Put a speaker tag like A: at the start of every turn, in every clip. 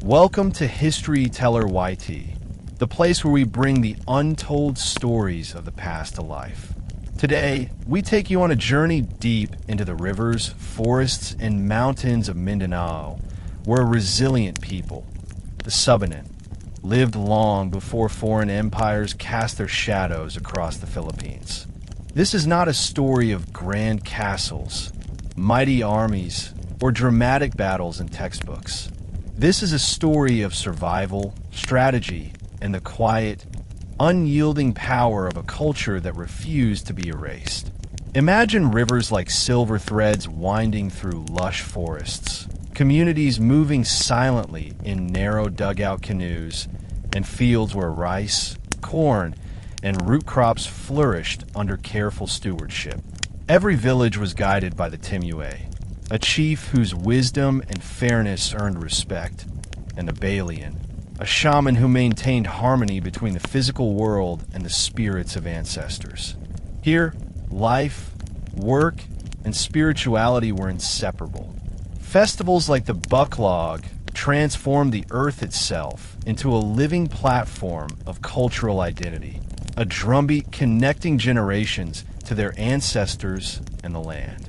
A: Welcome to History Teller YT, the place where we bring the untold stories of the past to life. Today, we take you on a journey deep into the rivers, forests, and mountains of Mindanao, where a resilient people, the Subanen, lived long before foreign empires cast their shadows across the Philippines. This is not a story of grand castles, mighty armies, or dramatic battles in textbooks. This is a story of survival, strategy, and the quiet, unyielding power of a culture that refused to be erased. Imagine rivers like silver threads winding through lush forests, communities moving silently in narrow dugout canoes, and fields where rice, corn, and root crops flourished under careful stewardship. Every village was guided by the timuay, a chief whose wisdom and fairness earned respect, and the balian, a shaman who maintained harmony between the physical world and the spirits of ancestors. Here, life, work, and spirituality were inseparable. Festivals like the Bucklog transformed the earth itself into a living platform of cultural identity, a drumbeat connecting generations to their ancestors and the land.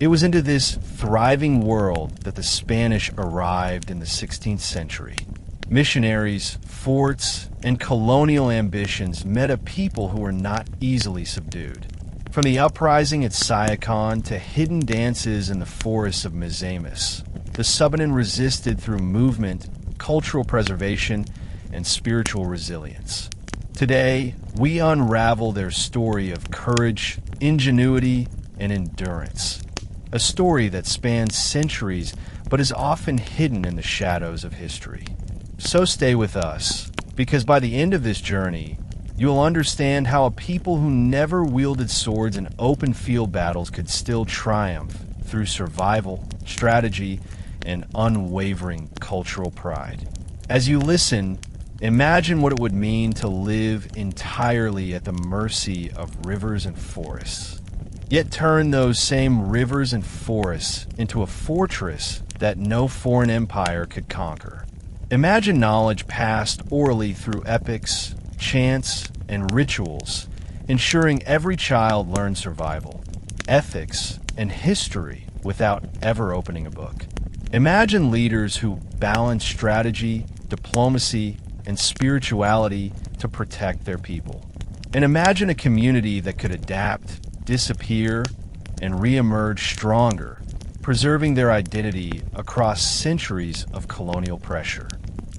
A: It was into this thriving world that the Spanish arrived in the 16th century. Missionaries, forts, and colonial ambitions met a people who were not easily subdued. From the uprising at Sayacon to hidden dances in the forests of Misamis, the Subanen resisted through movement, cultural preservation, and spiritual resilience. Today, we unravel their story of courage, ingenuity, and endurance. A story that spans centuries but is often hidden in the shadows of history. So stay with us, because by the end of this journey, you'll understand how a people who never wielded swords in open field battles could still triumph through survival, strategy, and unwavering cultural pride. As you listen, imagine what it would mean to live entirely at the mercy of rivers and forests. Yet turn those same rivers and forests into a fortress that no foreign empire could conquer. Imagine knowledge passed orally through epics, chants, and rituals, ensuring every child learned survival, ethics, and history without ever opening a book. Imagine leaders who balance strategy, diplomacy, and spirituality to protect their people. And imagine a community that could adapt, disappear, and re-emerge stronger, preserving their identity across centuries of colonial pressure.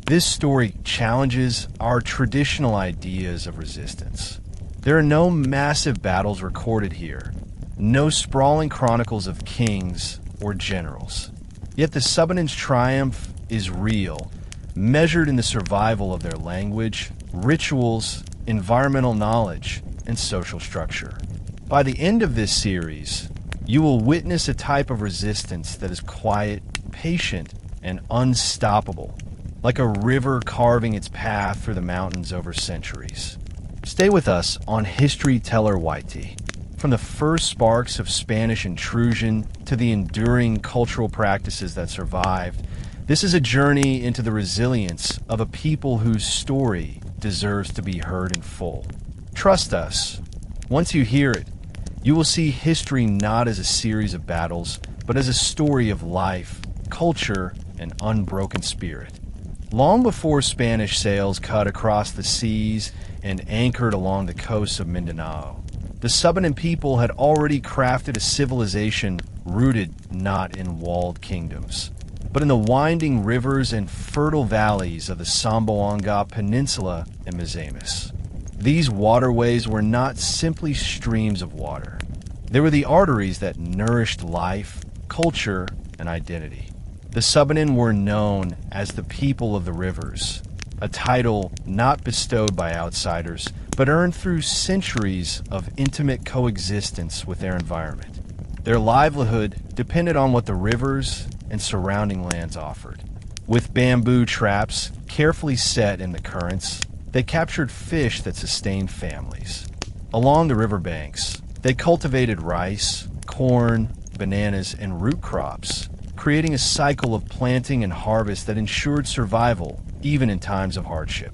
A: This story challenges our traditional ideas of resistance. There are no massive battles recorded here, no sprawling chronicles of kings or generals. Yet the Subanen's triumph is real, measured in the survival of their language, rituals, environmental knowledge, and social structure. By the end of this series, you will witness a type of resistance that is quiet, patient, and unstoppable, like a river carving its path through the mountains over centuries. Stay with us on History Teller YT. From the first sparks of Spanish intrusion to the enduring cultural practices that survived, this is a journey into the resilience of a people whose story deserves to be heard in full. Trust us, once you hear it, you will see history not as a series of battles, but as a story of life, culture, and unbroken spirit. Long before Spanish sails cut across the seas and anchored along the coasts of Mindanao, the Subanen people had already crafted a civilization rooted not in walled kingdoms, but in the winding rivers and fertile valleys of the Zamboanga Peninsula and Misamis. These waterways were not simply streams of water. They were the arteries that nourished life, culture, and identity. The Subanen were known as the people of the rivers, a title not bestowed by outsiders, but earned through centuries of intimate coexistence with their environment. Their livelihood depended on what the rivers and surrounding lands offered. With bamboo traps carefully set in the currents, they captured fish that sustained families. Along the riverbanks, they cultivated rice, corn, bananas, and root crops, creating a cycle of planting and harvest that ensured survival, even in times of hardship.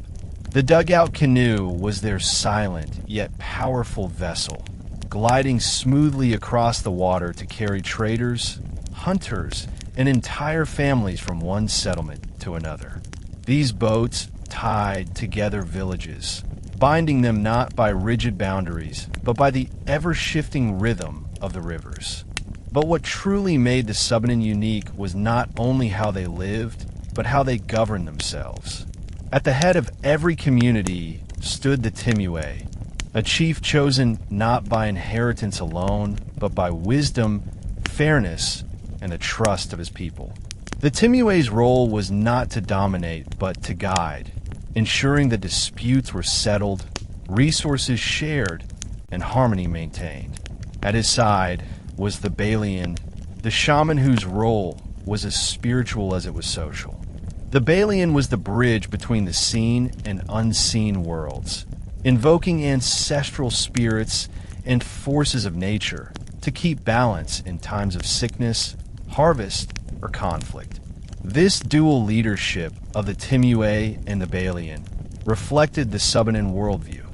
A: The dugout canoe was their silent yet powerful vessel, gliding smoothly across the water to carry traders, hunters, and entire families from one settlement to another. These boats tied together villages, binding them not by rigid boundaries, but by the ever-shifting rhythm of the rivers. But what truly made the Subanen unique was not only how they lived, but how they governed themselves. At the head of every community stood the timuay, a chief chosen not by inheritance alone, but by wisdom, fairness, and the trust of his people. The timuay's role was not to dominate, but to guide, ensuring that disputes were settled, resources shared, and harmony maintained. At his side was the balian, the shaman whose role was as spiritual as it was social. The balian was the bridge between the seen and unseen worlds, invoking ancestral spirits and forces of nature to keep balance in times of sickness, harvest, or conflict. This dual leadership of the timuay and the balian reflected the Subanen worldview,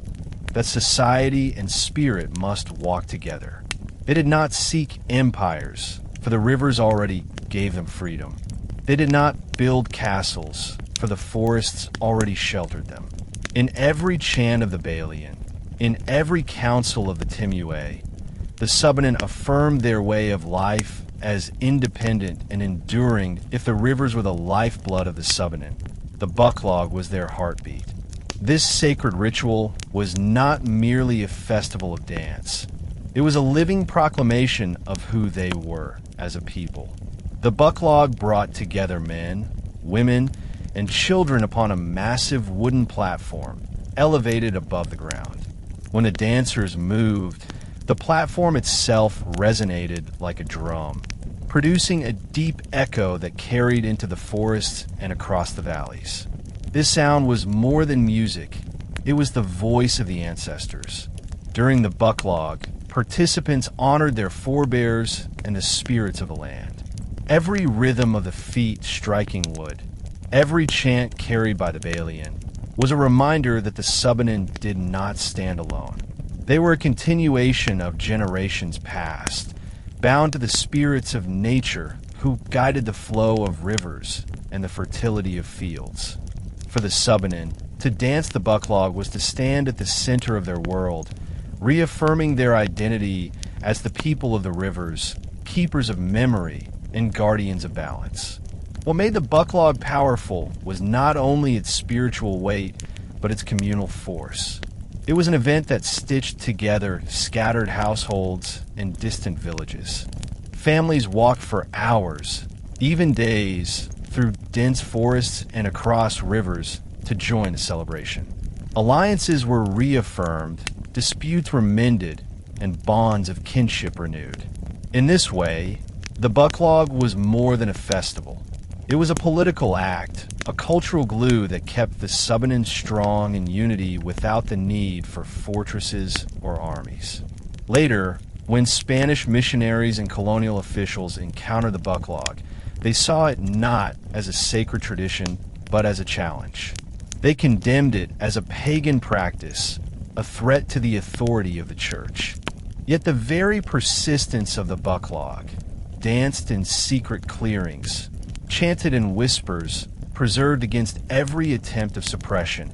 A: that society and spirit must walk together. They did not seek empires, for the rivers already gave them freedom. They did not build castles, for the forests already sheltered them. In every chant of the balian, in every council of the timuay, the Subanen affirmed their way of life as independent and enduring. If the rivers were the lifeblood of the Subanen, the bucklog was their heartbeat. This sacred ritual was not merely a festival of dance. It was a living proclamation of who they were as a people. The bucklog brought together men, women, and children upon a massive wooden platform elevated above the ground. When the dancers moved, the platform itself resonated like a drum, producing a deep echo that carried into the forests and across the valleys. This sound was more than music. It was the voice of the ancestors. During the bucklog, participants honored their forebears and the spirits of the land. Every rhythm of the feet striking wood, every chant carried by the balian, was a reminder that the Subanen did not stand alone. They were a continuation of generations past, bound to the spirits of nature who guided the flow of rivers and the fertility of fields. For the Subanen, to dance the bucklog was to stand at the center of their world, reaffirming their identity as the people of the rivers, keepers of memory, and guardians of balance. What made the bucklog powerful was not only its spiritual weight, but its communal force. It was an event that stitched together scattered households and distant villages. Families walked for hours, even days, through dense forests and across rivers to join the celebration. Alliances were reaffirmed, disputes were mended, and bonds of kinship renewed. In this way, the bucklog was more than a festival. It was a political act, a cultural glue that kept the Subanen strong in unity without the need for fortresses or armies. Later, when Spanish missionaries and colonial officials encountered the bucklog, they saw it not as a sacred tradition, but as a challenge. They condemned it as a pagan practice, a threat to the authority of the church. Yet the very persistence of the bucklog, danced in secret clearings, chanted in whispers, preserved against every attempt of suppression,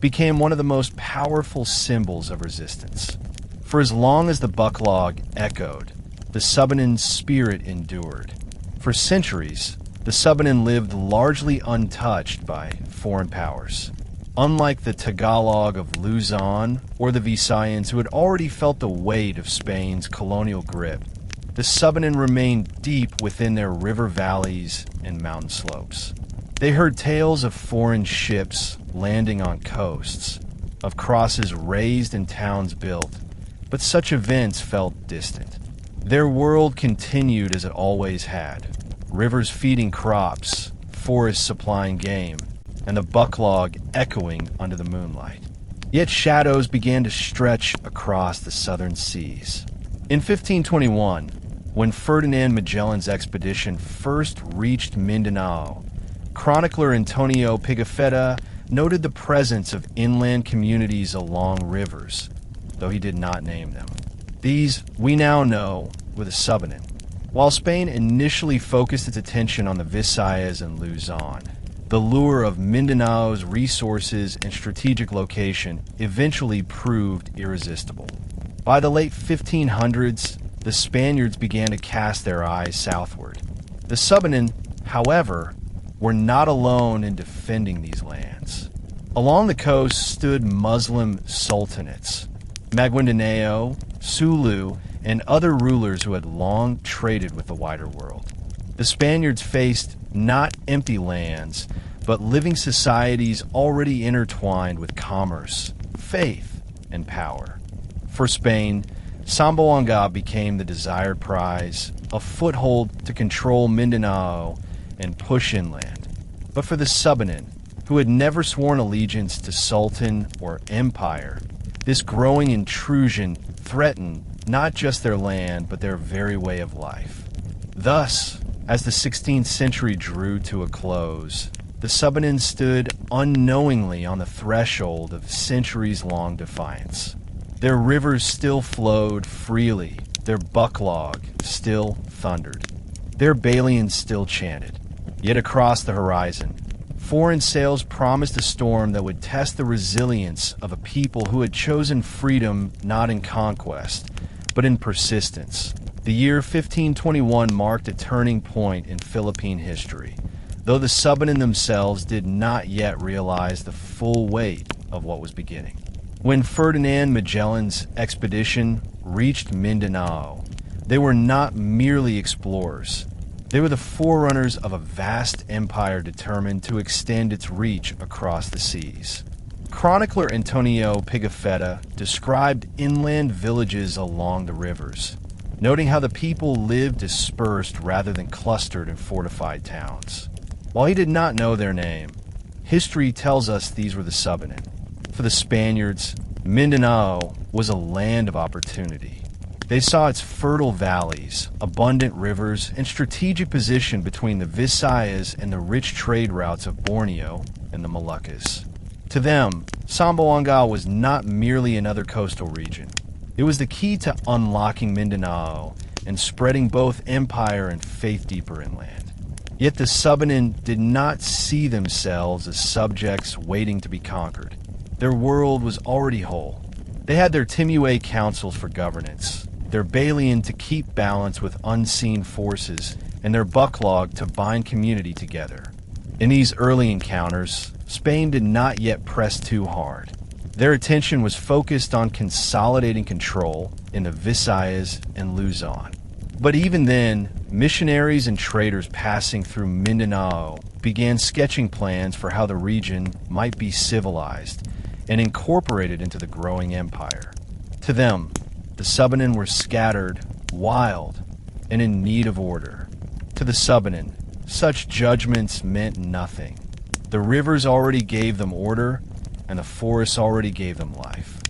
A: became one of the most powerful symbols of resistance. For as long as the bucklog echoed, the Subanen spirit endured. For centuries, the Subanen lived largely untouched by foreign powers. Unlike the Tagalog of Luzon or the Visayans who had already felt the weight of Spain's colonial grip, the Subanen remained deep within their river valleys and mountain slopes. They heard tales of foreign ships landing on coasts, of crosses raised and towns built, but such events felt distant. Their world continued as it always had, rivers feeding crops, forests supplying game, and the bucklog echoing under the moonlight. Yet shadows began to stretch across the southern seas. In 1521, when Ferdinand Magellan's expedition first reached Mindanao, chronicler Antonio Pigafetta noted the presence of inland communities along rivers, though he did not name them. These, we now know, were the Subanen. While Spain initially focused its attention on the Visayas and Luzon, the lure of Mindanao's resources and strategic location eventually proved irresistible. By the late 1500s, the Spaniards began to cast their eyes southward. The Subanen, however, were not alone in defending these lands. Along the coast stood Muslim sultanates, Maguindanao, Sulu, and other rulers who had long traded with the wider world. The Spaniards faced not empty lands, but living societies already intertwined with commerce, faith, and power. For Spain, Zamboanga became the desired prize, a foothold to control Mindanao and push inland. But for the Subanen, who had never sworn allegiance to sultan or empire, this growing intrusion threatened not just their land, but their very way of life. Thus, as the 16th century drew to a close, the Subanen stood unknowingly on the threshold of centuries-long defiance. Their rivers still flowed freely, their bucklog still thundered, their balians still chanted. Yet across the horizon, foreign sails promised a storm that would test the resilience of a people who had chosen freedom not in conquest, but in persistence. The year 1521 marked a turning point in Philippine history, though the Subanen themselves did not yet realize the full weight of what was beginning. When Ferdinand Magellan's expedition reached Mindanao, they were not merely explorers. They were the forerunners of a vast empire determined to extend its reach across the seas. Chronicler Antonio Pigafetta described inland villages along the rivers, noting how the people lived dispersed rather than clustered in fortified towns. While he did not know their name, history tells us these were the Subanen. For the Spaniards, Mindanao was a land of opportunity. They saw its fertile valleys, abundant rivers, and strategic position between the Visayas and the rich trade routes of Borneo and the Moluccas. To them, Zamboanga was not merely another coastal region. It was the key to unlocking Mindanao and spreading both empire and faith deeper inland. Yet the Subanen did not see themselves as subjects waiting to be conquered. Their world was already whole. They had their timuay councils for governance, their balian to keep balance with unseen forces, and their bucklog to bind community together. In these early encounters, Spain did not yet press too hard. Their attention was focused on consolidating control in the Visayas and Luzon. But even then, missionaries and traders passing through Mindanao began sketching plans for how the region might be civilized and incorporated into the growing empire. To them, the Subanen were scattered, wild, and in need of order. To the Subanen, such judgments meant nothing. The rivers already gave them order, and the forests already gave them life.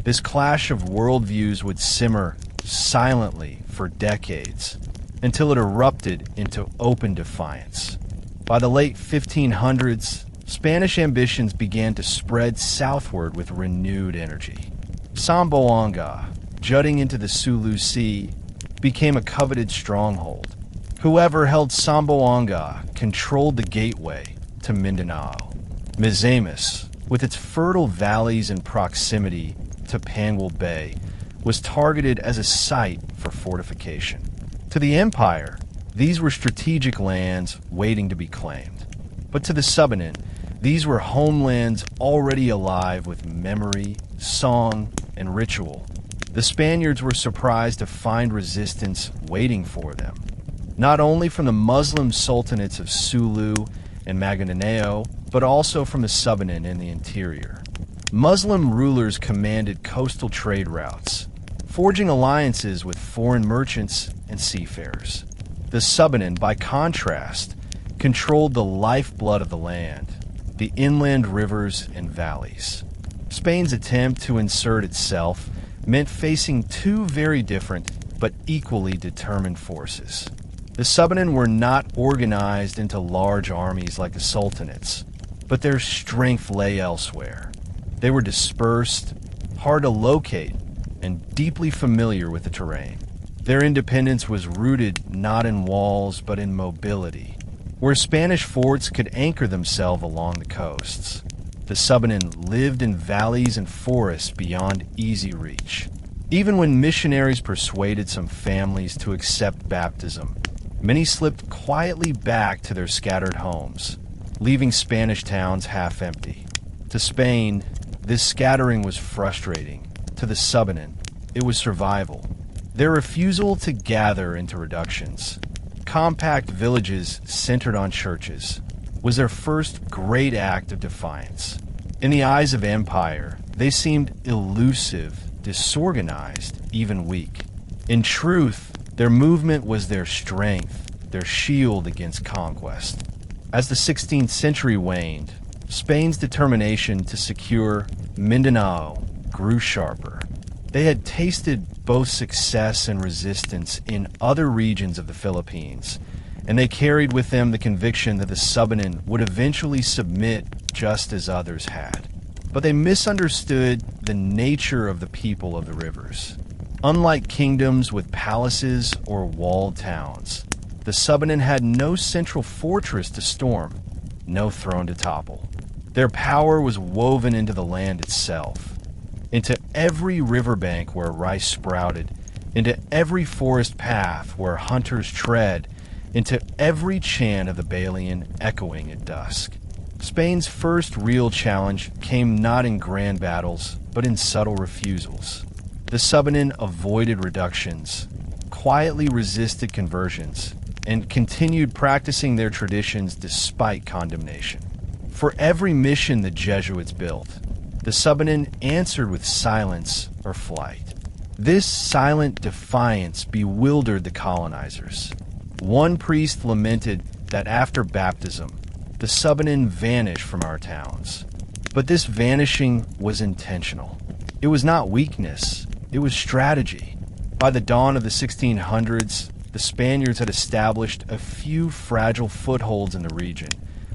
A: This clash of worldviews would simmer silently for decades, until it erupted into open defiance. By the late 1500s, Spanish ambitions began to spread southward with renewed energy. Zamboanga, jutting into the Sulu Sea, became a coveted stronghold. Whoever held Zamboanga controlled the gateway to Mindanao. Misamis, with its fertile valleys and proximity to Panguil Bay, was targeted as a site for fortification. To the empire, these were strategic lands waiting to be claimed. But to the Subanen, these were homelands already alive with memory, song, and ritual. The Spaniards were surprised to find resistance waiting for them, not only from the Muslim sultanates of Sulu and Maguindanao, but also from the Subanen in the interior. Muslim rulers commanded coastal trade routes, forging alliances with foreign merchants and seafarers. The Subanen, by contrast, controlled the lifeblood of the land, the inland rivers and valleys. Spain's attempt to insert itself meant facing two very different, but equally determined forces. The Subanen were not organized into large armies like the sultanates, but their strength lay elsewhere. They were dispersed, hard to locate, and deeply familiar with the terrain. Their independence was rooted not in walls but in mobility, where Spanish forts could anchor themselves along the coasts. The Subanen lived in valleys and forests beyond easy reach. Even when missionaries persuaded some families to accept baptism, many slipped quietly back to their scattered homes, leaving Spanish towns half empty. To Spain, this scattering was frustrating. To the Subanen, it was survival. Their refusal to gather into reductions, compact villages centered on churches, was their first great act of defiance. In the eyes of empire, they seemed elusive, disorganized, even weak. In truth, their movement was their strength, their shield against conquest. As the 16th century waned, Spain's determination to secure Mindanao grew sharper. They had tasted both success and resistance in other regions of the Philippines, and they carried with them the conviction that the Subanen would eventually submit just as others had. But they misunderstood the nature of the people of the rivers. Unlike kingdoms with palaces or walled towns, the Subanen had no central fortress to storm, no throne to topple. Their power was woven into the land itself, into every riverbank where rice sprouted, into every forest path where hunters tread, into every chant of the balian echoing at dusk. Spain's first real challenge came not in grand battles, but in subtle refusals. The Subanen avoided reductions, quietly resisted conversions, and continued practicing their traditions despite condemnation. For every mission the Jesuits built, the Subanen answered with silence or flight. This silent defiance bewildered the colonizers. One priest lamented that after baptism, the Subanen vanished from our towns. But this vanishing was intentional. It was not weakness, it was strategy. By the dawn of the 1600s, the Spaniards had established a few fragile footholds in the region,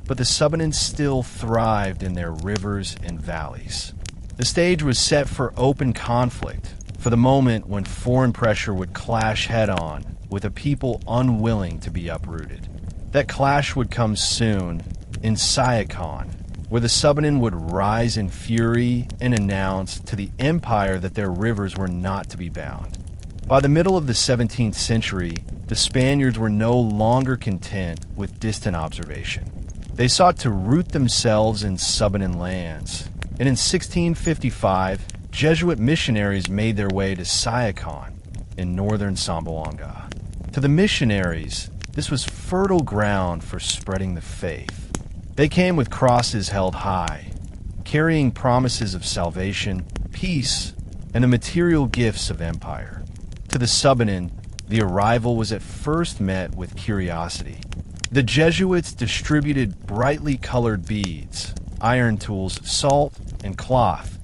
A: but the Subanen still thrived in their rivers and valleys. The stage was set for open conflict, for the moment when foreign pressure would clash head-on with a people unwilling to be uprooted. That clash would come soon in Sayakon, where the Subanen would rise in fury and announce to the empire that their rivers were not to be bound. By the middle of the 17th century, the Spaniards were no longer content with distant observation. They sought to root themselves in Subanen lands, and in 1655, Jesuit missionaries made their way to Sayakon in northern Zamboanga. To the missionaries, this was fertile ground for spreading the faith. They came with crosses held high, carrying promises of salvation, peace, and the material gifts of empire. To the Subanen, the arrival was at first met with curiosity. The Jesuits distributed brightly colored beads, iron tools, salt, and cloth,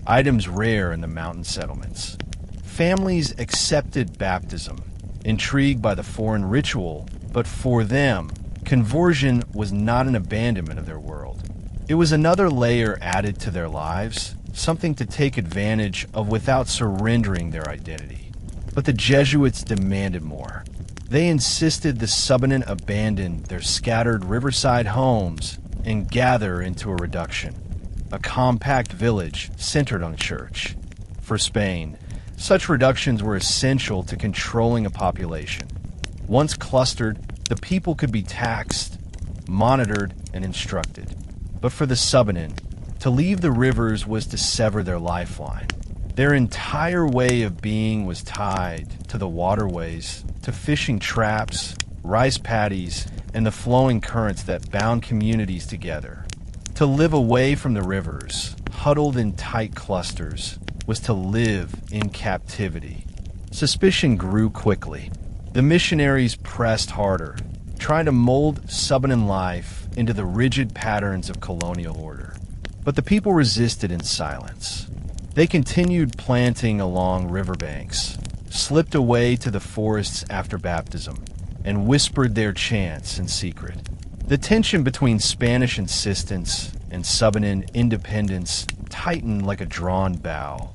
A: items rare in the mountain settlements. Families accepted baptism, intrigued by the foreign ritual, but for them, conversion was not an abandonment of their world. It was another layer added to their lives, something to take advantage of without surrendering their identity. But the Jesuits demanded more. They insisted the Subanen abandon their scattered riverside homes and gather into a reduction, a compact village centered on church. For Spain, such reductions were essential to controlling a population. Once clustered, the people could be taxed, monitored, and instructed. But for the Subanen, to leave the rivers was to sever their lifeline. Their entire way of being was tied to the waterways, to fishing traps, rice paddies, and the flowing currents that bound communities together. To live away from the rivers, huddled in tight clusters, was to live in captivity. Suspicion grew quickly. The missionaries pressed harder, trying to mold Subanen life into the rigid patterns of colonial order. But the people resisted in silence. They continued planting along riverbanks, slipped away to the forests after baptism and whispered their chants in secret. The tension between Spanish insistence and Subanen independence tightened like a drawn bow,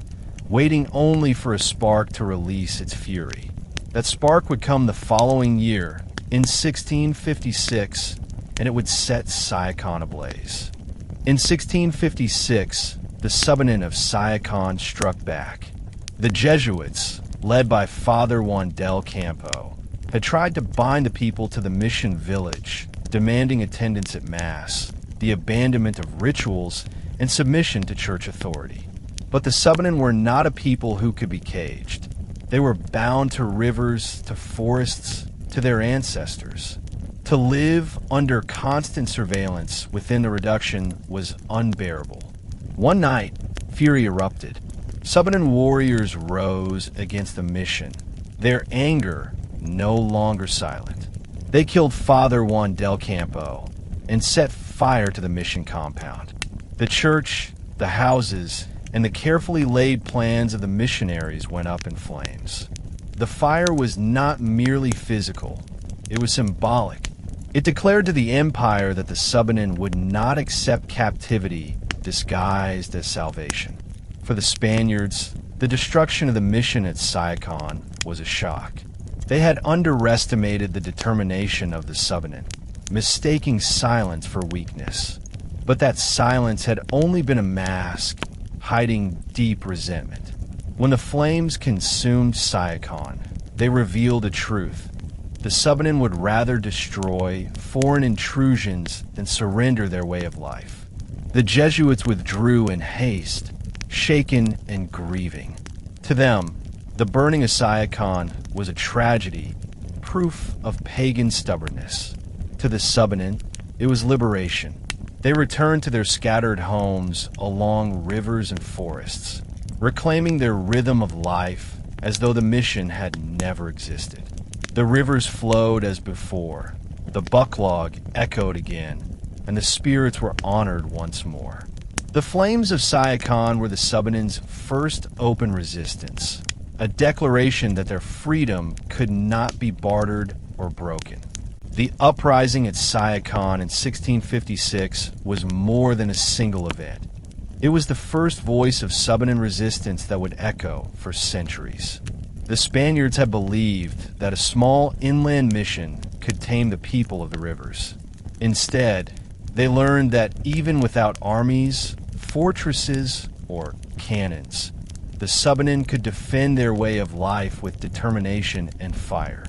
A: waiting only for a spark to release its fury. That spark would come the following year, in 1656, and it would set Sayakon ablaze. In 1656, the Subanen of Sayakon struck back. The Jesuits, led by Father Juan del Campo, had tried to bind the people to the mission village, demanding attendance at Mass, the abandonment of rituals, and submission to church authority. But the Subanen were not a people who could be caged. They were bound to rivers, to forests, to their ancestors. To live under constant surveillance within the reduction was unbearable. One night, fury erupted. Subanen warriors rose against the mission, their anger no longer silent. They killed Father Juan del Campo and set fire to the mission compound. The church, the houses, and the carefully laid plans of the missionaries went up in flames. The fire was not merely physical, it was symbolic. It declared to the empire that the Subanen would not accept captivity disguised as salvation. For the Spaniards, the destruction of the mission at Sayakon was a shock. They had underestimated the determination of the Subanen, mistaking silence for weakness. But that silence had only been a mask, hiding deep resentment. When the flames consumed Sayakon, they revealed a truth. The Subanen would rather destroy foreign intrusions than surrender their way of life. The Jesuits withdrew in haste, shaken and grieving. To them, the burning of Sayakon was a tragedy, proof of pagan stubbornness. To the Subanen, it was liberation. They returned to their scattered homes along rivers and forests, reclaiming their rhythm of life as though the mission had never existed. The rivers flowed as before, the bucklog echoed again, and the spirits were honored once more. The flames of Sayakon were the Subanen's first open resistance, a declaration that their freedom could not be bartered or broken. The uprising at Sayakon in 1656 was more than a single event. It was the first voice of Subanen resistance that would echo for centuries. The Spaniards had believed that a small inland mission could tame the people of the rivers. Instead, they learned that even without armies, fortresses, or cannons, the Subanen could defend their way of life with determination and fire.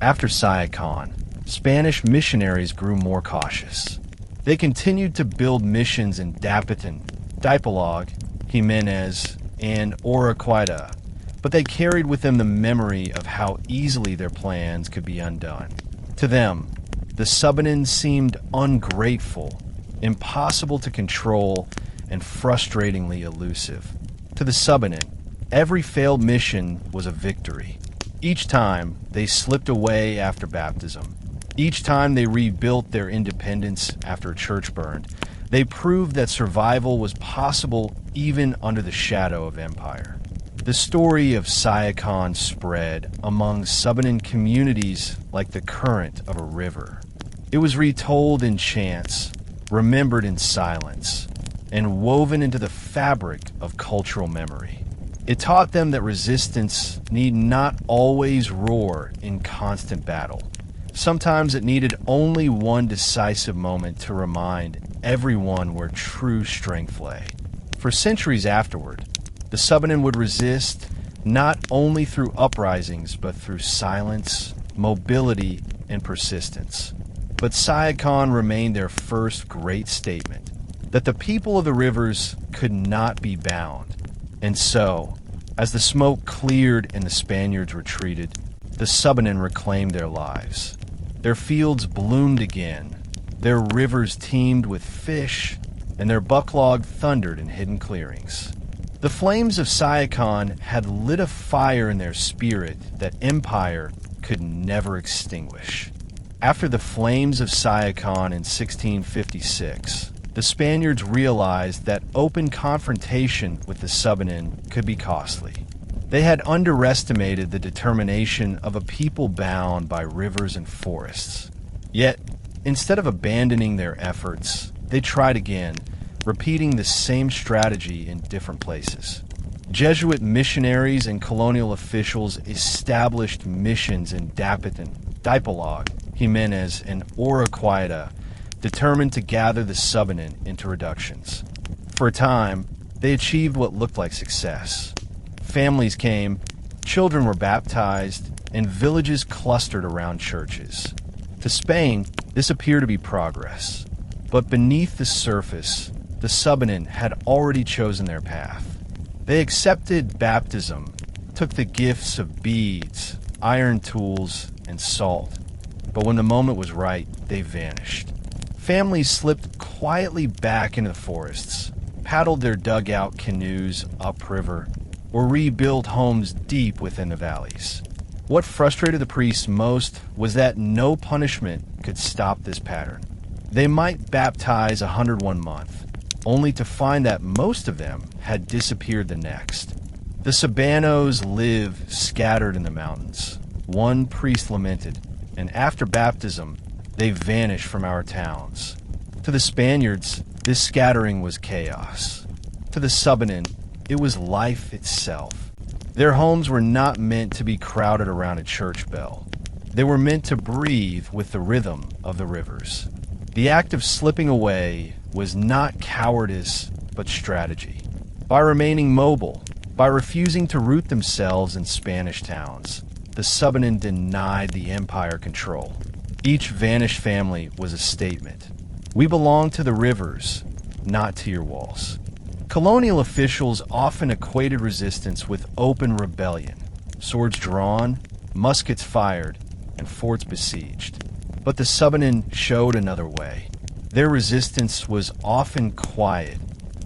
A: After Sayakon, Spanish missionaries grew more cautious. They continued to build missions in Dapitan, Dipolog, Jimenez, and Oroquida, but they carried with them the memory of how easily their plans could be undone. To them, the Subanen seemed ungrateful, impossible to control, and frustratingly elusive. To the Subanen, every failed mission was a victory. Each time, they slipped away after baptism. Each time they rebuilt their independence after a church burned, they proved that survival was possible even under the shadow of empire. The story of Sayakon spread among Subanen communities like the current of a river. It was retold in chants, remembered in silence, and woven into the fabric of cultural memory. It taught them that resistance need not always roar in constant battle. Sometimes it needed only one decisive moment to remind everyone where true strength lay. For centuries afterward, the Subanen would resist not only through uprisings but through silence, mobility, and persistence. But Sayakon remained their first great statement, that the people of the rivers could not be bound. And so, as the smoke cleared and the Spaniards retreated, the Subanen reclaimed their lives. Their fields bloomed again, their rivers teemed with fish, and their bucklog thundered in hidden clearings. The flames of Sayakon had lit a fire in their spirit that empire could never extinguish. After the flames of Sayakon in 1656, the Spaniards realized that open confrontation with the Subanen could be costly. They had underestimated the determination of a people bound by rivers and forests. Yet, instead of abandoning their efforts, they tried again, repeating the same strategy in different places. Jesuit missionaries and colonial officials established missions in Dapitan, Dipolog, Jimenez, and Oroquieta, determined to gather the Subanen into reductions. For a time, they achieved what looked like success. Families came, children were baptized, and villages clustered around churches. To Spain, this appeared to be progress. But beneath the surface, the Subanen had already chosen their path. They accepted baptism, took the gifts of beads, iron tools, and salt. But when the moment was right, they vanished. Families slipped quietly back into the forests, paddled their dugout canoes upriver, or rebuilt homes deep within the valleys. What frustrated the priests most was that no punishment could stop this pattern. They might baptize 101 month, only to find that most of them had disappeared the next. The Sabanos live scattered in the mountains. One priest lamented, and after baptism, they vanished from our towns. To the Spaniards, this scattering was chaos. To the Subanen, it was life itself. Their homes were not meant to be crowded around a church bell. They were meant to breathe with the rhythm of the rivers. The act of slipping away was not cowardice, but strategy. By remaining mobile, by refusing to root themselves in Spanish towns, the Subanen denied the empire control. Each vanished family was a statement. We belong to the rivers, not to your walls. Colonial officials often equated resistance with open rebellion, swords drawn, muskets fired, and forts besieged. But the Subanen showed another way. Their resistance was often quiet,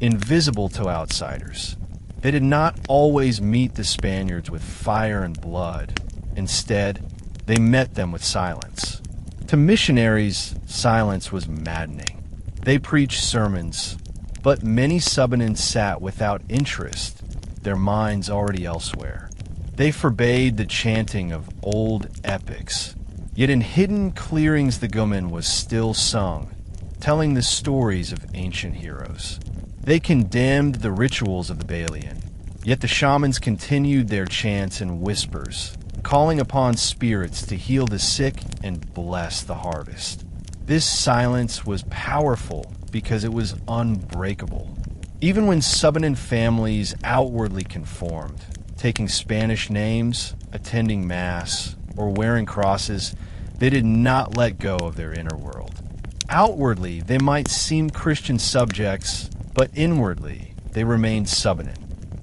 A: invisible to outsiders. They did not always meet the Spaniards with fire and blood. Instead, they met them with silence. To missionaries, silence was maddening. They preached sermons, but many Subanen sat without interest, their minds already elsewhere. They forbade the chanting of old epics. Yet in hidden clearings the Gomen was still sung, telling the stories of ancient heroes. They condemned the rituals of the balian, yet the shamans continued their chants in whispers, calling upon spirits to heal the sick and bless the harvest. This silence was powerful because it was unbreakable. Even when Subanen families outwardly conformed, taking Spanish names, attending Mass, or wearing crosses, they did not let go of their inner world. Outwardly, they might seem Christian subjects, but inwardly, they remained Subanen.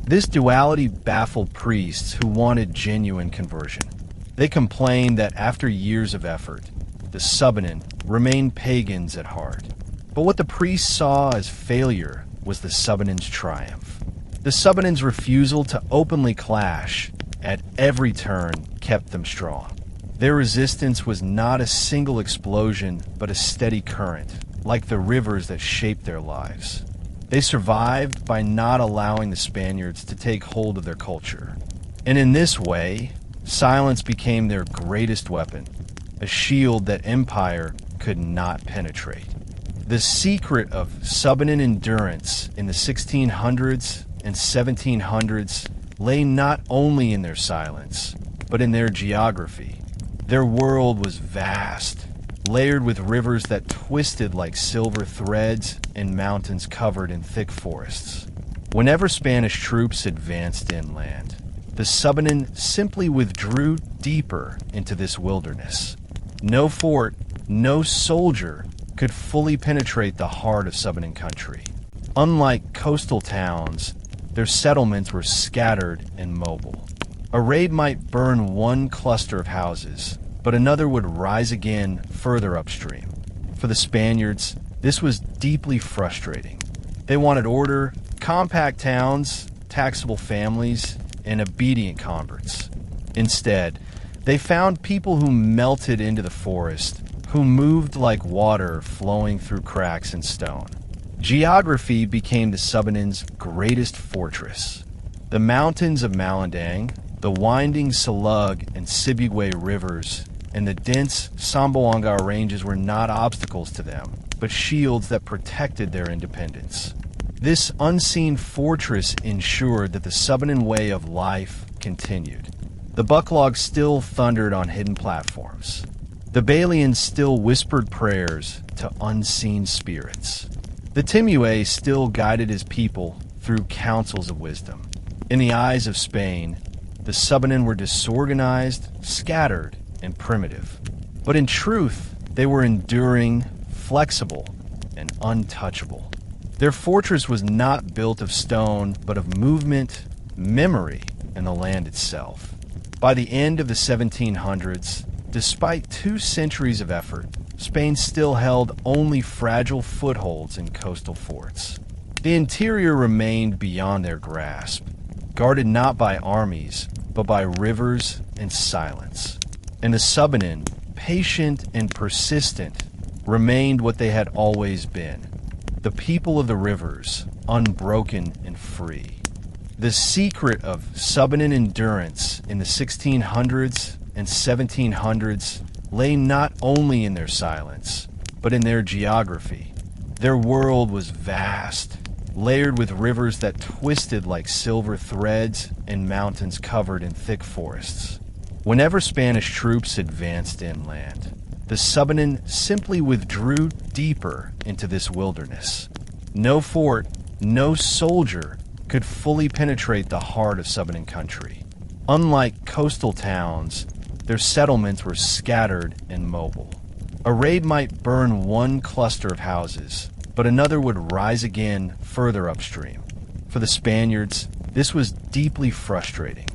A: This duality baffled priests who wanted genuine conversion. They complained that after years of effort, the Subanen remained pagans at heart. But what the priests saw as failure was the Subanen's triumph. The Subanen's refusal to openly clash at every turn kept them strong. Their resistance was not a single explosion, but a steady current, like the rivers that shaped their lives. They survived by not allowing the Spaniards to take hold of their culture. And in this way, silence became their greatest weapon, a shield that empire could not penetrate. The secret of Subanen endurance in the 1600s and 1700s lay not only in their silence, but in their geography. Their world was vast, layered with rivers that twisted like silver threads and mountains covered in thick forests. Whenever Spanish troops advanced inland, the Subanen simply withdrew deeper into this wilderness. No fort, no soldier could fully penetrate the heart of Subanen country. Unlike coastal towns, their settlements were scattered and mobile. A raid might burn one cluster of houses, but another would rise again further upstream. For the Spaniards, this was deeply frustrating. They wanted order, compact towns, taxable families, and obedient converts. Instead, they found people who melted into the forest, who moved like water flowing through cracks in stone. Geography became the Subanen's greatest fortress. The mountains of Malindang, the winding Salug and Sibuguay rivers, and the dense Zamboanga ranges were not obstacles to them, but shields that protected their independence. This unseen fortress ensured that the Subanen way of life continued. The bucklogs still thundered on hidden platforms. The balians still whispered prayers to unseen spirits. The timuay still guided his people through counsels of wisdom. In the eyes of Spain, the Subanen were disorganized, scattered, and primitive. But in truth, they were enduring, flexible, and untouchable. Their fortress was not built of stone, but of movement, memory, and the land itself. By the end of the 1700s, despite 2 centuries of effort, Spain still held only fragile footholds in coastal forts. The interior remained beyond their grasp, guarded not by armies, but by rivers and silence. And the Subanen, patient and persistent, remained what they had always been, the people of the rivers, unbroken and free. The secret of Subanen endurance in the 1600s and 1700s lay not only in their silence, but in their geography. Their world was vast, layered with rivers that twisted like silver threads and mountains covered in thick forests. Whenever Spanish troops advanced inland, the Subanen simply withdrew deeper into this wilderness. No fort, no soldier could fully penetrate the heart of Subanen country. Unlike coastal towns, their settlements were scattered and mobile. A raid might burn one cluster of houses, but another would rise again further upstream. For the Spaniards, this was deeply frustrating.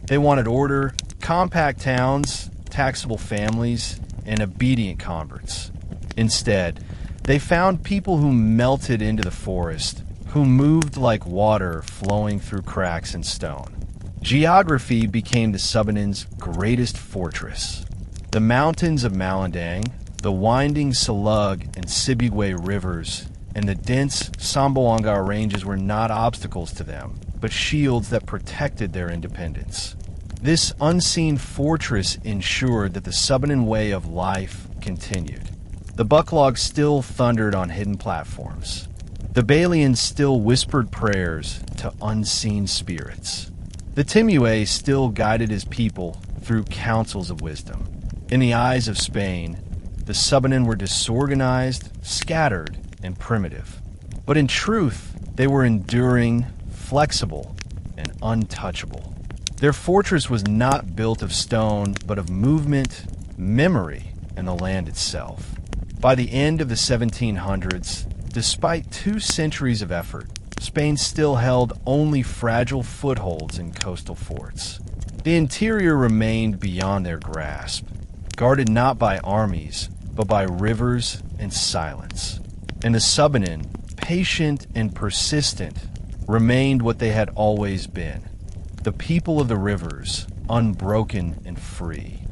A: They wanted order, compact towns, taxable families, and obedient converts. Instead, they found people who melted into the forest, who moved like water flowing through cracks in stone. Geography became the Subanen's greatest fortress. The mountains of Malindang, the winding Salug and Sibuguay rivers, and the dense Zamboanga ranges were not obstacles to them, but shields that protected their independence. This unseen fortress ensured that the Subanen way of life continued. The bucklogs still thundered on hidden platforms. The balians still whispered prayers to unseen spirits. The timuay still guided his people through counsels of wisdom. In the eyes of Spain, the Subanen were disorganized, scattered, and primitive. But in truth, they were enduring, flexible, and untouchable. Their fortress was not built of stone, but of movement, memory, and the land itself. By the end of the 1700s, despite 2 centuries of effort, Spain still held only fragile footholds in coastal forts. The interior remained beyond their grasp, guarded not by armies, but by rivers and silence. And the Subanen, patient and persistent, remained what they had always been, the people of the rivers, unbroken and free.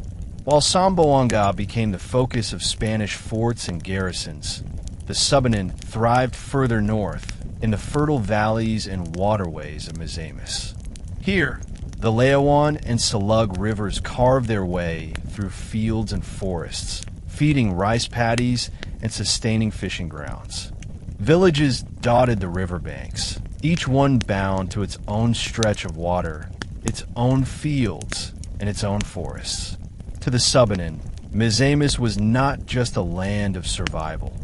A: While Zamboanga became the focus of Spanish forts and garrisons, the Subanen thrived further north in the fertile valleys and waterways of Misamis. Here, the Layawan and Salug rivers carved their way through fields and forests, feeding rice paddies and sustaining fishing grounds. Villages dotted the riverbanks, each one bound to its own stretch of water, its own fields, and its own forests. To the Subanen, Misamis was not just a land of survival.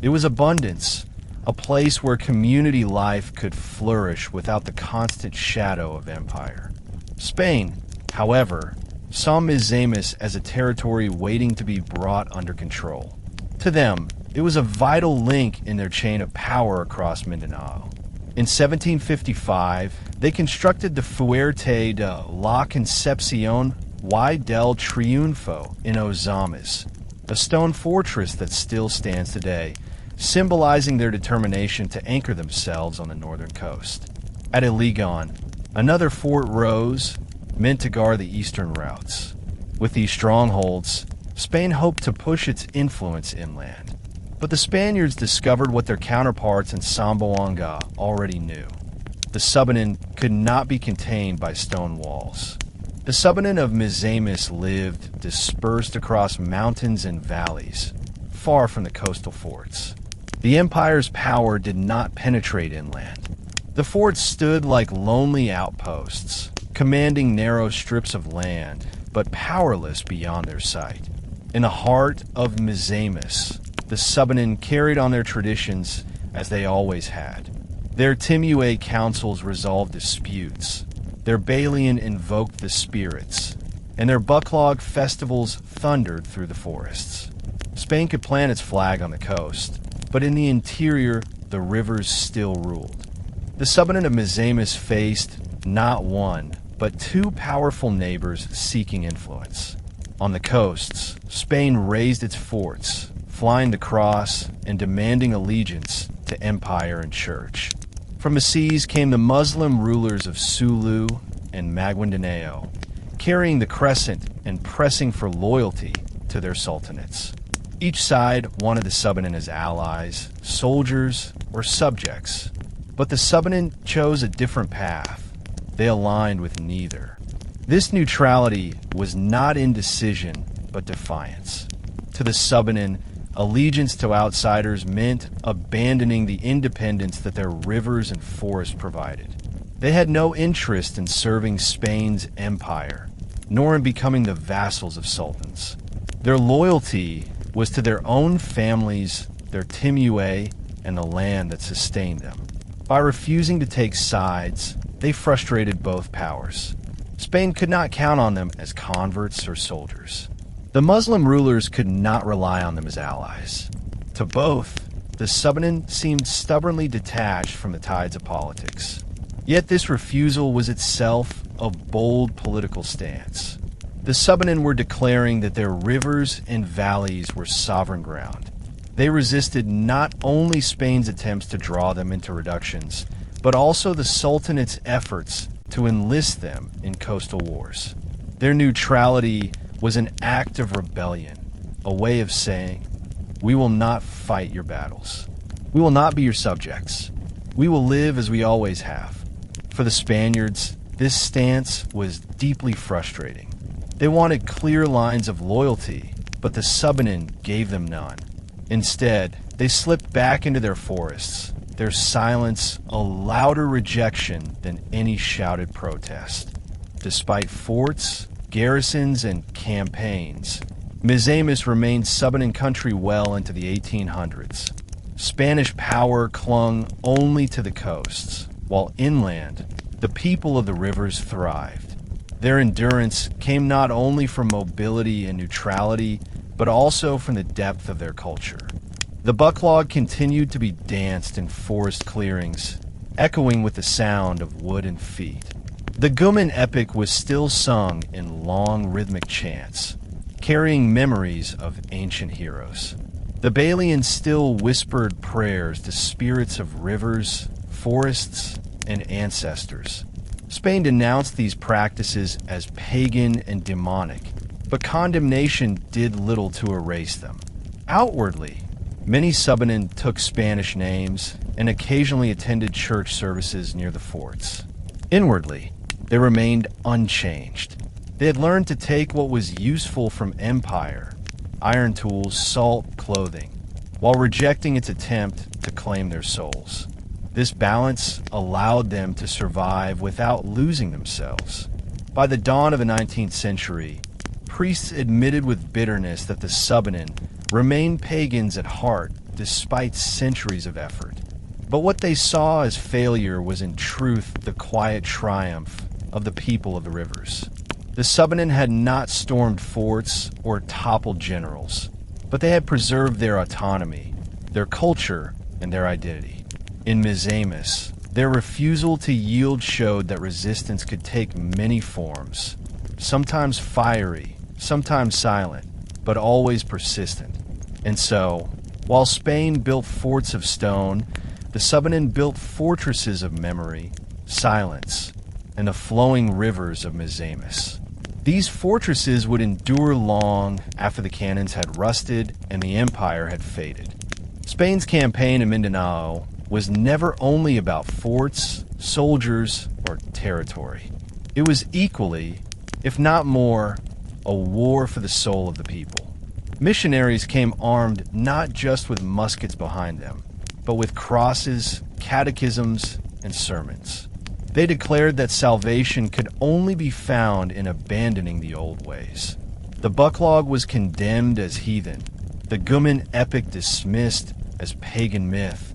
A: It was abundance, a place where community life could flourish without the constant shadow of empire. Spain, however, saw Misamis as a territory waiting to be brought under control. To them, it was a vital link in their chain of power across Mindanao. In 1755, they constructed the Fuerte de la Concepcion y del Triunfo in Ozamis, a stone fortress that still stands today, symbolizing their determination to anchor themselves on the northern coast. At Iligan, another fort rose, meant to guard the eastern routes. With these strongholds, Spain hoped to push its influence inland. But the Spaniards discovered what their counterparts in Zamboanga already knew. the Subanen could not be contained by stone walls. The Subanen of Misamis lived dispersed across mountains and valleys, far from the coastal forts. The empire's power did not penetrate inland. The forts stood like lonely outposts, commanding narrow strips of land, but powerless beyond their sight. In the heart of Misamis, the Subanen carried on their traditions as they always had. Their timuay councils resolved disputes, their balian invoked the spirits, and their bucklog festivals thundered through the forests. Spain could plant its flag on the coast, but in the interior, the rivers still ruled. The Subanen of Misamis faced not one, but two powerful neighbors seeking influence. On the coasts, Spain raised its forts, flying the cross and demanding allegiance to empire and church. From the seas came the Muslim rulers of Sulu and Mindanao, carrying the crescent and pressing for loyalty to their sultanates. Each side wanted the Subanen as allies, soldiers, or subjects, but the Subanen chose a different path. They aligned with neither. This neutrality was not indecision, but defiance. To the Subanen, allegiance to outsiders meant abandoning the independence that their rivers and forests provided. They had no interest in serving Spain's empire, nor in becoming the vassals of sultans. Their loyalty was to their own families, their timuay, and the land that sustained them. By refusing to take sides, they frustrated both powers. Spain could not count on them as converts or soldiers. The Muslim rulers could not rely on them as allies. To both, the Subanen seemed stubbornly detached from the tides of politics. Yet this refusal was itself a bold political stance. The Subanen were declaring that their rivers and valleys were sovereign ground. They resisted not only Spain's attempts to draw them into reductions, but also the Sultanate's efforts to enlist them in coastal wars. Their neutrality was an act of rebellion, a way of saying, "We will not fight your battles. We will not be your subjects. We will live as we always have." For the Spaniards, this stance was deeply frustrating. They wanted clear lines of loyalty, but the Subanen gave them none. Instead, they slipped back into their forests, their silence a louder rejection than any shouted protest. Despite forts, garrisons, and campaigns, Misamis remained Subanen country well into the 1800s. Spanish power clung only to the coasts, while inland, the people of the rivers thrived. Their endurance came not only from mobility and neutrality, but also from the depth of their culture. The bucklog continued to be danced in forest clearings, echoing with the sound of wooden feet. The Guman epic was still sung in long rhythmic chants, carrying memories of ancient heroes. The Balians still whispered prayers to spirits of rivers, forests, and ancestors. Spain denounced these practices as pagan and demonic, but condemnation did little to erase them. Outwardly, many Subanen took Spanish names and occasionally attended church services near the forts. Inwardly, they remained unchanged. They had learned to take what was useful from empire, iron tools, salt, clothing, while rejecting its attempt to claim their souls. This balance allowed them to survive without losing themselves. By the dawn of the 19th century, priests admitted with bitterness that the Subanen remained pagans at heart despite centuries of effort. But what they saw as failure was in truth the quiet triumph of the people of the rivers. The Subanen had not stormed forts or toppled generals, but they had preserved their autonomy, their culture, and their identity. In Misamis, their refusal to yield showed that resistance could take many forms, sometimes fiery, sometimes silent, but always persistent. And so, while Spain built forts of stone, the Subanen built fortresses of memory, silence, and the flowing rivers of Misamis. These fortresses would endure long after the cannons had rusted and the empire had faded. Spain's campaign in Mindanao was never only about forts, soldiers, or territory. It was equally, if not more, a war for the soul of the people. Missionaries came armed not just with muskets behind them, but with crosses, catechisms, and sermons. They declared that salvation could only be found in abandoning the old ways. The Bucklog was condemned as heathen, the Guman epic dismissed as pagan myth,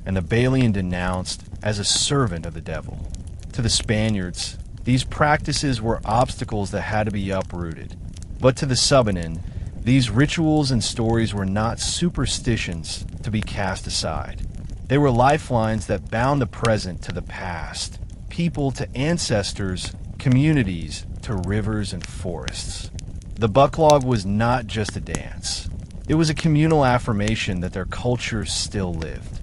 A: and the balian denounced as a servant of the devil. To the Spaniards, these practices were obstacles that had to be uprooted. But to the Subanen, these rituals and stories were not superstitions to be cast aside. They were lifelines that bound the present to the past, people to ancestors, communities to rivers and forests. The Bucklog was not just a dance. It was a communal affirmation that their culture still lived.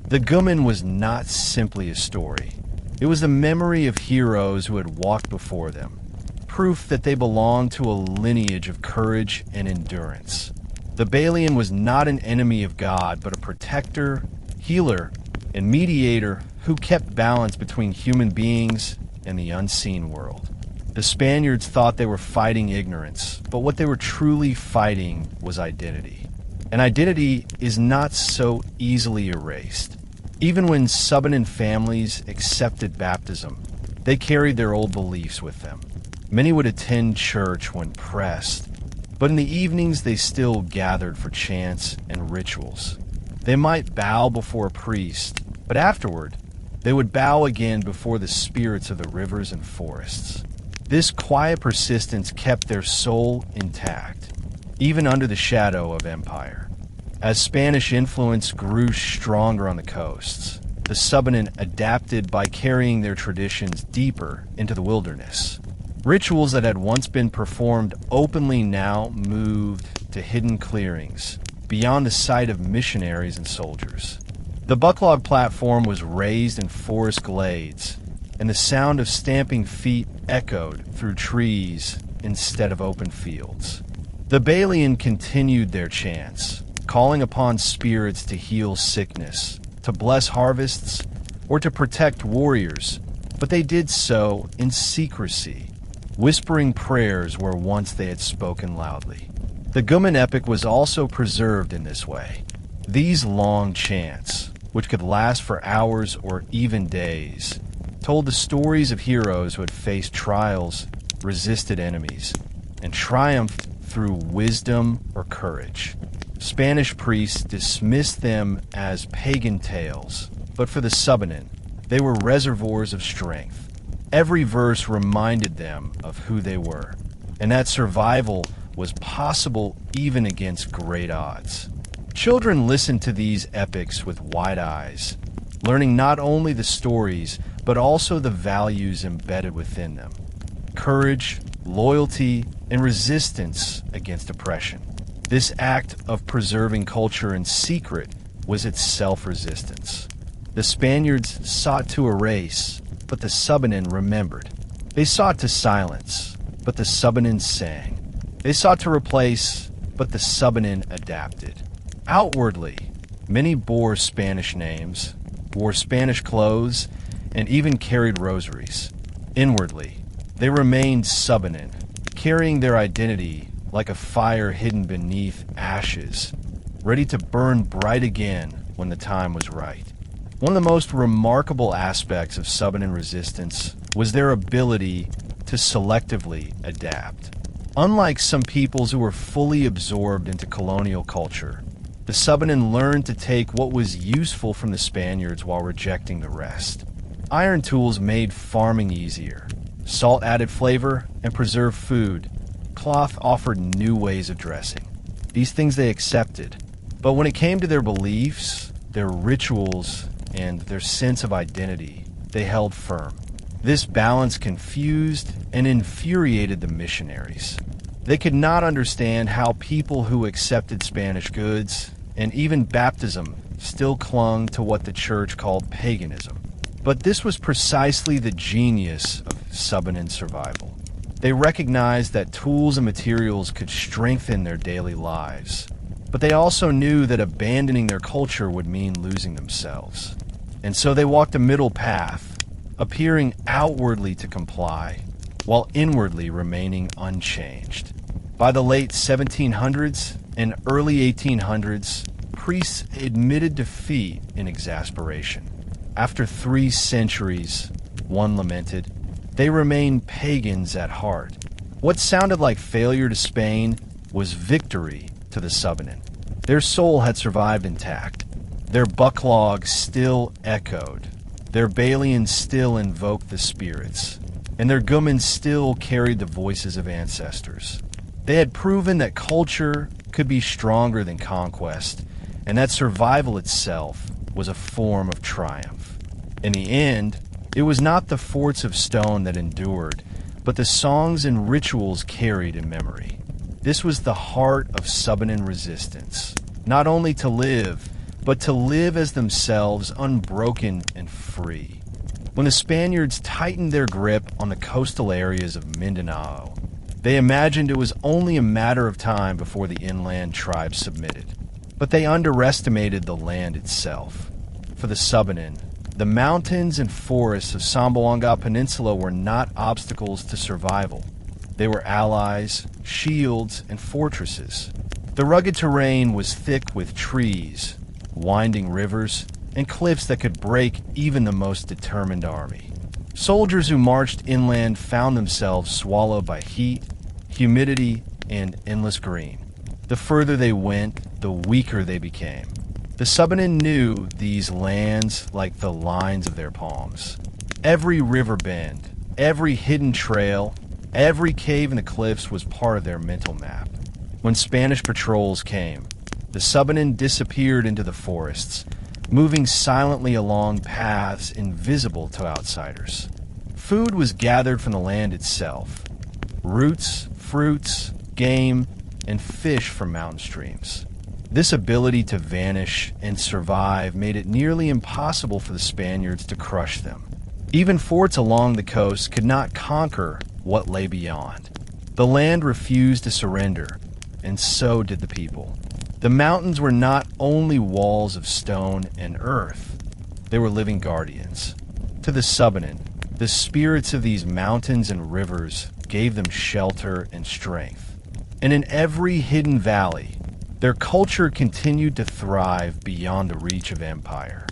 A: The Guman was not simply a story. It was the memory of heroes who had walked before them, proof that they belonged to a lineage of courage and endurance. The balian was not an enemy of God, but a protector, healer, and mediator who kept balance between human beings and the unseen world. The Spaniards thought they were fighting ignorance, but what they were truly fighting was identity. And identity is not so easily erased. Even when Subanen families accepted baptism, they carried their old beliefs with them. Many would attend church when pressed, but in the evenings they still gathered for chants and rituals. They might bow before a priest, but afterward, they would bow again before the spirits of the rivers and forests. This quiet persistence kept their soul intact, even under the shadow of empire. As Spanish influence grew stronger on the coasts, the Subanen adapted by carrying their traditions deeper into the wilderness. Rituals that had once been performed openly now moved to hidden clearings, beyond the sight of missionaries and soldiers. The Bucklog platform was raised in forest glades, and the sound of stamping feet echoed through trees instead of open fields. The balian continued their chants, calling upon spirits to heal sickness, to bless harvests, or to protect warriors, but they did so in secrecy, whispering prayers where once they had spoken loudly. The Guman epic was also preserved in this way. These long chants, which could last for hours or even days, told the stories of heroes who had faced trials, resisted enemies, and triumphed through wisdom or courage. Spanish priests dismissed them as pagan tales, but for the Subanen, they were reservoirs of strength. Every verse reminded them of who they were, and that survival was possible even against great odds. Children listened to these epics with wide eyes, learning not only the stories, but also the values embedded within them: courage, loyalty, and resistance against oppression. This act of preserving culture in secret was itself resistance. The Spaniards sought to erase, but the Subanen remembered. They sought to silence, but the Subanen sang. They sought to replace, but the Subanen adapted. Outwardly, many bore Spanish names, wore Spanish clothes, and even carried rosaries. Inwardly, they remained Subanen, carrying their identity like a fire hidden beneath ashes, ready to burn bright again when the time was right. One of the most remarkable aspects of Subanen resistance was their ability to selectively adapt. Unlike some peoples who were fully absorbed into colonial culture, the Subanen learned to take what was useful from the Spaniards while rejecting the rest. Iron tools made farming easier. Salt added flavor and preserved food. Cloth offered new ways of dressing. These things they accepted. But when it came to their beliefs, their rituals, and their sense of identity, they held firm. This balance confused and infuriated the missionaries. They could not understand how people who accepted Spanish goods and even baptism still clung to what the church called paganism. But this was precisely the genius of Subanen survival. They recognized that tools and materials could strengthen their daily lives, but they also knew that abandoning their culture would mean losing themselves. And so they walked a middle path, appearing outwardly to comply, while inwardly remaining unchanged. By the late 1700s and early 1800s, priests admitted defeat in exasperation. After 3 centuries, one lamented, they remained pagans at heart. What sounded like failure to Spain was victory to the Subanen. Their soul had survived intact. Their bucklog still echoed. Their balian still invoked the spirits. And their guman still carried the voices of ancestors. They had proven that culture could be stronger than conquest, and that survival itself was a form of triumph. In the end, it was not the forts of stone that endured, but the songs and rituals carried in memory. This was the heart of Subanen resistance, not only to live, but to live as themselves, unbroken and free. When the Spaniards tightened their grip on the coastal areas of Mindanao, they imagined it was only a matter of time before the inland tribes submitted. But they underestimated the land itself. For the Subanen, the mountains and forests of Zamboanga Peninsula were not obstacles to survival. They were allies, shields, and fortresses. The rugged terrain was thick with trees, winding rivers, and cliffs that could break even the most determined army. Soldiers who marched inland found themselves swallowed by heat, humidity, and endless green. The further they went, the weaker they became. The Subanen knew these lands like the lines of their palms. Every river bend, every hidden trail, every cave in the cliffs was part of their mental map. When Spanish patrols came, the Subanen disappeared into the forests, moving silently along paths invisible to outsiders. Food was gathered from the land itself. Roots, fruits, game, and fish from mountain streams. This ability to vanish and survive made it nearly impossible for the Spaniards to crush them. Even forts along the coast could not conquer what lay beyond. The land refused to surrender, and so did the people. The mountains were not only walls of stone and earth, they were living guardians. To the Subanen, the spirits of these mountains and rivers gave them shelter and strength. And in every hidden valley, their culture continued to thrive beyond the reach of empire.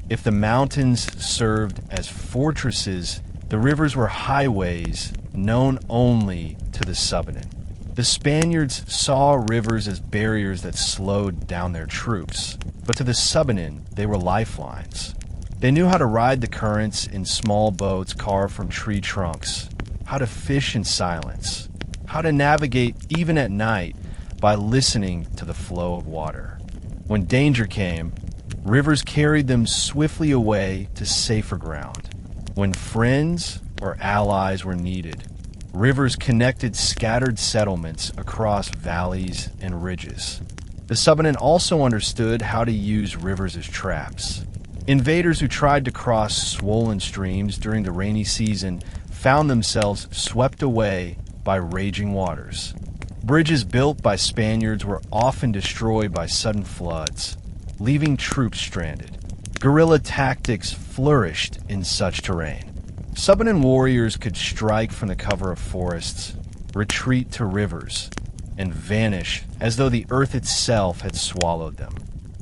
A: If the mountains served as fortresses, the rivers were highways known only to the Subanen. The Spaniards saw rivers as barriers that slowed down their troops, but to the Subanen, they were lifelines. They knew how to ride the currents in small boats carved from tree trunks, how to fish in silence, how to navigate even at night by listening to the flow of water. When danger came, rivers carried them swiftly away to safer ground. When friends or allies were needed, rivers connected scattered settlements across valleys and ridges. The Subanen also understood how to use rivers as traps. Invaders who tried to cross swollen streams during the rainy season found themselves swept away by raging waters. Bridges built by Spaniards were often destroyed by sudden floods, leaving troops stranded. Guerrilla tactics flourished in such terrain. Subanen warriors could strike from the cover of forests, retreat to rivers, and vanish as though the earth itself had swallowed them.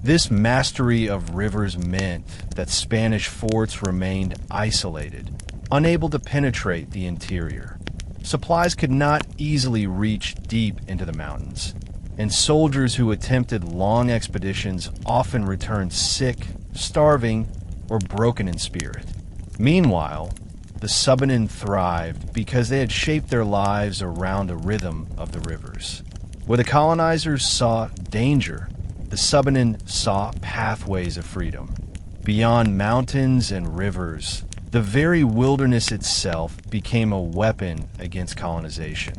A: This mastery of rivers meant that Spanish forts remained isolated, unable to penetrate the interior. Supplies could not easily reach deep into the mountains, and soldiers who attempted long expeditions often returned sick, starving, or broken in spirit. Meanwhile, the Subanen thrived because they had shaped their lives around the rhythm of the rivers. Where the colonizers saw danger, the Subanen saw pathways of freedom. Beyond mountains and rivers, the very wilderness itself became a weapon against colonization.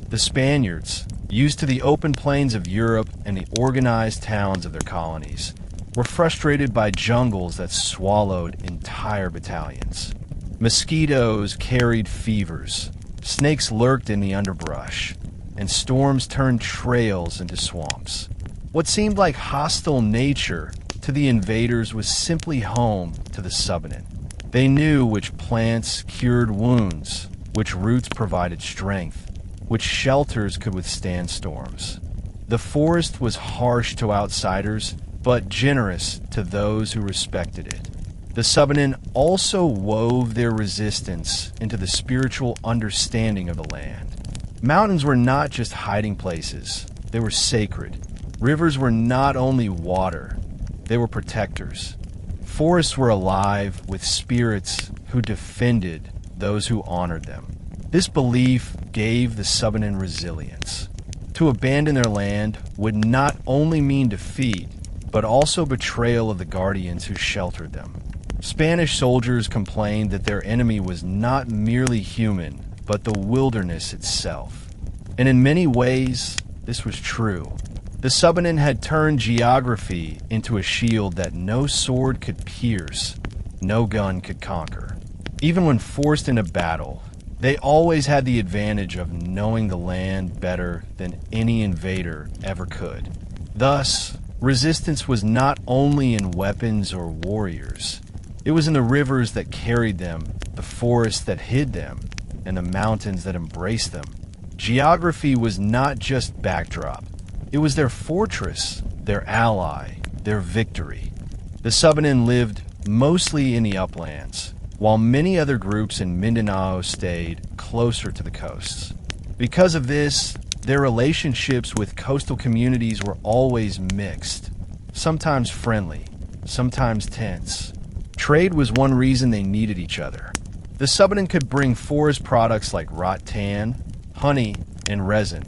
A: The Spaniards, used to the open plains of Europe and the organized towns of their colonies, were frustrated by jungles that swallowed entire battalions. Mosquitoes carried fevers, snakes lurked in the underbrush, and storms turned trails into swamps. What seemed like hostile nature to the invaders was simply home to the Subanen. They knew which plants cured wounds, which roots provided strength, which shelters could withstand storms. The forest was harsh to outsiders, but generous to those who respected it. The Subanen also wove their resistance into the spiritual understanding of the land. Mountains were not just hiding places, they were sacred. Rivers were not only water, they were protectors. Forests were alive with spirits who defended those who honored them. This belief gave the Subanen resilience. To abandon their land would not only mean defeat, but also betrayal of the guardians who sheltered them. Spanish soldiers complained that their enemy was not merely human, but the wilderness itself. And in many ways, this was true. The Subanen had turned geography into a shield that no sword could pierce, no gun could conquer. Even when forced into battle, they always had the advantage of knowing the land better than any invader ever could. Thus, resistance was not only in weapons or warriors. It was in the rivers that carried them, the forests that hid them, and the mountains that embraced them. Geography was not just backdrop. It was their fortress, their ally, their victory. The Subanen lived mostly in the uplands, while many other groups in Mindanao stayed closer to the coasts. Because of this, their relationships with coastal communities were always mixed, sometimes friendly, sometimes tense. Trade was one reason they needed each other. The Subanen could bring forest products like rattan, honey, and resin,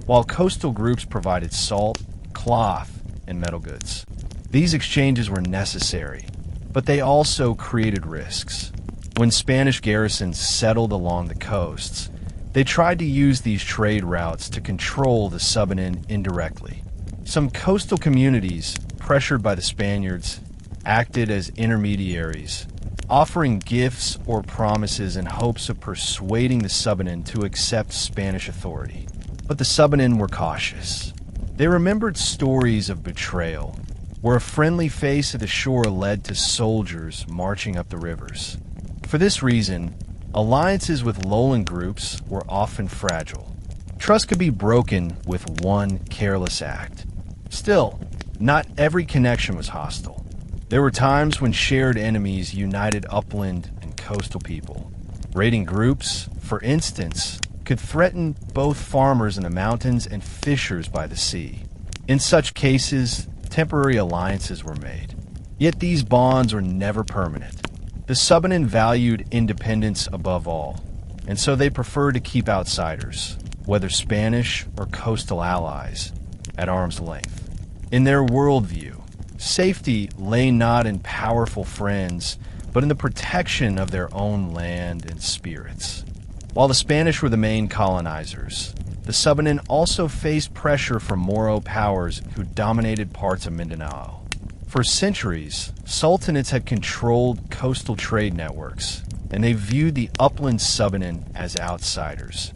A: while coastal groups provided salt, cloth, and metal goods. These exchanges were necessary, but they also created risks. When Spanish garrisons settled along the coasts, they tried to use these trade routes to control the Subanen indirectly. Some coastal communities, pressured by the Spaniards, acted as intermediaries, offering gifts or promises in hopes of persuading the Subanen to accept Spanish authority. But the Subanen were cautious. They remembered stories of betrayal, where a friendly face at the shore led to soldiers marching up the rivers. For this reason, alliances with lowland groups were often fragile. Trust could be broken with one careless act. Still, not every connection was hostile. There were times when shared enemies united upland and coastal people. Raiding groups, for instance, could threaten both farmers in the mountains and fishers by the sea. In such cases, temporary alliances were made. Yet these bonds were never permanent. The Subanen valued independence above all, and so they preferred to keep outsiders, whether Spanish or coastal allies, at arm's length. In their worldview, safety lay not in powerful friends, but in the protection of their own land and spirits. While the Spanish were the main colonizers, the Subanen also faced pressure from Moro powers who dominated parts of Mindanao. For centuries, sultanates had controlled coastal trade networks, and they viewed the upland Subanen as outsiders.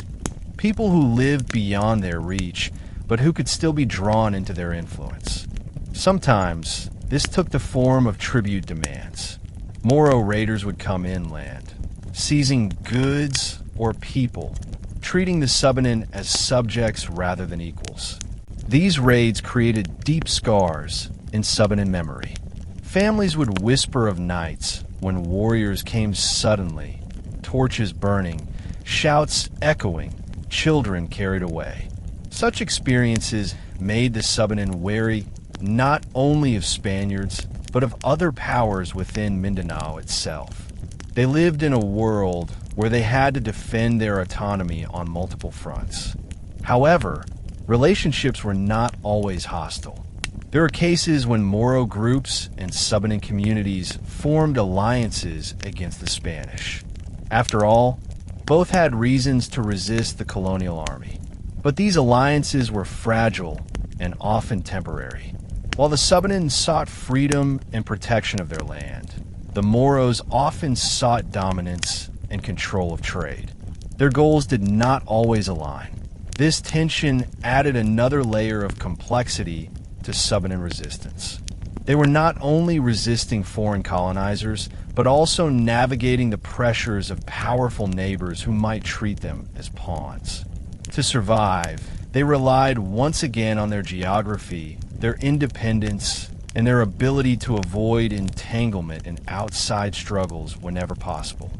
A: People who lived beyond their reach, but who could still be drawn into their influence. Sometimes, this took the form of tribute demands. Moro raiders would come inland, seizing goods or people, treating the Subanen as subjects rather than equals. These raids created deep scars in Subanen memory. Families would whisper of nights when warriors came suddenly, torches burning, shouts echoing, children carried away. Such experiences made the Subanen wary not only of Spaniards, but of other powers within Mindanao itself. They lived in a world where they had to defend their autonomy on multiple fronts. However, relationships were not always hostile. There are cases when Moro groups and Subanen communities formed alliances against the Spanish. After all, both had reasons to resist the colonial army. But these alliances were fragile and often temporary. While the Subanen sought freedom and protection of their land, the Moros often sought dominance and control of trade. Their goals did not always align. This tension added another layer of complexity to Subanen resistance. They were not only resisting foreign colonizers, but also navigating the pressures of powerful neighbors who might treat them as pawns. To survive, they relied once again on their geography, their independence, and their ability to avoid entanglement in outside struggles whenever possible.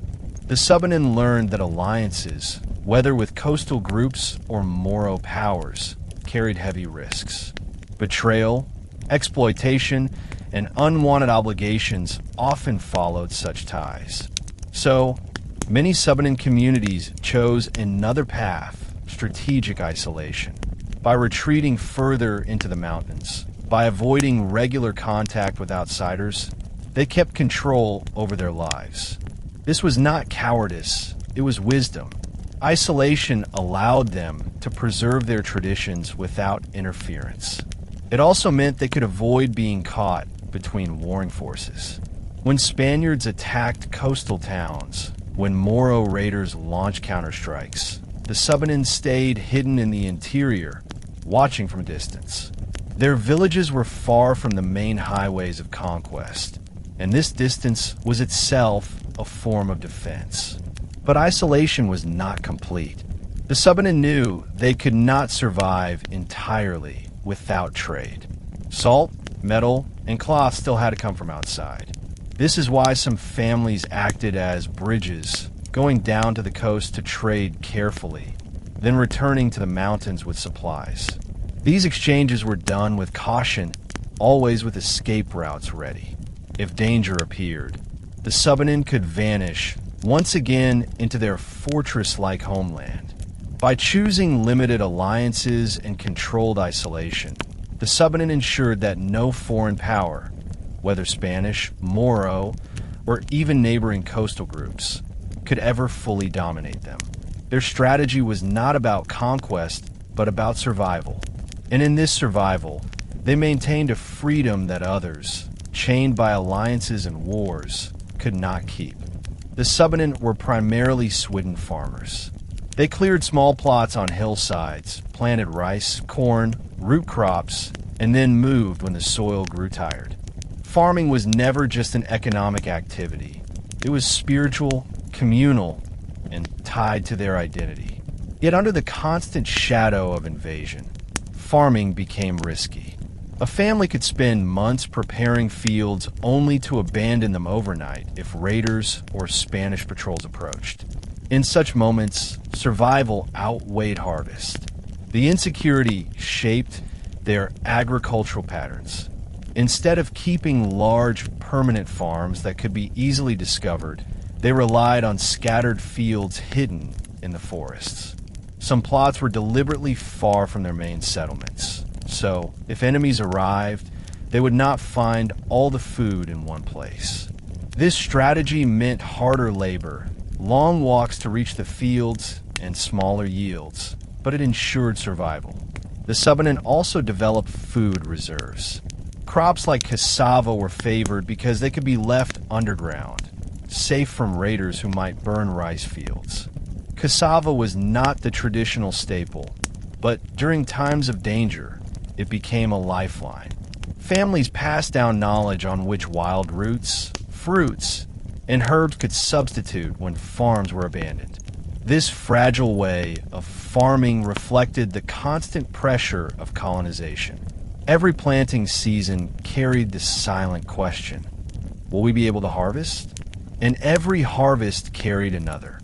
A: The Subanen learned that alliances, whether with coastal groups or Moro powers, carried heavy risks. Betrayal, exploitation, and unwanted obligations often followed such ties. So, many Subanen communities chose another path, strategic isolation. By retreating further into the mountains, by avoiding regular contact with outsiders, they kept control over their lives. This was not cowardice, it was wisdom. Isolation allowed them to preserve their traditions without interference. It also meant they could avoid being caught between warring forces. When Spaniards attacked coastal towns, when Moro raiders launched counterstrikes, the Subanen stayed hidden in the interior, watching from a distance. Their villages were far from the main highways of conquest, and this distance was itself a form of defense. But isolation was not complete. The Subanen knew they could not survive entirely without trade. Salt, metal, and cloth still had to come from outside. This is why some families acted as bridges, going down to the coast to trade carefully, then returning to the mountains with supplies. These exchanges were done with caution, always with escape routes ready. If danger appeared, the Subanen could vanish once again into their fortress-like homeland. By choosing limited alliances and controlled isolation, the Subanen ensured that no foreign power, whether Spanish, Moro, or even neighboring coastal groups, could ever fully dominate them. Their strategy was not about conquest, but about survival. And in this survival, they maintained a freedom that others, chained by alliances and wars, could not keep. The Subanen were primarily Swidden farmers. They cleared small plots on hillsides, planted rice, corn, root crops, and then moved when the soil grew tired. Farming was never just an economic activity. It was spiritual, communal, and tied to their identity. Yet under the constant shadow of invasion, farming became risky. A family could spend months preparing fields only to abandon them overnight if raiders or Spanish patrols approached. In such moments, survival outweighed harvest. The insecurity shaped their agricultural patterns. Instead of keeping large, permanent farms that could be easily discovered, they relied on scattered fields hidden in the forests. Some plots were deliberately far from their main settlements, so if enemies arrived, they would not find all the food in one place. This strategy meant harder labor, long walks to reach the fields, and smaller yields, but it ensured survival. The Subanen also developed food reserves. Crops like cassava were favored because they could be left underground, safe from raiders who might burn rice fields. Cassava was not the traditional staple, but during times of danger, it became a lifeline. Families passed down knowledge on which wild roots, fruits, and herbs could substitute when farms were abandoned. This fragile way of farming reflected the constant pressure of colonization. Every planting season carried the silent question, will we be able to harvest? And every harvest carried another.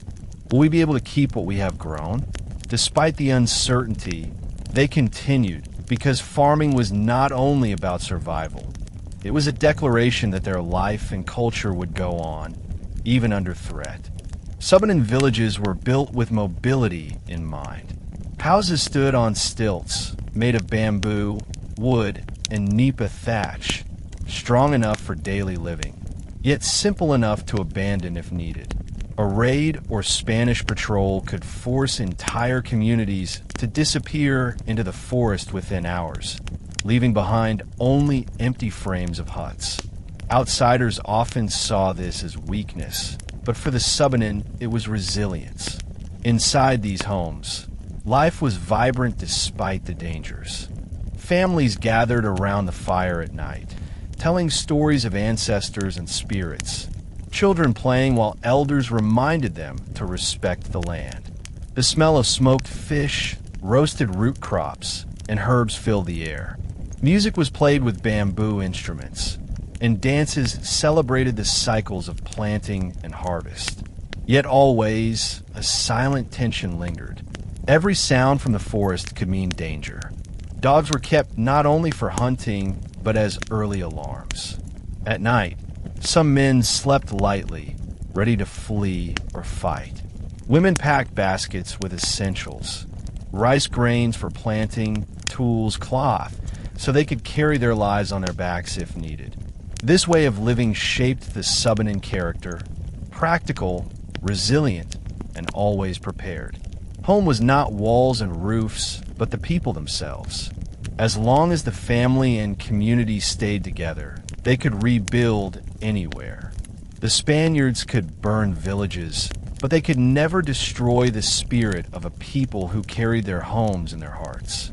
A: Will we be able to keep what we have grown? Despite the uncertainty, they continued because farming was not only about survival. It was a declaration that their life and culture would go on, even under threat. Subanen villages were built with mobility in mind. Houses stood on stilts, made of bamboo, wood, and nipa thatch, strong enough for daily living, yet simple enough to abandon if needed. A raid or Spanish patrol could force entire communities to disappear into the forest within hours, leaving behind only empty frames of huts. Outsiders often saw this as weakness, but for the Subanen, it was resilience. Inside these homes, life was vibrant despite the dangers. Families gathered around the fire at night, telling stories of ancestors and spirits. Children playing while elders reminded them to respect the land. The smell of smoked fish, roasted root crops, and herbs filled the air. Music was played with bamboo instruments, and dances celebrated the cycles of planting and harvest. Yet always, a silent tension lingered. Every sound from the forest could mean danger. Dogs were kept not only for hunting, but as early alarms. At night, some men slept lightly, ready to flee or fight. Women packed baskets with essentials, rice grains for planting, tools, cloth, so they could carry their lives on their backs if needed. This way of living shaped the Subanen character, practical, resilient, and always prepared. Home was not walls and roofs, but the people themselves. As long as the family and community stayed together, they could rebuild anywhere. The Spaniards could burn villages, but they could never destroy the spirit of a people who carried their homes in their hearts.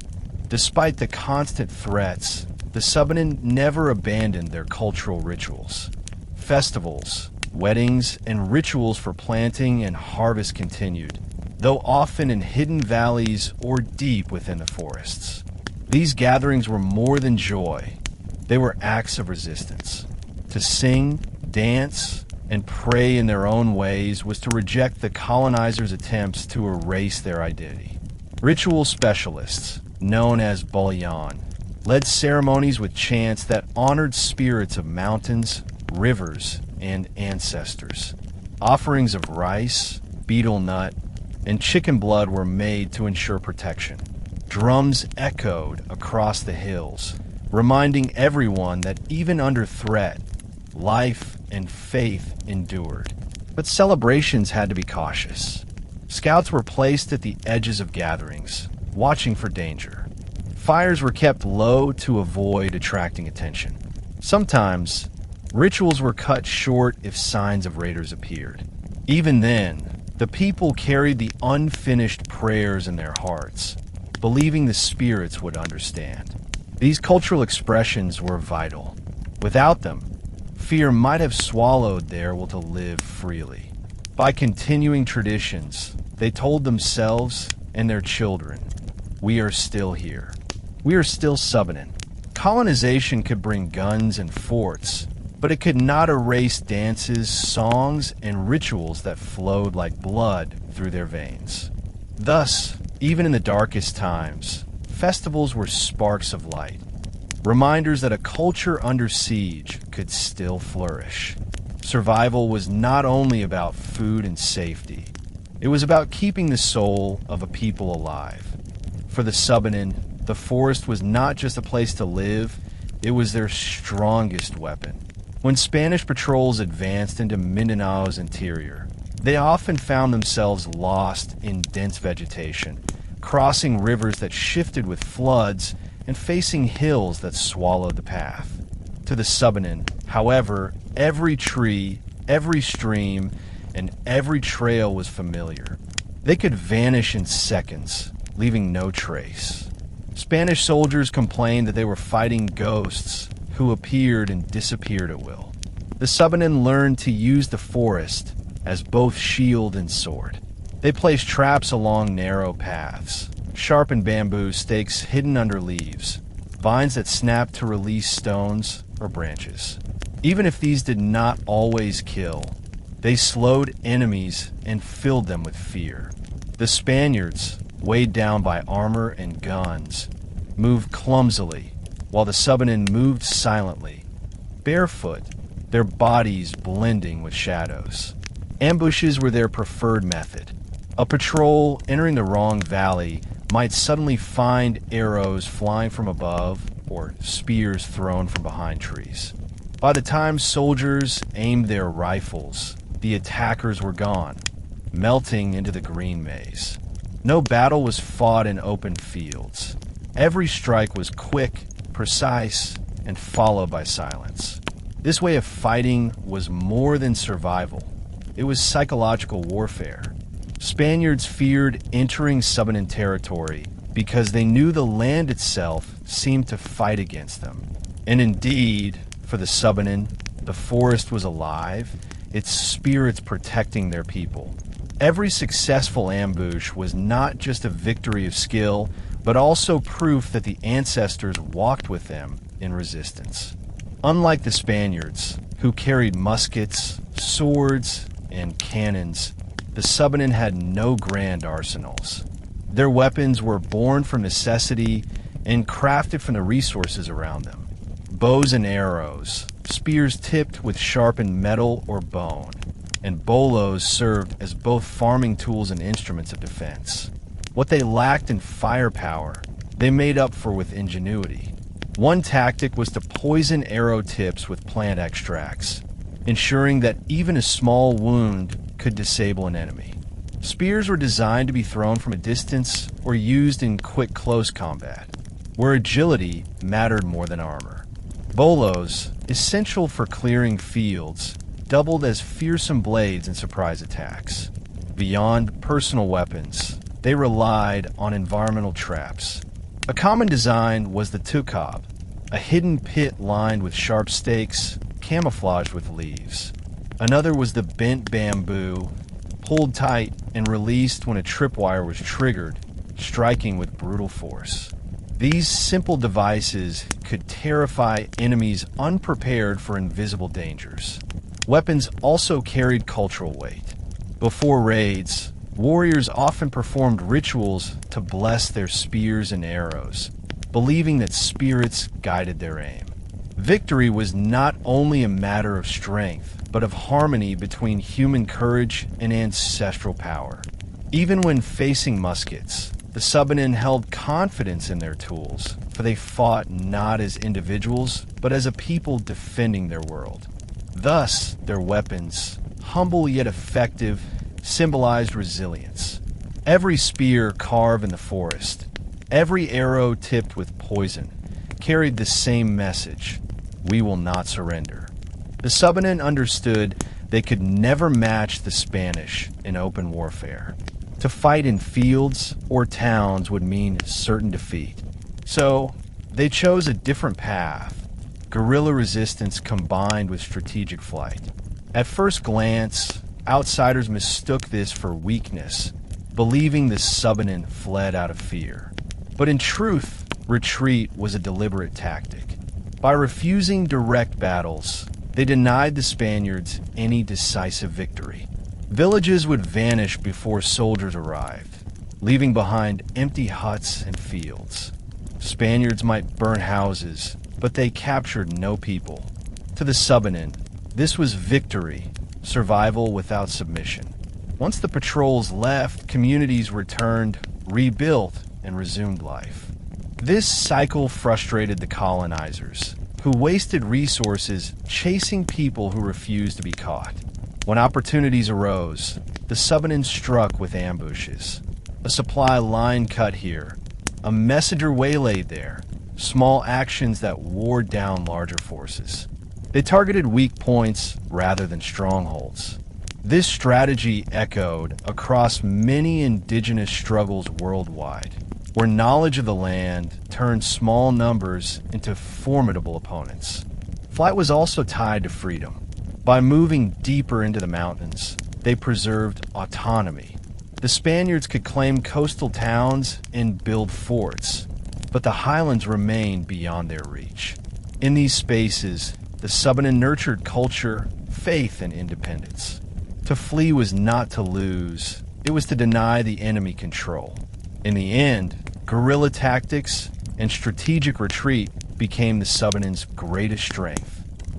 A: Despite the constant threats, the Subanen never abandoned their cultural rituals. Festivals, weddings, and rituals for planting and harvest continued, though often in hidden valleys or deep within the forests. These gatherings were more than joy. They were acts of resistance. To sing, dance, and pray in their own ways was to reject the colonizers' attempts to erase their identity. Ritual specialists, known as balian, led ceremonies with chants that honored spirits of mountains, rivers, and ancestors. Offerings of rice, betel nut, and chicken blood were made to ensure protection. Drums echoed across the hills, reminding everyone that even under threat, life and faith endured. But celebrations had to be cautious. Scouts were placed at the edges of gatherings, watching for danger. Fires were kept low to avoid attracting attention. Sometimes, rituals were cut short if signs of raiders appeared. Even then, the people carried the unfinished prayers in their hearts, believing the spirits would understand. These cultural expressions were vital. Without them, fear might have swallowed their will to live freely. By continuing traditions, they told themselves and their children, "We are still here. We are still Subanen." Colonization could bring guns and forts, but it could not erase dances, songs, and rituals that flowed like blood through their veins. Thus, even in the darkest times, festivals were sparks of light, reminders that a culture under siege could still flourish. Survival was not only about food and safety, it was about keeping the soul of a people alive. For the Subanen, the forest was not just a place to live, it was their strongest weapon. When Spanish patrols advanced into Mindanao's interior, they often found themselves lost in dense vegetation, crossing rivers that shifted with floods and facing hills that swallowed the path. To the Subanen, however, every tree, every stream, and every trail was familiar. They could vanish in seconds, leaving no trace. Spanish soldiers complained that they were fighting ghosts who appeared and disappeared at will. The Subanen learned to use the forest as both shield and sword. They placed traps along narrow paths, sharpened bamboo stakes hidden under leaves, vines that snapped to release stones or branches. Even if these did not always kill, they slowed enemies and filled them with fear. The Spaniards, weighed down by armor and guns, moved clumsily, while the Subanen moved silently, barefoot, their bodies blending with shadows. Ambushes were their preferred method. A patrol entering the wrong valley might suddenly find arrows flying from above or spears thrown from behind trees. By the time soldiers aimed their rifles, the attackers were gone, melting into the green maze. No battle was fought in open fields. Every strike was quick, precise, and followed by silence. This way of fighting was more than survival. It was psychological warfare. Spaniards feared entering Subanen territory because they knew the land itself seemed to fight against them. And indeed, For the Subanen, the forest was alive, its spirits protecting their people. Every successful ambush was not just a victory of skill, but also proof that the ancestors walked with them in resistance. Unlike the Spaniards, who carried muskets, swords, and cannons, the Subanen had no grand arsenals. Their weapons were born from necessity and crafted from the resources around them. Bows and arrows, spears tipped with sharpened metal or bone, and bolos served as both farming tools and instruments of defense. What they lacked in firepower, they made up for with ingenuity. One tactic was to poison arrow tips with plant extracts, ensuring that even a small wound could disable an enemy. Spears were designed to be thrown from a distance or used in quick close combat, where agility mattered more than armor. Bolos, essential for clearing fields, doubled as fearsome blades in surprise attacks. Beyond personal weapons, they relied on environmental traps. A common design was the tukab, a hidden pit lined with sharp stakes, camouflaged with leaves. Another was the bent bamboo, pulled tight and released when a tripwire was triggered, striking with brutal force. These simple devices could terrify enemies unprepared for invisible dangers. Weapons also carried cultural weight. Before raids, warriors often performed rituals to bless their spears and arrows, believing that spirits guided their aim. Victory was not only a matter of strength, but of harmony between human courage and ancestral power. Even when facing muskets, the Subanen held confidence in their tools, for they fought not as individuals, but as a people defending their world. Thus, their weapons, humble yet effective, symbolized resilience. Every spear carved in the forest, every arrow tipped with poison, carried the same message: we will not surrender. The Subanen understood they could never match the Spanish in open warfare. To fight in fields or towns would mean certain defeat. So, they chose a different path: guerrilla resistance combined with strategic flight. At first glance, outsiders mistook this for weakness, believing the Subanen fled out of fear. But in truth, retreat was a deliberate tactic. By refusing direct battles, they denied the Spaniards any decisive victory. Villages would vanish before soldiers arrived, leaving behind empty huts and fields. Spaniards might burn houses, but they captured no people. To the Subanen, this was victory, survival without submission. Once the patrols left, communities returned, rebuilt, and resumed life. This cycle frustrated the colonizers, who wasted resources chasing people who refused to be caught. When opportunities arose, the Subanen struck with ambushes. A supply line cut here, a messenger waylaid there, small actions that wore down larger forces. They targeted weak points rather than strongholds. This strategy echoed across many indigenous struggles worldwide, where knowledge of the land turned small numbers into formidable opponents. Flight was also tied to freedom. By moving deeper into the mountains, they preserved autonomy. The Spaniards could claim coastal towns and build forts, but the highlands remained beyond their reach. In these spaces, the Subanen nurtured culture, faith, and independence. To flee was not to lose, it was to deny the enemy control. In the end, guerrilla tactics and strategic retreat became the Subanen's greatest strength.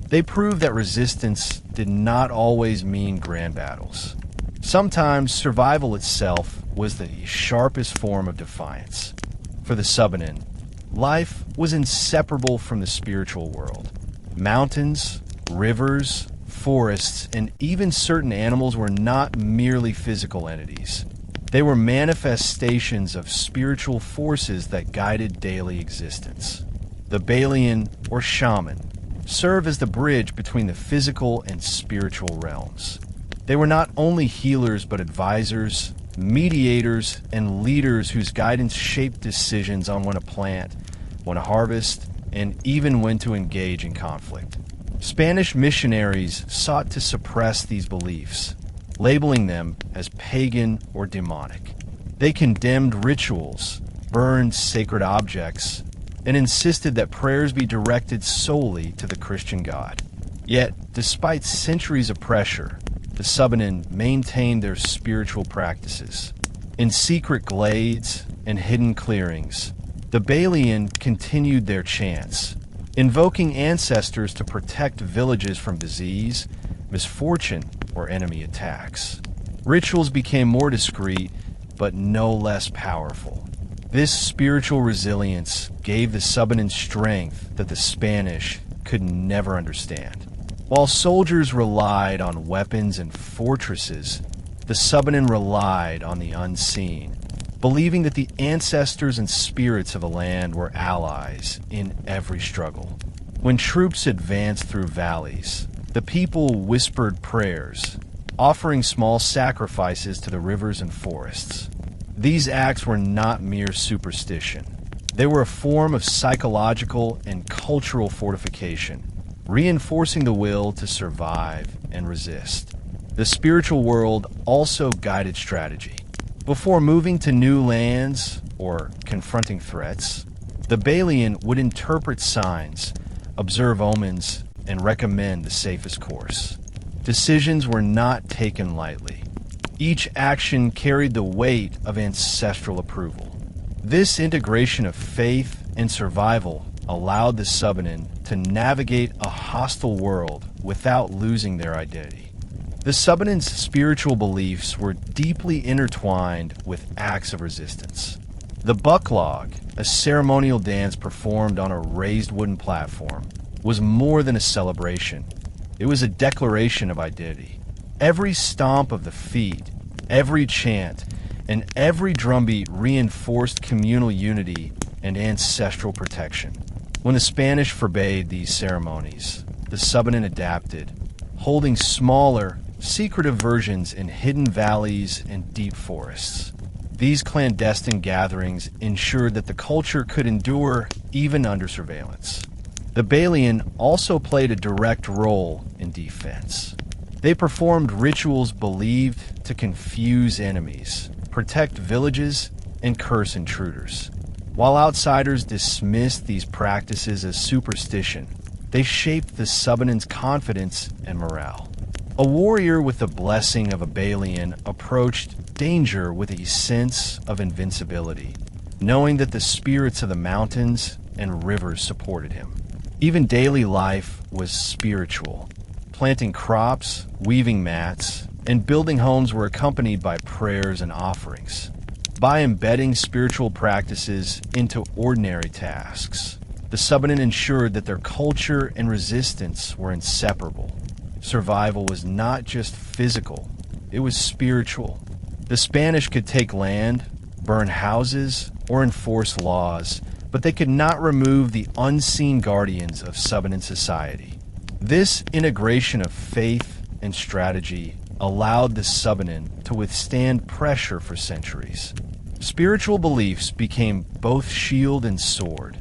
A: They proved that resistance did not always mean grand battles. Sometimes survival itself was the sharpest form of defiance. For the Subanen, life was inseparable from the spiritual world. Mountains, rivers, forests, and even certain animals were not merely physical entities. They were manifestations of spiritual forces that guided daily existence. The balian, or shaman, serve as the bridge between the physical and spiritual realms. They were not only healers but advisors, mediators, and leaders whose guidance shaped decisions on when to plant, when to harvest, and even when to engage in conflict. Spanish missionaries sought to suppress these beliefs, labeling them as pagan or demonic. They condemned rituals, burned sacred objects, and insisted that prayers be directed solely to the Christian God. Yet, despite centuries of pressure, the Subanen maintained their spiritual practices. In secret glades and hidden clearings, the balian continued their chants, invoking ancestors to protect villages from disease, misfortune, or enemy attacks. Rituals became more discreet, but no less powerful. This spiritual resilience gave the Subanen strength that the Spanish could never understand. While soldiers relied on weapons and fortresses, the Subanen relied on the unseen, believing that the ancestors and spirits of a land were allies in every struggle. When troops advanced through valleys, the people whispered prayers, offering small sacrifices to the rivers and forests. These acts were not mere superstition. They were a form of psychological and cultural fortification, reinforcing the will to survive and resist. The spiritual world also guided strategy. Before moving to new lands or confronting threats, the balian would interpret signs, observe omens, and recommend the safest course. Decisions were not taken lightly. Each action carried the weight of ancestral approval. This integration of faith and survival allowed the Subanen to navigate a hostile world without losing their identity. The Subanen's spiritual beliefs were deeply intertwined with acts of resistance. The bucklog, a ceremonial dance performed on a raised wooden platform, was more than a celebration. It was a declaration of identity. Every stomp of the feet, every chant, and every drumbeat reinforced communal unity and ancestral protection. When the Spanish forbade these ceremonies, the Subanen adapted, holding smaller, secretive versions in hidden valleys and deep forests. These clandestine gatherings ensured that the culture could endure even under surveillance. The balian also played a direct role in defense. They performed rituals believed to confuse enemies, protect villages, and curse intruders. While outsiders dismissed these practices as superstition, they shaped the Subanen's confidence and morale. A warrior with the blessing of a balian approached danger with a sense of invincibility, knowing that the spirits of the mountains and rivers supported him. Even daily life was spiritual. Planting crops, weaving mats, and building homes were accompanied by prayers and offerings. By embedding spiritual practices into ordinary tasks, the Subanen ensured that their culture and resistance were inseparable. Survival was not just physical, it was spiritual. The Spanish could take land, burn houses, or enforce laws, but they could not remove the unseen guardians of Subanen society. This integration of faith and strategy allowed the Subanen to withstand pressure for centuries. Spiritual beliefs became both shield and sword,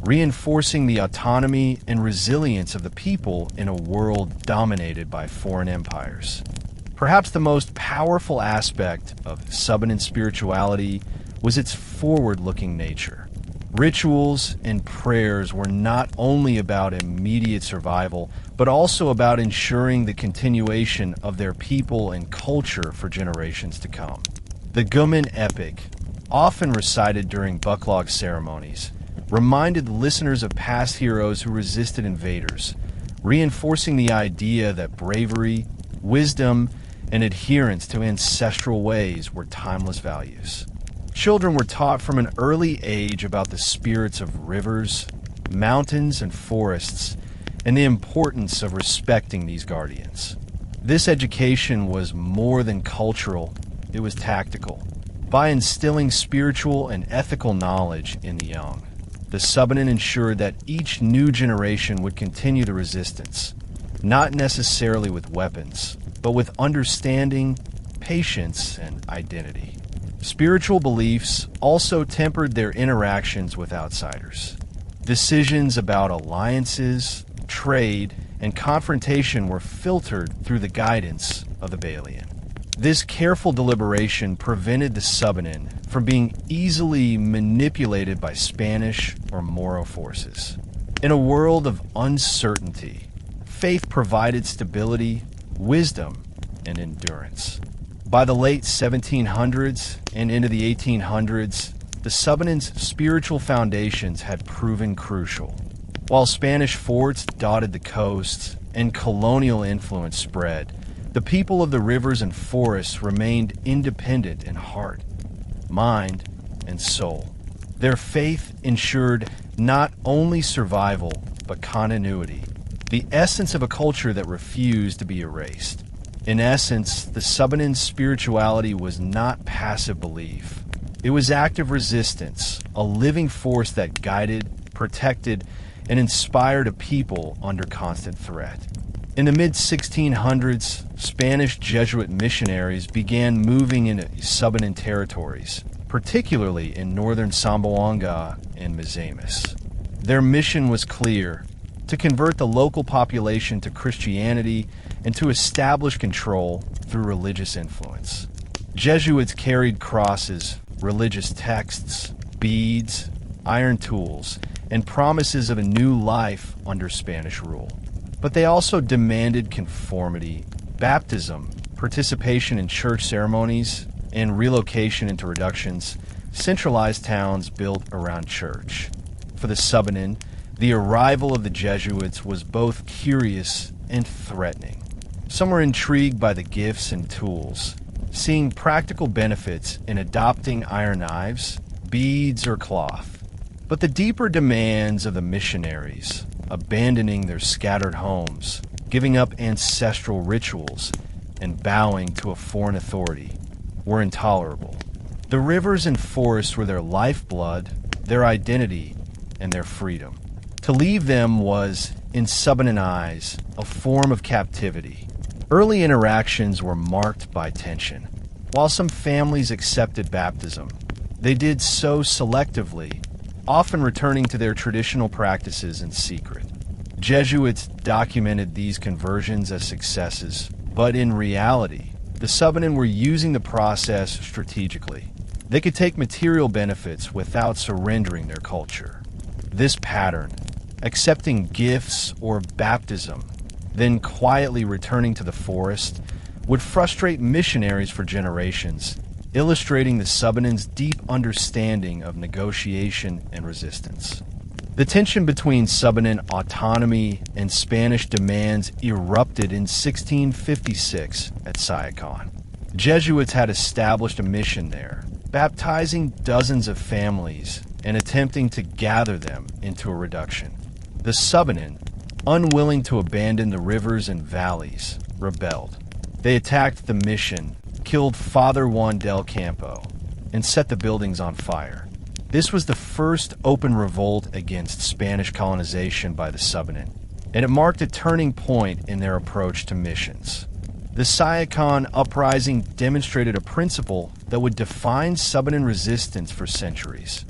A: reinforcing the autonomy and resilience of the people in a world dominated by foreign empires. Perhaps the most powerful aspect of Subanen spirituality was its forward-looking nature. Rituals and prayers were not only about immediate survival, but also about ensuring the continuation of their people and culture for generations to come. The Guman epic, often recited during bucklog ceremonies, reminded listeners of past heroes who resisted invaders, reinforcing the idea that bravery, wisdom, and adherence to ancestral ways were timeless values. Children were taught from an early age about the spirits of rivers, mountains, and forests, and the importance of respecting these guardians. This education was more than cultural, it was tactical. By instilling spiritual and ethical knowledge in the young, the Subanen ensured that each new generation would continue the resistance, not necessarily with weapons, but with understanding, patience, and identity. Spiritual beliefs also tempered their interactions with outsiders. Decisions about alliances, trade, and confrontation were filtered through the guidance of the balian. This careful deliberation prevented the Subanen from being easily manipulated by Spanish or Moro forces. In a world of uncertainty, faith provided stability, wisdom, and endurance. By the late 1700s and into the 1800s, the Subanen's spiritual foundations had proven crucial. While Spanish forts dotted the coasts and colonial influence spread, the people of the rivers and forests remained independent in heart, mind, and soul. Their faith ensured not only survival, but continuity, the essence of a culture that refused to be erased. In essence, the Subanen's spirituality was not passive belief. It was active resistance, a living force that guided, protected, and inspired a people under constant threat. In the mid-1600s, Spanish Jesuit missionaries began moving into Subanen territories, particularly in northern Zamboanga and Misamis. Their mission was clear: to convert the local population to Christianity and to establish control through religious influence. Jesuits carried crosses, religious texts, beads, iron tools, and promises of a new life under Spanish rule. But they also demanded conformity, baptism, participation in church ceremonies, and relocation into reductions, centralized towns built around church. For the Subanen, the arrival of the Jesuits was both curious and threatening. Some were intrigued by the gifts and tools, seeing practical benefits in adopting iron knives, beads, or cloth. But the deeper demands of the missionaries, abandoning their scattered homes, giving up ancestral rituals, and bowing to a foreign authority, were intolerable. The rivers and forests were their lifeblood, their identity, and their freedom. To leave them was, in Subanen eyes, a form of captivity. Early interactions were marked by tension. While some families accepted baptism, they did so selectively, often returning to their traditional practices in secret. Jesuits documented these conversions as successes, but in reality, the Subanen were using the process strategically. They could take material benefits without surrendering their culture. This pattern, accepting gifts or baptism, then quietly returning to the forest, would frustrate missionaries for generations, illustrating the Subanen's deep understanding of negotiation and resistance. The tension between Subanen autonomy and Spanish demands erupted in 1656 at Sayakon. Jesuits had established a mission there, baptizing dozens of families and attempting to gather them into a reduction. The Subanen, unwilling to abandon the rivers and valleys, rebelled. They attacked the mission, killed Father Juan del Campo, and set the buildings on fire. This was the first open revolt against Spanish colonization by the Subanen, and it marked a turning point in their approach to missions. The Sayakon uprising demonstrated a principle that would define Subanen resistance for centuries.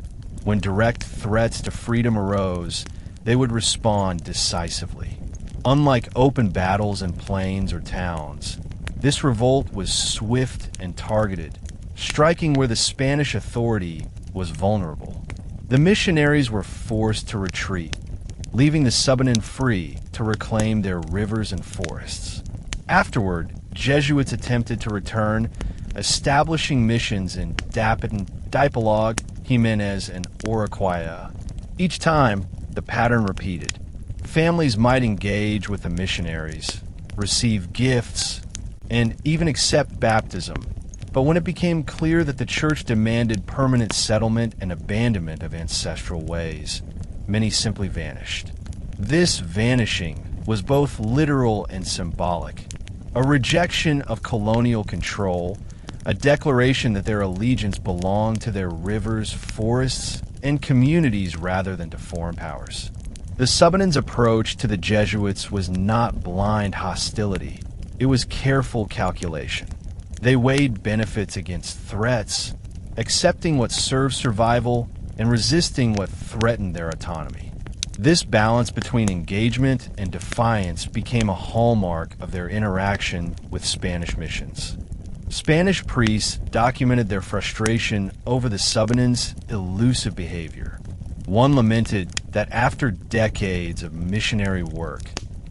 A: When direct threats to freedom arose, they would respond decisively. Unlike open battles in plains or towns, this revolt was swift and targeted, striking where the Spanish authority was vulnerable. The missionaries were forced to retreat, leaving the Subanen free to reclaim their rivers and forests. Afterward, Jesuits attempted to return, establishing missions in Dapitan, Dipolog, Jimenez, and Oroquia. Each time, the pattern repeated. Families might engage with the missionaries, receive gifts, and even accept baptism. But when it became clear that the church demanded permanent settlement and abandonment of ancestral ways, many simply vanished. This vanishing was both literal and symbolic, a rejection of colonial control, a declaration that their allegiance belonged to their rivers, forests, and communities rather than to foreign powers. The Subanen's approach to the Jesuits was not blind hostility. It was careful calculation. They weighed benefits against threats, accepting what served survival and resisting what threatened their autonomy. This balance between engagement and defiance became a hallmark of their interaction with Spanish missions. Spanish priests documented their frustration over the Subanen's elusive behavior. One lamented that after decades of missionary work,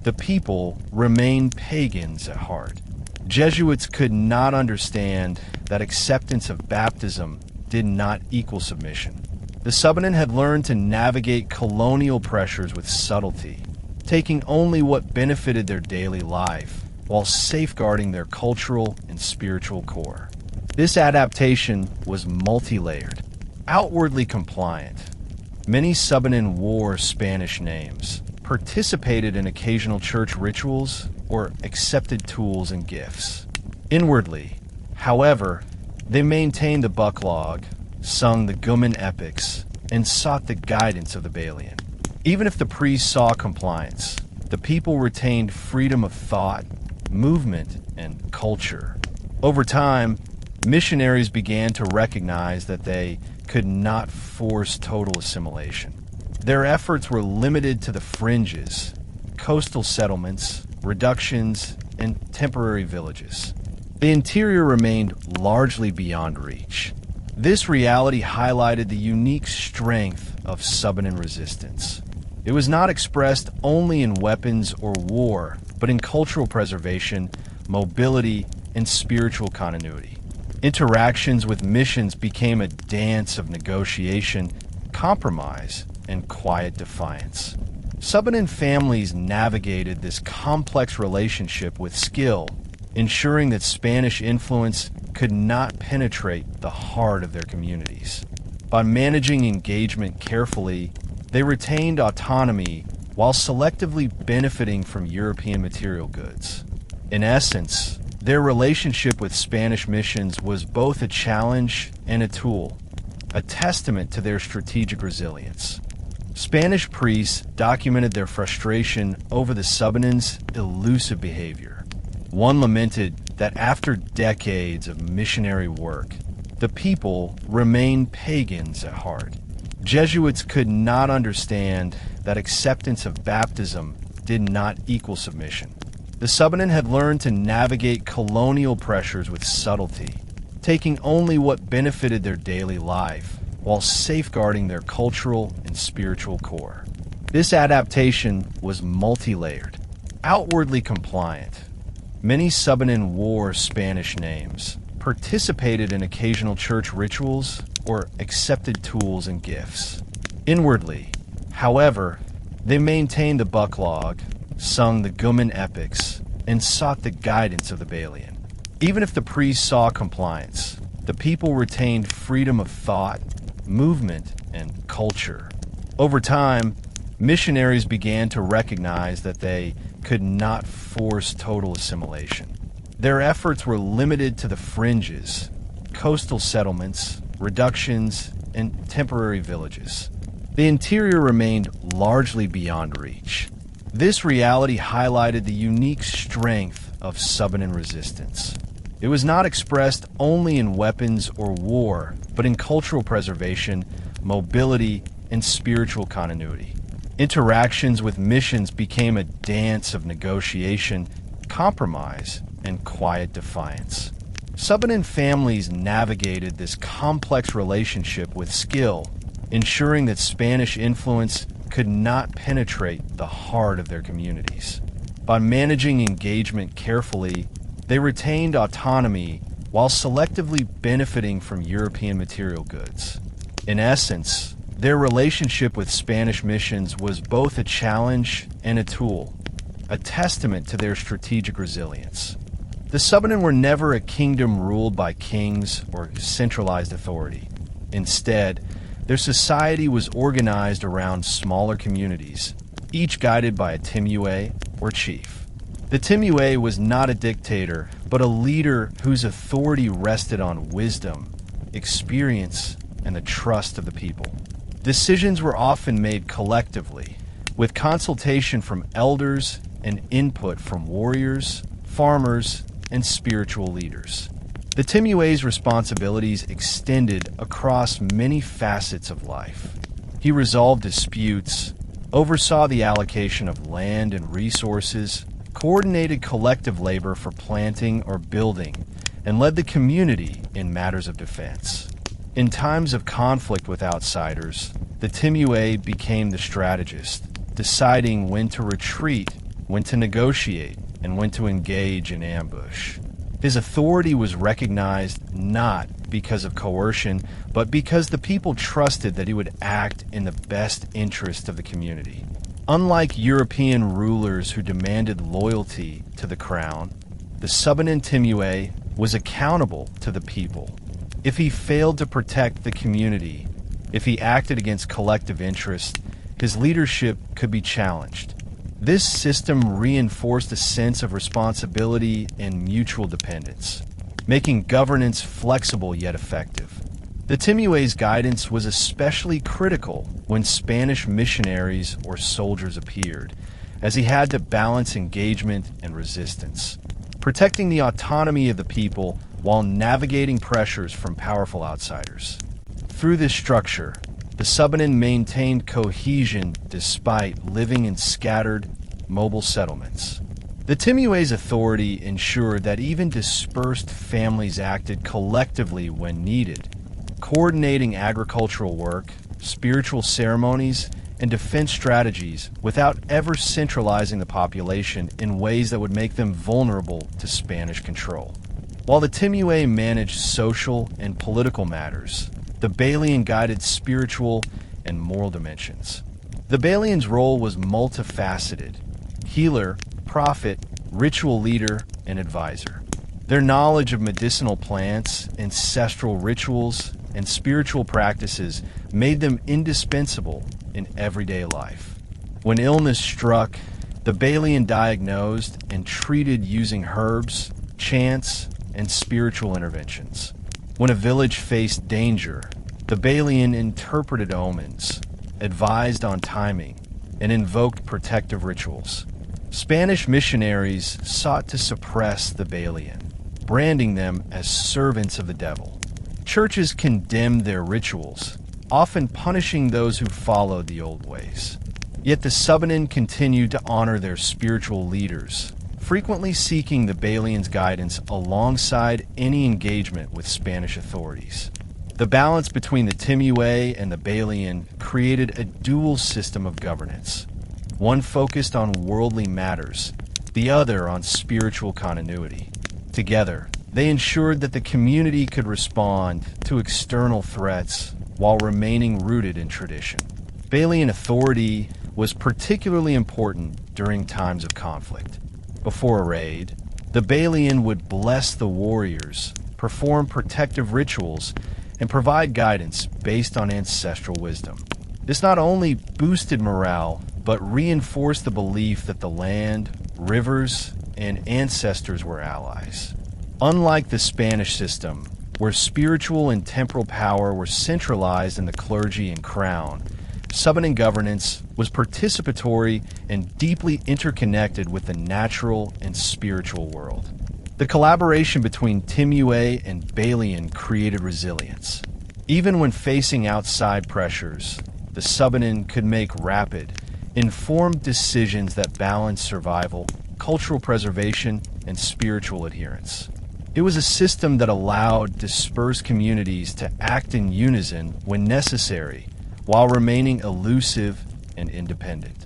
A: the people remained pagans at heart. Jesuits could not understand that acceptance of baptism did not equal submission. The Subanen had learned to navigate colonial pressures with subtlety, taking only what benefited their daily life, while safeguarding their cultural and spiritual core. This adaptation was multi-layered, outwardly compliant. Many Subanen wore Spanish names, participated in occasional church rituals, or accepted tools and gifts. Inwardly, however, they maintained the bucklog, sung the Guman epics, and sought the guidance of the balian. Even if the priests saw compliance, the people retained freedom of thought, movement, and culture. Over time, missionaries began to recognize that they could not force total assimilation. Their efforts were limited to the fringes, coastal settlements, reductions, and temporary villages. The interior remained largely beyond reach. This reality highlighted the unique strength of Subanen resistance. It was not expressed only in weapons or war, but in cultural preservation, mobility, and spiritual continuity. Interactions with missions became a dance of negotiation, compromise, and quiet defiance. Subanen families navigated this complex relationship with skill, ensuring that Spanish influence could not penetrate the heart of their communities. By managing engagement carefully, they retained autonomy while selectively benefiting from European material goods. In essence, their relationship with Spanish missions was both a challenge and a tool, a testament to their strategic resilience. Spanish priests documented their frustration over the Subanen's elusive behavior. One lamented that after decades of missionary work, the people remained pagans at heart. Jesuits could not understand that acceptance of baptism did not equal submission. The Subanen had learned to navigate colonial pressures with subtlety, taking only what benefited their daily life, while safeguarding their cultural and spiritual core. This adaptation was multi-layered, outwardly compliant. Many Subanen wore Spanish names, participated in occasional church rituals, or accepted tools and gifts. Inwardly, however, they maintained the bucklog, sung the Guman epics, and sought the guidance of the balian. Even if the priests saw compliance, the people retained freedom of thought, movement, and culture. Over time, missionaries began to recognize that they could not force total assimilation. Their efforts were limited to the fringes, coastal settlements, reductions, and temporary villages. The interior remained largely beyond reach. This reality highlighted the unique strength of Subanen resistance. It was not expressed only in weapons or war, but in cultural preservation, mobility, and spiritual continuity. Interactions with missions became a dance of negotiation, compromise, and quiet defiance. Subanen families navigated this complex relationship with skill, ensuring that Spanish influence could not penetrate the heart of their communities. By managing engagement carefully, they retained autonomy while selectively benefiting from European material goods. In essence, their relationship with Spanish missions was both a challenge and a tool, a testament to their strategic resilience. The Subanen were never a kingdom ruled by kings or centralized authority. Instead, their society was organized around smaller communities, each guided by a timuay or chief. The timuay was not a dictator, but a leader whose authority rested on wisdom, experience, and the trust of the people. Decisions were often made collectively, with consultation from elders and input from warriors, farmers, and spiritual leaders. The timuay's responsibilities extended across many facets of life. He resolved disputes, oversaw the allocation of land and resources, coordinated collective labor for planting or building, and led the community in matters of defense. In times of conflict with outsiders, the timuay became the strategist, deciding when to retreat, when to negotiate, and when to engage in ambush. His authority was recognized not because of coercion, but because the people trusted that he would act in the best interest of the community. Unlike European rulers who demanded loyalty to the crown, the Subanen timuay was accountable to the people. If he failed to protect the community, if he acted against collective interest, his leadership could be challenged. This system reinforced a sense of responsibility and mutual dependence, making governance flexible yet effective. The timuay's guidance was especially critical when Spanish missionaries or soldiers appeared, as he had to balance engagement and resistance, protecting the autonomy of the people while navigating pressures from powerful outsiders. Through this structure, the Subanen maintained cohesion despite living in scattered, mobile settlements. The timuay's authority ensured that even dispersed families acted collectively when needed, coordinating agricultural work, spiritual ceremonies, and defense strategies without ever centralizing the population in ways that would make them vulnerable to Spanish control. While the timuay managed social and political matters, the balian guided spiritual and moral dimensions. The balian's role was multifaceted: healer, prophet, ritual leader, and advisor. Their knowledge of medicinal plants, ancestral rituals, and spiritual practices made them indispensable in everyday life. When illness struck, the balian diagnosed and treated using herbs, chants, and spiritual interventions. When a village faced danger, the balian interpreted omens, advised on timing, and invoked protective rituals. Spanish missionaries sought to suppress the balian, branding them as servants of the devil. Churches condemned their rituals, often punishing those who followed the old ways. Yet the Subanen continued to honor their spiritual leaders, frequently seeking the balian's guidance alongside any engagement with Spanish authorities. The balance between the timuay and the balian created a dual system of governance, one focused on worldly matters, the other on spiritual continuity. Together, they ensured that the community could respond to external threats while remaining rooted in tradition. Balian authority was particularly important during times of conflict. Before a raid, the balian would bless the warriors, perform protective rituals, and provide guidance based on ancestral wisdom. This not only boosted morale, but reinforced the belief that the land, rivers, and ancestors were allies. Unlike the Spanish system, where spiritual and temporal power were centralized in the clergy and crown, Subanen governance was participatory and deeply interconnected with the natural and spiritual world. The collaboration between timuay and balian created resilience. Even when facing outside pressures, the Subanen could make rapid, informed decisions that balanced survival, cultural preservation, and spiritual adherence. It was a system that allowed dispersed communities to act in unison when necessary, while remaining elusive and independent.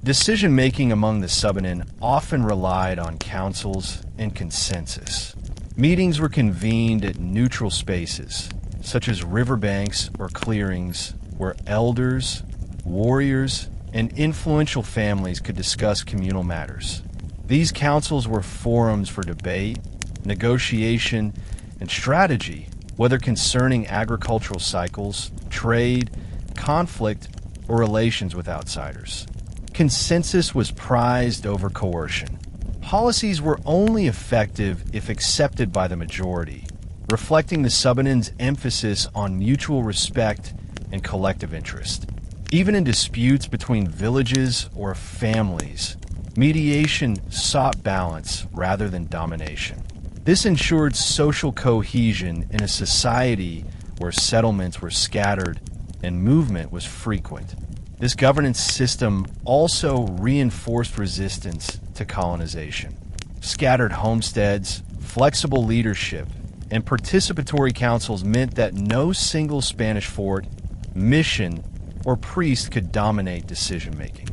A: Decision-making among the Subanen often relied on councils and consensus. Meetings were convened at neutral spaces, such as riverbanks or clearings, where elders, warriors, and influential families could discuss communal matters. These councils were forums for debate, negotiation, and strategy, whether concerning agricultural cycles, trade, conflict, or relations with outsiders. Consensus was prized over coercion. Policies were only effective if accepted by the majority, reflecting the Subanen's emphasis on mutual respect and collective interest. Even in disputes between villages or families, mediation sought balance rather than domination. This ensured social cohesion in a society where settlements were scattered and movement was frequent. This governance system also reinforced resistance to colonization. Scattered homesteads, flexible leadership, and participatory councils meant that no single Spanish fort, mission, or priest could dominate decision-making.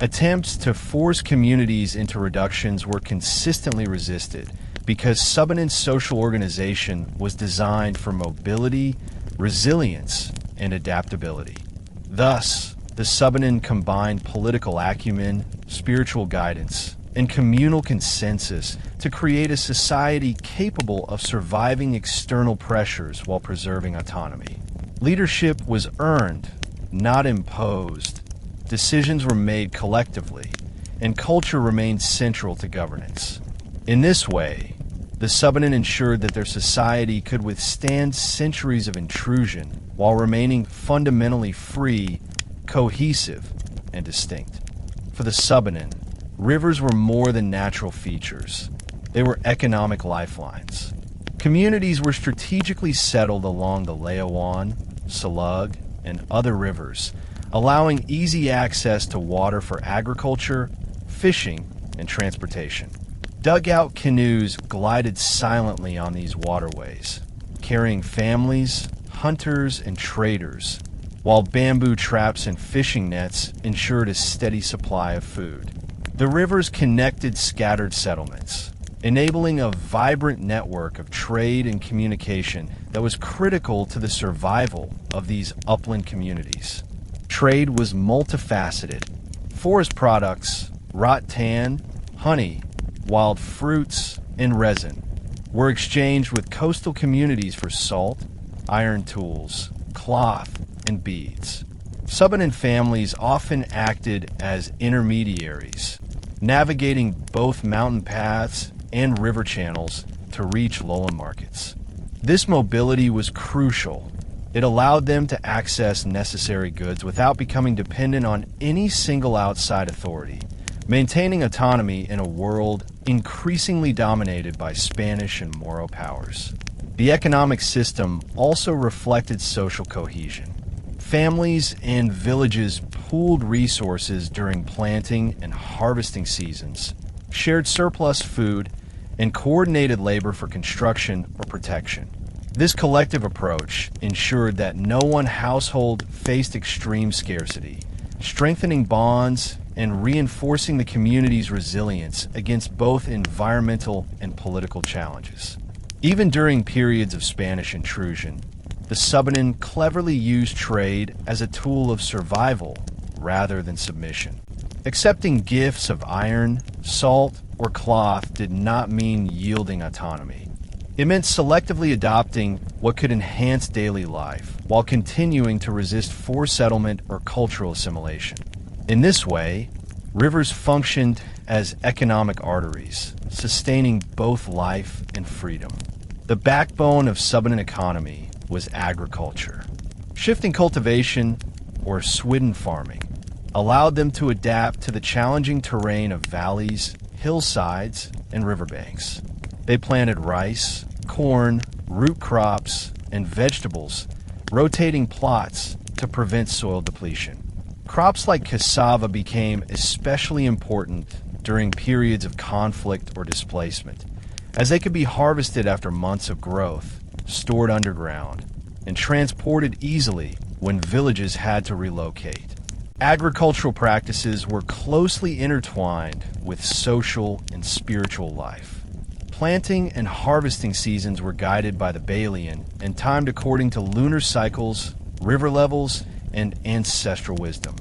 A: Attempts to force communities into reductions were consistently resisted because Subanen's social organization was designed for mobility, resilience, and adaptability. Thus, the Subanen combined political acumen, spiritual guidance, and communal consensus to create a society capable of surviving external pressures while preserving autonomy. Leadership was earned, not imposed. Decisions were made collectively, and culture remained central to governance. In this way, the Subanen ensured that their society could withstand centuries of intrusion while remaining fundamentally free, cohesive, and distinct. For the Subanen, rivers were more than natural features. They were economic lifelines. Communities were strategically settled along the Layawan, Salug, and other rivers, allowing easy access to water for agriculture, fishing, and transportation. Dugout canoes glided silently on these waterways, carrying families, hunters, and traders, while bamboo traps and fishing nets ensured a steady supply of food. The rivers connected scattered settlements, enabling a vibrant network of trade and communication that was critical to the survival of these upland communities. Trade was multifaceted. Forest products, rattan, honey, wild fruits, and resin were exchanged with coastal communities for salt, iron tools, cloth, and beads. Subanen families often acted as intermediaries, navigating both mountain paths and river channels to reach lowland markets. This mobility was crucial. It allowed them to access necessary goods without becoming dependent on any single outside authority, maintaining autonomy in a world increasingly dominated by Spanish and Moro powers. The economic system also reflected social cohesion. Families and villages pooled resources during planting and harvesting seasons, shared surplus food, and coordinated labor for construction or protection. This collective approach ensured that no one household faced extreme scarcity, strengthening bonds and reinforcing the community's resilience against both environmental and political challenges. Even during periods of Spanish intrusion, the Subanen cleverly used trade as a tool of survival rather than submission. Accepting gifts of iron, salt, or cloth did not mean yielding autonomy. It meant selectively adopting what could enhance daily life while continuing to resist forced settlement or cultural assimilation. In this way, rivers functioned as economic arteries, sustaining both life and freedom. The backbone of Subanen economy was agriculture. Shifting cultivation, or swidden farming, allowed them to adapt to the challenging terrain of valleys, hillsides, and riverbanks. They planted rice, corn, root crops, and vegetables, rotating plots to prevent soil depletion. Crops like cassava became especially important during periods of conflict or displacement, as they could be harvested after months of growth, stored underground, and transported easily when villages had to relocate. Agricultural practices were closely intertwined with social and spiritual life. Planting and harvesting seasons were guided by the balian and timed according to lunar cycles, river levels, and ancestral wisdom.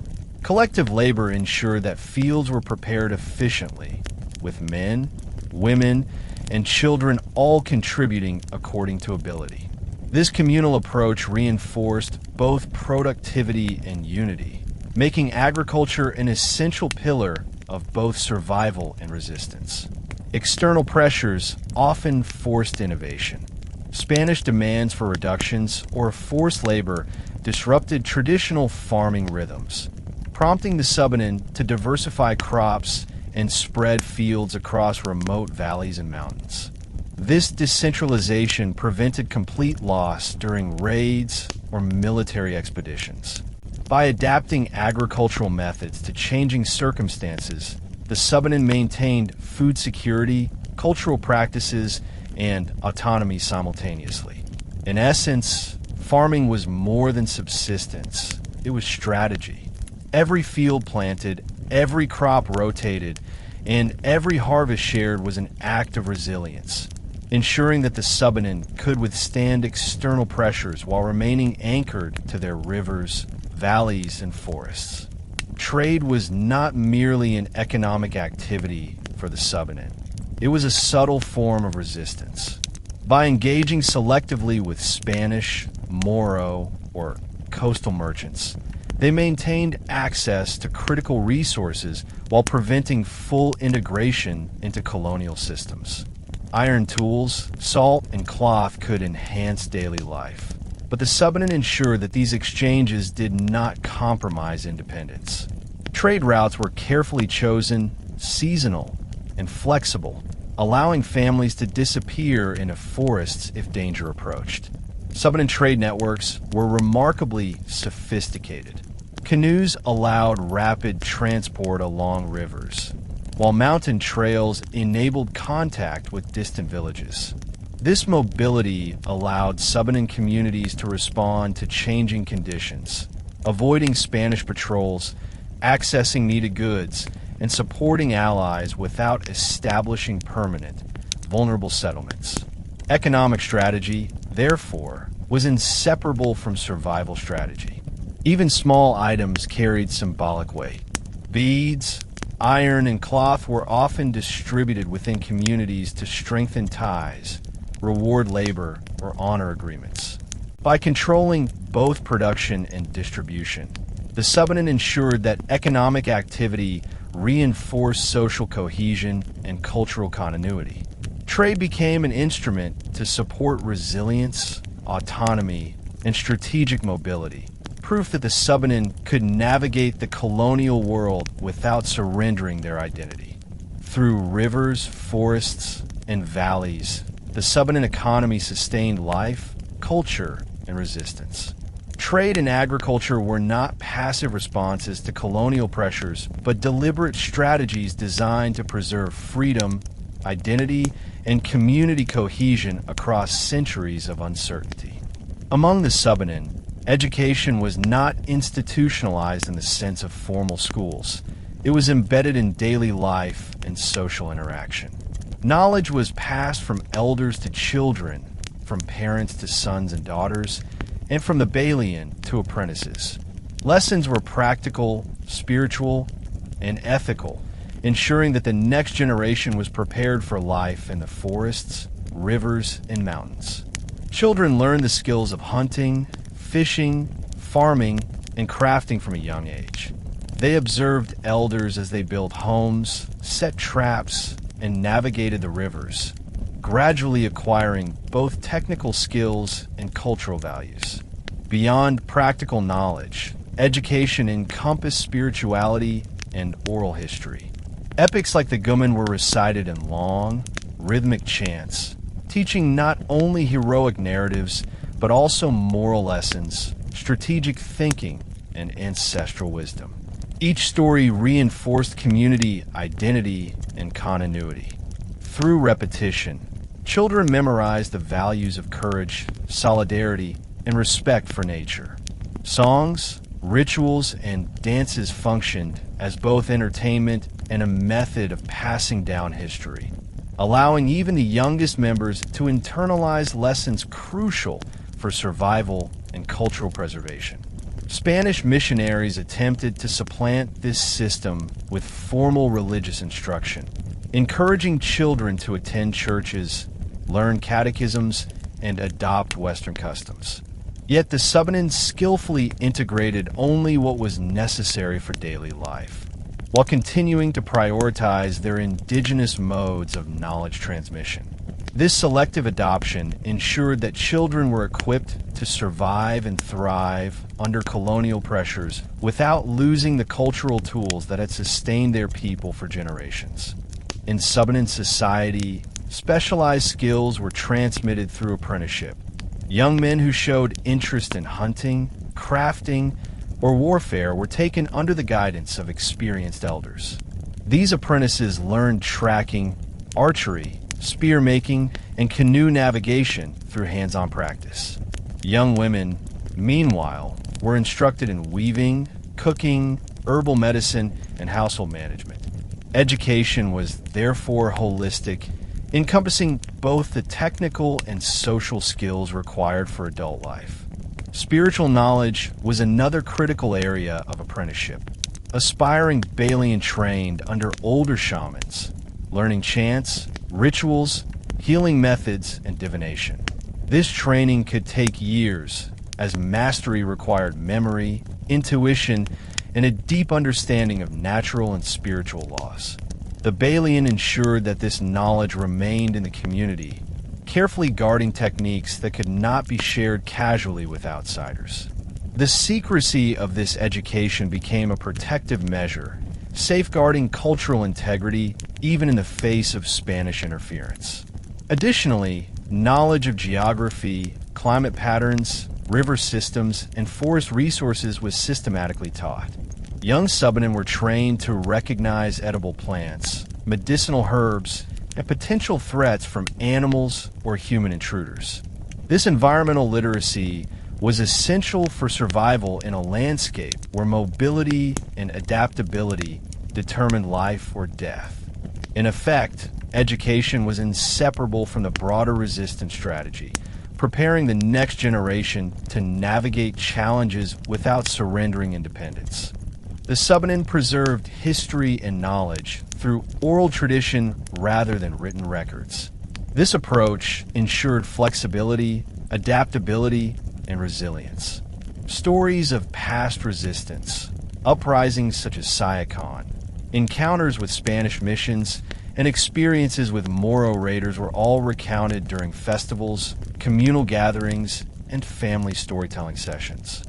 A: Collective labor ensured that fields were prepared efficiently, with men, women, and children all contributing according to ability. This communal approach reinforced both productivity and unity, making agriculture an essential pillar of both survival and resistance. External pressures often forced innovation. Spanish demands for reductions or forced labor disrupted traditional farming rhythms, prompting the Subanen to diversify crops and spread fields across remote valleys and mountains. This decentralization prevented complete loss during raids or military expeditions. By adapting agricultural methods to changing circumstances, the Subanen maintained food security, cultural practices, and autonomy simultaneously. In essence, farming was more than subsistence. It was strategy. Every field planted, every crop rotated, and every harvest shared was an act of resilience, ensuring that the Subanen could withstand external pressures while remaining anchored to their rivers, valleys, and forests. Trade was not merely an economic activity for the Subanen. It was a subtle form of resistance. By engaging selectively with Spanish, Moro, or coastal merchants, they maintained access to critical resources while preventing full integration into colonial systems. Iron tools, salt, and cloth could enhance daily life, but the Subanen ensured that these exchanges did not compromise independence. Trade routes were carefully chosen, seasonal, and flexible, allowing families to disappear into forests if danger approached. Subanen trade networks were remarkably sophisticated. Canoes allowed rapid transport along rivers, while mountain trails enabled contact with distant villages. This mobility allowed Subanen communities to respond to changing conditions, avoiding Spanish patrols, accessing needed goods, and supporting allies without establishing permanent, vulnerable settlements. Economic strategy, therefore, was inseparable from survival strategy. Even small items carried symbolic weight. Beads, iron, and cloth were often distributed within communities to strengthen ties, reward labor, or honor agreements. By controlling both production and distribution, the Subanen ensured that economic activity reinforced social cohesion and cultural continuity. Trade became an instrument to support resilience, autonomy, and strategic mobility, proof that the Subanen could navigate the colonial world without surrendering their identity. Through rivers, forests, and valleys, the Subanen economy sustained life, culture, and resistance. Trade and agriculture were not passive responses to colonial pressures, but deliberate strategies designed to preserve freedom, identity, and community cohesion across centuries of uncertainty. Among the Subanen, education was not institutionalized in the sense of formal schools. It was embedded in daily life and social interaction. Knowledge was passed from elders to children, from parents to sons and daughters, and from the balian to apprentices. Lessons were practical, spiritual, and ethical, ensuring that the next generation was prepared for life in the forests, rivers, and mountains. Children learned the skills of hunting, fishing, farming, and crafting from a young age. They observed elders as they built homes, set traps, and navigated the rivers, gradually acquiring both technical skills and cultural values. Beyond practical knowledge, education encompassed spirituality and oral history. Epics like the Guman were recited in long, rhythmic chants, teaching not only heroic narratives, but also moral lessons, strategic thinking, and ancestral wisdom. Each story reinforced community identity and continuity. Through repetition, children memorized the values of courage, solidarity, and respect for nature. Songs, rituals, and dances functioned as both entertainment and a method of passing down history, allowing even the youngest members to internalize lessons crucial for survival and cultural preservation. Spanish missionaries attempted to supplant this system with formal religious instruction, encouraging children to attend churches, learn catechisms, and adopt Western customs. Yet the Subanen skillfully integrated only what was necessary for daily life, while continuing to prioritize their indigenous modes of knowledge transmission. This selective adoption ensured that children were equipped to survive and thrive under colonial pressures without losing the cultural tools that had sustained their people for generations. In Subanen society, specialized skills were transmitted through apprenticeship. Young men who showed interest in hunting, crafting, or warfare were taken under the guidance of experienced elders. These apprentices learned tracking, archery, spear making, and canoe navigation through hands-on practice. Young women, meanwhile, were instructed in weaving, cooking, herbal medicine, and household management. Education was therefore holistic, encompassing both the technical and social skills required for adult life. Spiritual knowledge was another critical area of apprenticeship. Aspiring balian trained under older shamans, learning chants, rituals, healing methods, and divination. This training could take years, as mastery required memory, intuition, and a deep understanding of natural and spiritual laws. The balian ensured that this knowledge remained in the community, carefully guarding techniques that could not be shared casually with outsiders. The secrecy of this education became a protective measure, safeguarding cultural integrity even in the face of Spanish interference. Additionally, knowledge of geography, climate patterns, river systems, and forest resources was systematically taught. Young Subanen were trained to recognize edible plants, medicinal herbs, and potential threats from animals or human intruders. This environmental literacy was essential for survival in a landscape where mobility and adaptability determined life or death. In effect, education was inseparable from the broader resistance strategy, preparing the next generation to navigate challenges without surrendering independence. The Subanen preserved history and knowledge through oral tradition rather than written records. This approach ensured flexibility, adaptability, and resilience. Stories of past resistance, uprisings such as Sayacon, encounters with Spanish missions, and experiences with Moro raiders were all recounted during festivals, communal gatherings, and family storytelling sessions.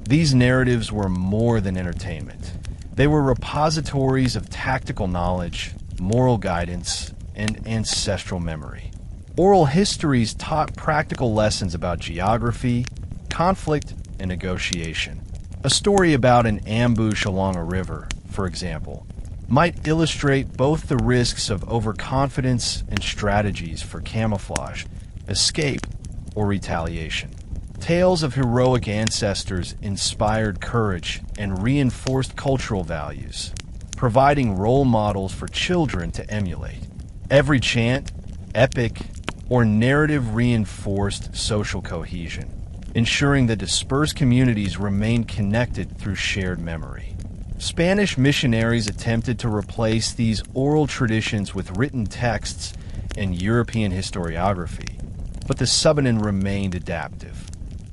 A: These narratives were more than entertainment. They were repositories of tactical knowledge, moral guidance, and ancestral memory. Oral histories taught practical lessons about geography, conflict, and negotiation. A story about an ambush along a river, for example, might illustrate both the risks of overconfidence and strategies for camouflage, escape, or retaliation. Tales of heroic ancestors inspired courage and reinforced cultural values, providing role models for children to emulate. Every chant, epic, or narrative reinforced social cohesion, ensuring that dispersed communities remained connected through shared memory. Spanish missionaries attempted to replace these oral traditions with written texts and European historiography, but the Subanen remained adaptive.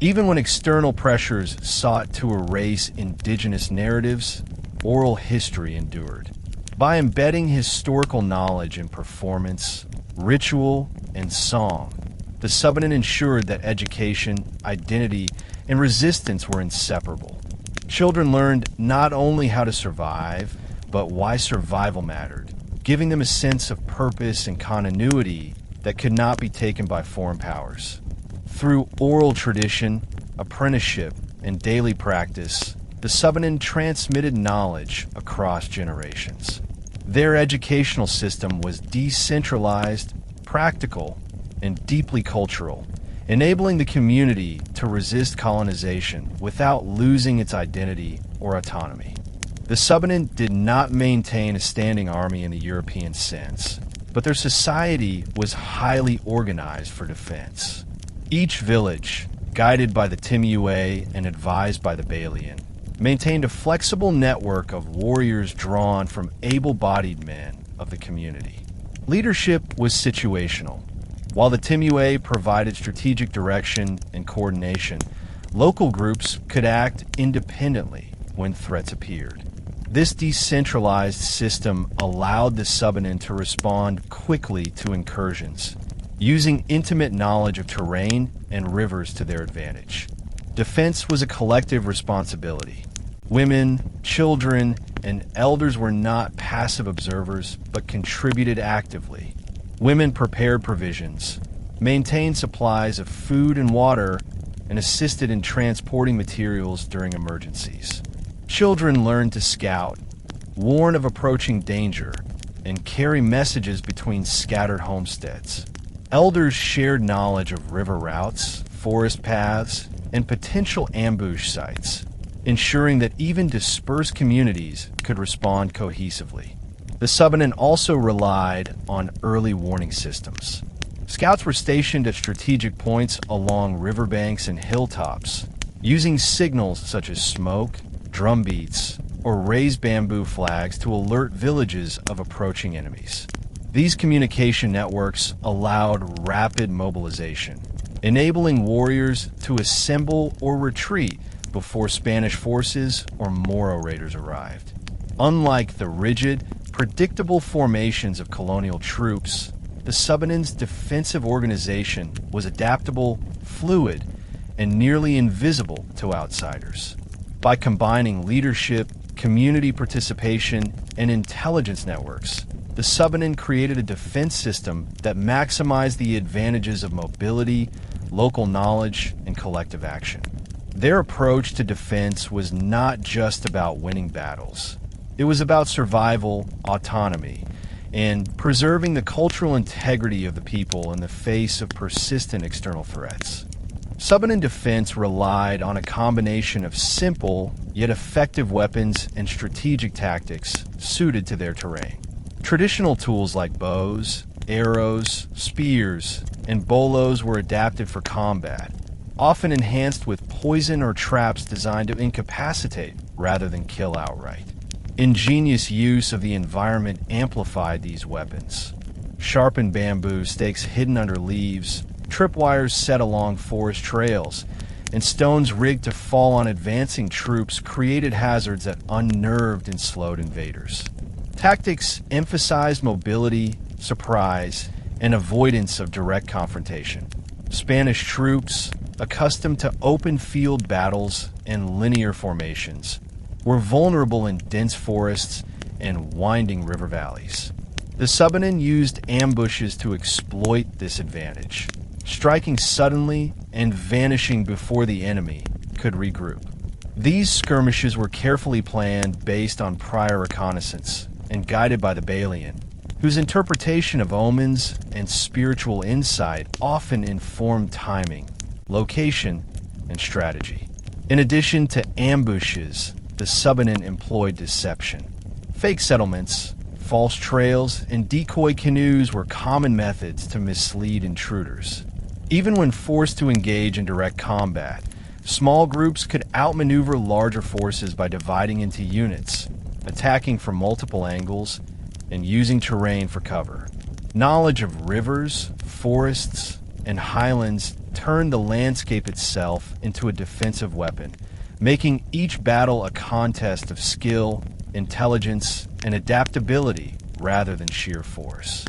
A: Even when external pressures sought to erase indigenous narratives, oral history endured. By embedding historical knowledge in performance, ritual, and song, the Subanen ensured that education, identity, and resistance were inseparable. Children learned not only how to survive, but why survival mattered, giving them a sense of purpose and continuity that could not be taken by foreign powers. Through oral tradition, apprenticeship, and daily practice, the Subanen transmitted knowledge across generations. Their educational system was decentralized, practical, and deeply cultural, enabling the community to resist colonization without losing its identity or autonomy. The Subanen did not maintain a standing army in the European sense, but their society was highly organized for defense. Each village, guided by the timuay and advised by the balian, maintained a flexible network of warriors drawn from able-bodied men of the community. Leadership was situational. While the timuay provided strategic direction and coordination, local groups could act independently when threats appeared. This decentralized system allowed the Subanen to respond quickly to incursions, using intimate knowledge of terrain and rivers to their advantage. Defense was a collective responsibility. Women, children, and elders were not passive observers, but contributed actively. Women prepared provisions, maintained supplies of food and water, and assisted in transporting materials during emergencies. Children learned to scout, warn of approaching danger, and carry messages between scattered homesteads. Elders shared knowledge of river routes, forest paths, and potential ambush sites, ensuring that even dispersed communities could respond cohesively. The Subanen also relied on early warning systems. Scouts were stationed at strategic points along riverbanks and hilltops, using signals such as smoke, drum beats, or raised bamboo flags to alert villages of approaching enemies. These communication networks allowed rapid mobilization, enabling warriors to assemble or retreat before Spanish forces or Moro raiders arrived. Unlike the rigid, predictable formations of colonial troops, the Subanen's defensive organization was adaptable, fluid, and nearly invisible to outsiders. By combining leadership, community participation, and intelligence networks, the Subanen created a defense system that maximized the advantages of mobility, local knowledge, and collective action. Their approach to defense was not just about winning battles. It was about survival, autonomy, and preserving the cultural integrity of the people in the face of persistent external threats. Subanen defense relied on a combination of simple yet effective weapons and strategic tactics suited to their terrain. Traditional tools like bows, arrows, spears, and bolos were adapted for combat, often enhanced with poison or traps designed to incapacitate rather than kill outright. Ingenious use of the environment amplified these weapons. Sharpened bamboo stakes hidden under leaves, tripwires set along forest trails, and stones rigged to fall on advancing troops created hazards that unnerved and slowed invaders. Tactics emphasized mobility, surprise, and avoidance of direct confrontation. Spanish troops, accustomed to open field battles and linear formations, were vulnerable in dense forests and winding river valleys. The Subanen used ambushes to exploit this advantage, striking suddenly and vanishing before the enemy could regroup. These skirmishes were carefully planned based on prior reconnaissance and guided by the balian, whose interpretation of omens and spiritual insight often informed timing, location, and strategy. In addition to ambushes, the Subanen employed deception. Fake settlements, false trails, and decoy canoes were common methods to mislead intruders. Even when forced to engage in direct combat, small groups could outmaneuver larger forces by dividing into units, attacking from multiple angles, and using terrain for cover. Knowledge of rivers, forests, and highlands turned the landscape itself into a defensive weapon, making each battle a contest of skill, intelligence, and adaptability rather than sheer force.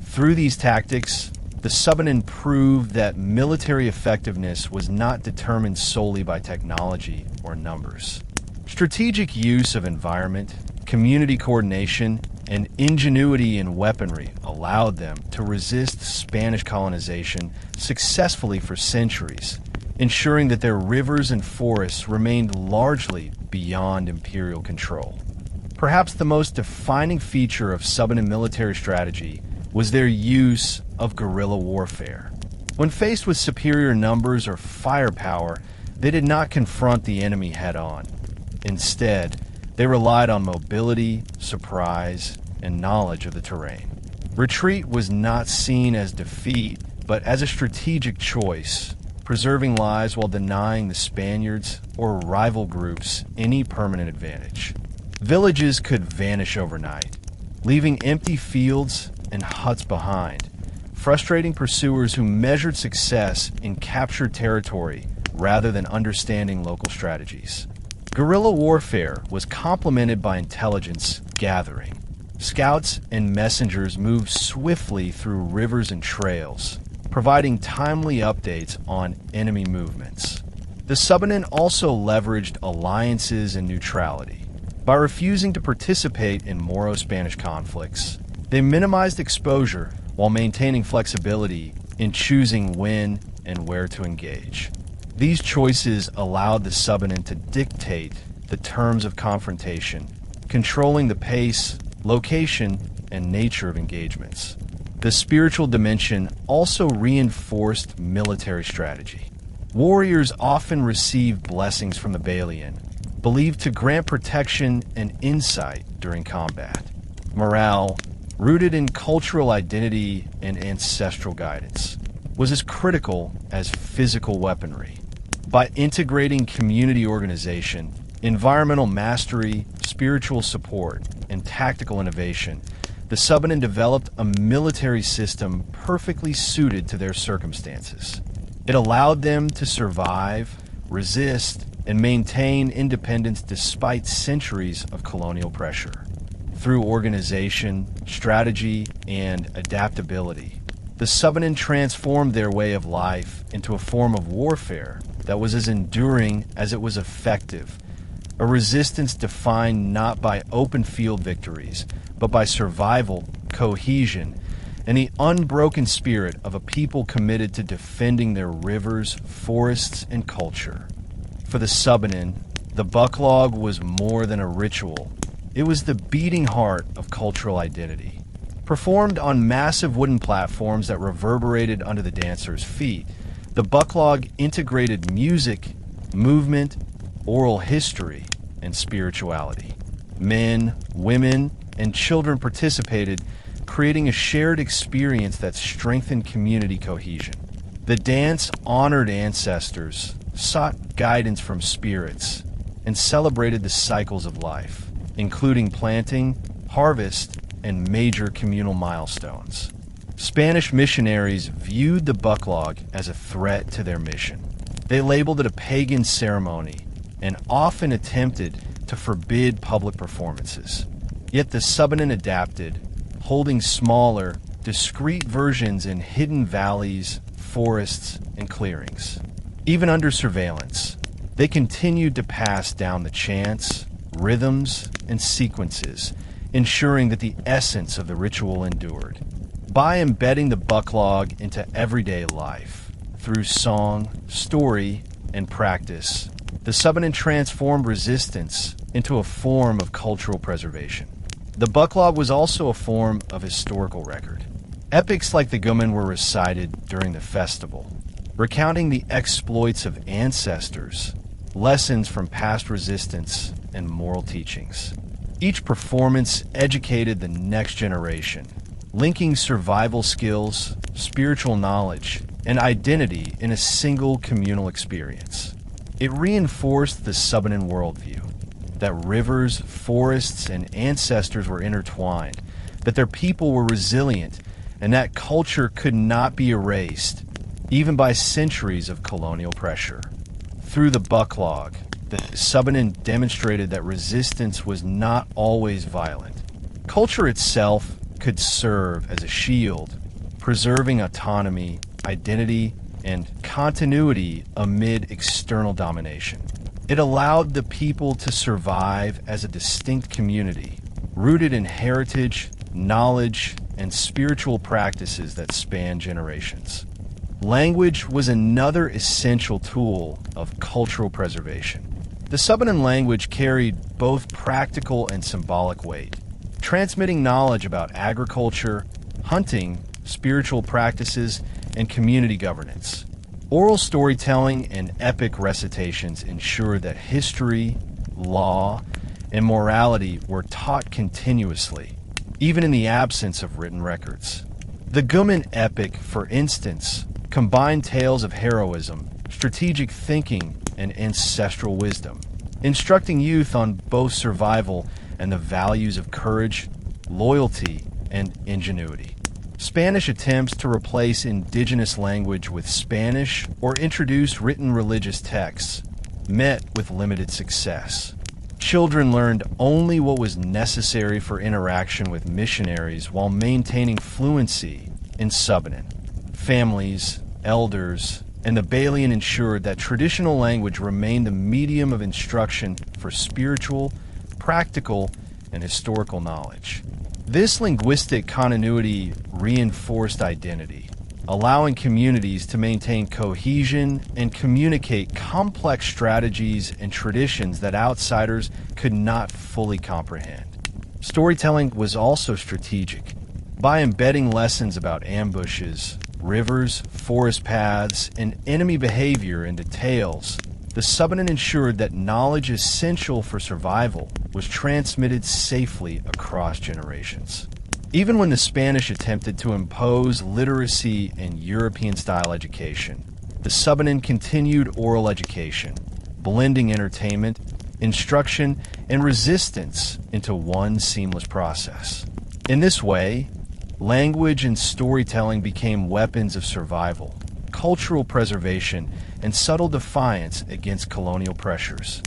A: Through these tactics, the Subanen proved that military effectiveness was not determined solely by technology or numbers. Strategic use of environment, community coordination, and ingenuity in weaponry allowed them to resist Spanish colonization successfully for centuries, ensuring that their rivers and forests remained largely beyond imperial control. Perhaps the most defining feature of Subanen military strategy was their use of guerrilla warfare. When faced with superior numbers or firepower, they did not confront the enemy head-on. Instead, they relied on mobility, surprise, and knowledge of the terrain. Retreat was not seen as defeat, but as a strategic choice, preserving lives while denying the Spaniards or rival groups any permanent advantage. Villages could vanish overnight, leaving empty fields and huts behind, frustrating pursuers who measured success in captured territory rather than understanding local strategies. Guerrilla warfare was complemented by intelligence gathering. Scouts and messengers moved swiftly through rivers and trails, providing timely updates on enemy movements. The Subanen also leveraged alliances and neutrality. By refusing to participate in Moro-Spanish conflicts, they minimized exposure while maintaining flexibility in choosing when and where to engage. These choices allowed the Subanen to dictate the terms of confrontation, controlling the pace, location, and nature of engagements. The spiritual dimension also reinforced military strategy. Warriors often received blessings from the balian, believed to grant protection and insight during combat. Morale, rooted in cultural identity and ancestral guidance, was as critical as physical weaponry. By integrating community organization, environmental mastery, spiritual support, and tactical innovation, the Subanen developed a military system perfectly suited to their circumstances. It allowed them to survive, resist, and maintain independence despite centuries of colonial pressure. Through organization, strategy, and adaptability, the Subanen transformed their way of life into a form of warfare that was as enduring as it was effective, a resistance defined not by open field victories, but by survival, cohesion, and the unbroken spirit of a people committed to defending their rivers, forests, and culture. For the Subanen, the bucklog was more than a ritual. It was the beating heart of cultural identity. Performed on massive wooden platforms that reverberated under the dancers' feet, the bucklog integrated music, movement, oral history, and spirituality. Men, women, and children participated, creating a shared experience that strengthened community cohesion. The dance honored ancestors, sought guidance from spirits, and celebrated the cycles of life, including planting, harvest, and major communal milestones. Spanish missionaries viewed the bucklog as a threat to their mission. They labeled it a pagan ceremony and often attempted to forbid public performances. Yet the Subanen adapted, holding smaller, discrete versions in hidden valleys, forests, and clearings. Even under surveillance, they continued to pass down the chants, rhythms, and sequences, ensuring that the essence of the ritual endured. By embedding the bucklog into everyday life, through song, story, and practice, the Subanen transformed resistance into a form of cultural preservation. The bucklog was also a form of historical record. Epics like the Guman were recited during the festival, recounting the exploits of ancestors, lessons from past resistance, and moral teachings. Each performance educated the next generation, linking survival skills, spiritual knowledge, and identity in a single communal experience. It reinforced the Subanen worldview, that rivers, forests, and ancestors were intertwined, that their people were resilient, and that culture could not be erased, even by centuries of colonial pressure. Through the bucklog, the Subanen demonstrated that resistance was not always violent. Culture itself could serve as a shield, preserving autonomy, identity, and continuity amid external domination. It allowed the people to survive as a distinct community, rooted in heritage, knowledge, and spiritual practices that span generations. Language was another essential tool of cultural preservation. The Subanen language carried both practical and symbolic weight, transmitting knowledge about agriculture, hunting, spiritual practices, and community governance. Oral storytelling and epic recitations ensured that history, law, and morality were taught continuously, even in the absence of written records. The Guman epic, for instance, combined tales of heroism, strategic thinking, and ancestral wisdom, instructing youth on both survival and the values of courage, loyalty, and ingenuity. Spanish attempts to replace indigenous language with Spanish or introduce written religious texts met with limited success. Children learned only what was necessary for interaction with missionaries while maintaining fluency in Subanen. Families, elders, and the balian ensured that traditional language remained the medium of instruction for spiritual, practical, and historical knowledge. This linguistic continuity reinforced identity. allowing communities to maintain cohesion and communicate complex strategies and traditions that outsiders could not fully comprehend. Storytelling was also strategic. By embedding lessons about ambushes, rivers, forest paths, and enemy behavior into tales, the Subanen ensured that knowledge essential for survival was transmitted safely across generations. Even when the Spanish attempted to impose literacy and European-style education, the Subanen continued oral education, blending entertainment, instruction, and resistance into one seamless process. In this way, language and storytelling became weapons of survival, cultural preservation, and subtle defiance against colonial pressures.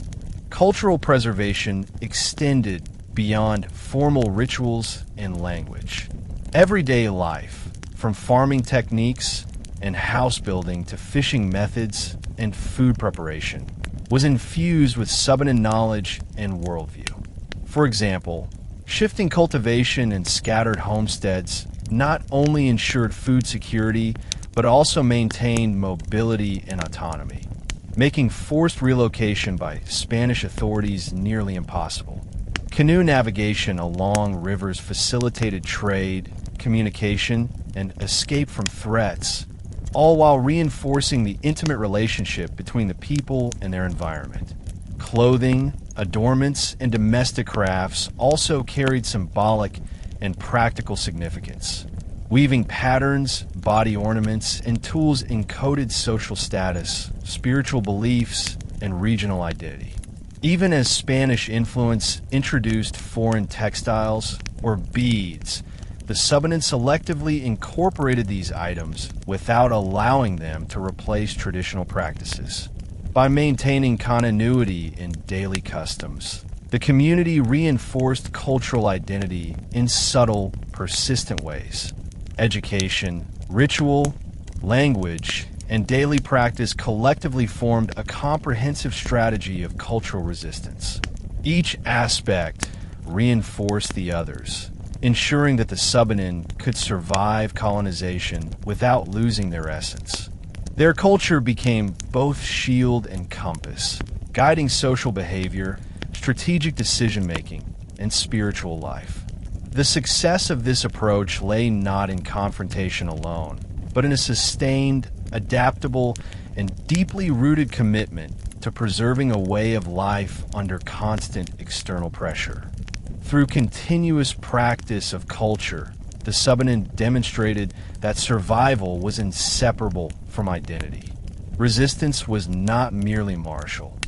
A: Cultural preservation extended beyond formal rituals and language. Everyday life, from farming techniques and house building to fishing methods and food preparation, was infused with Subanen knowledge and worldview. For example, shifting cultivation and scattered homesteads not only ensured food security, but also maintained mobility and autonomy, making forced relocation by Spanish authorities nearly impossible. Canoe navigation along rivers facilitated trade, communication, and escape from threats, all while reinforcing the intimate relationship between the people and their environment. Clothing, adornments, and domestic crafts also carried symbolic and practical significance. Weaving patterns, body ornaments, and tools encoded social status, spiritual beliefs, and regional identity. Even as Spanish influence introduced foreign textiles or beads, the Subanen selectively incorporated these items without allowing them to replace traditional practices. By maintaining continuity in daily customs, the community reinforced cultural identity in subtle, persistent ways. Education, ritual, language, and daily practice collectively formed a comprehensive strategy of cultural resistance. Each aspect reinforced the others, ensuring that the Subanen could survive colonization without losing their essence. Their culture became both shield and compass, guiding social behavior, strategic decision-making, and spiritual life. The success of this approach lay not in confrontation alone, but in a sustained, adaptable, and deeply rooted commitment to preserving a way of life under constant external pressure. Through continuous practice of culture, the Subanen demonstrated that survival was inseparable from identity. Resistance was not merely martial.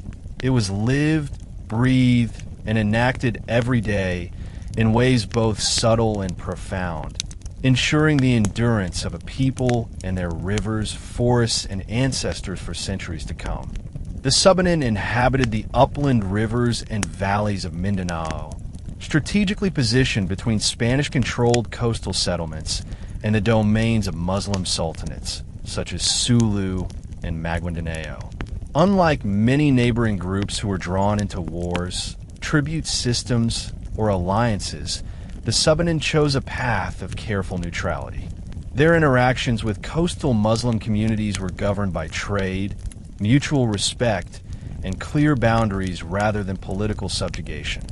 A: It was lived, breathed, and enacted every day in ways both subtle and profound, ensuring the endurance of a people and their rivers, forests, and ancestors for centuries to come. The Subanen inhabited the upland rivers and valleys of Mindanao, strategically positioned between Spanish-controlled coastal settlements and the domains of Muslim sultanates, such as Sulu and Mindanao. Unlike many neighboring groups who were drawn into wars, tribute systems, or alliances, the Subanen chose a path of careful neutrality. Their interactions with coastal Muslim communities were governed by trade, mutual respect, and clear boundaries rather than political subjugation.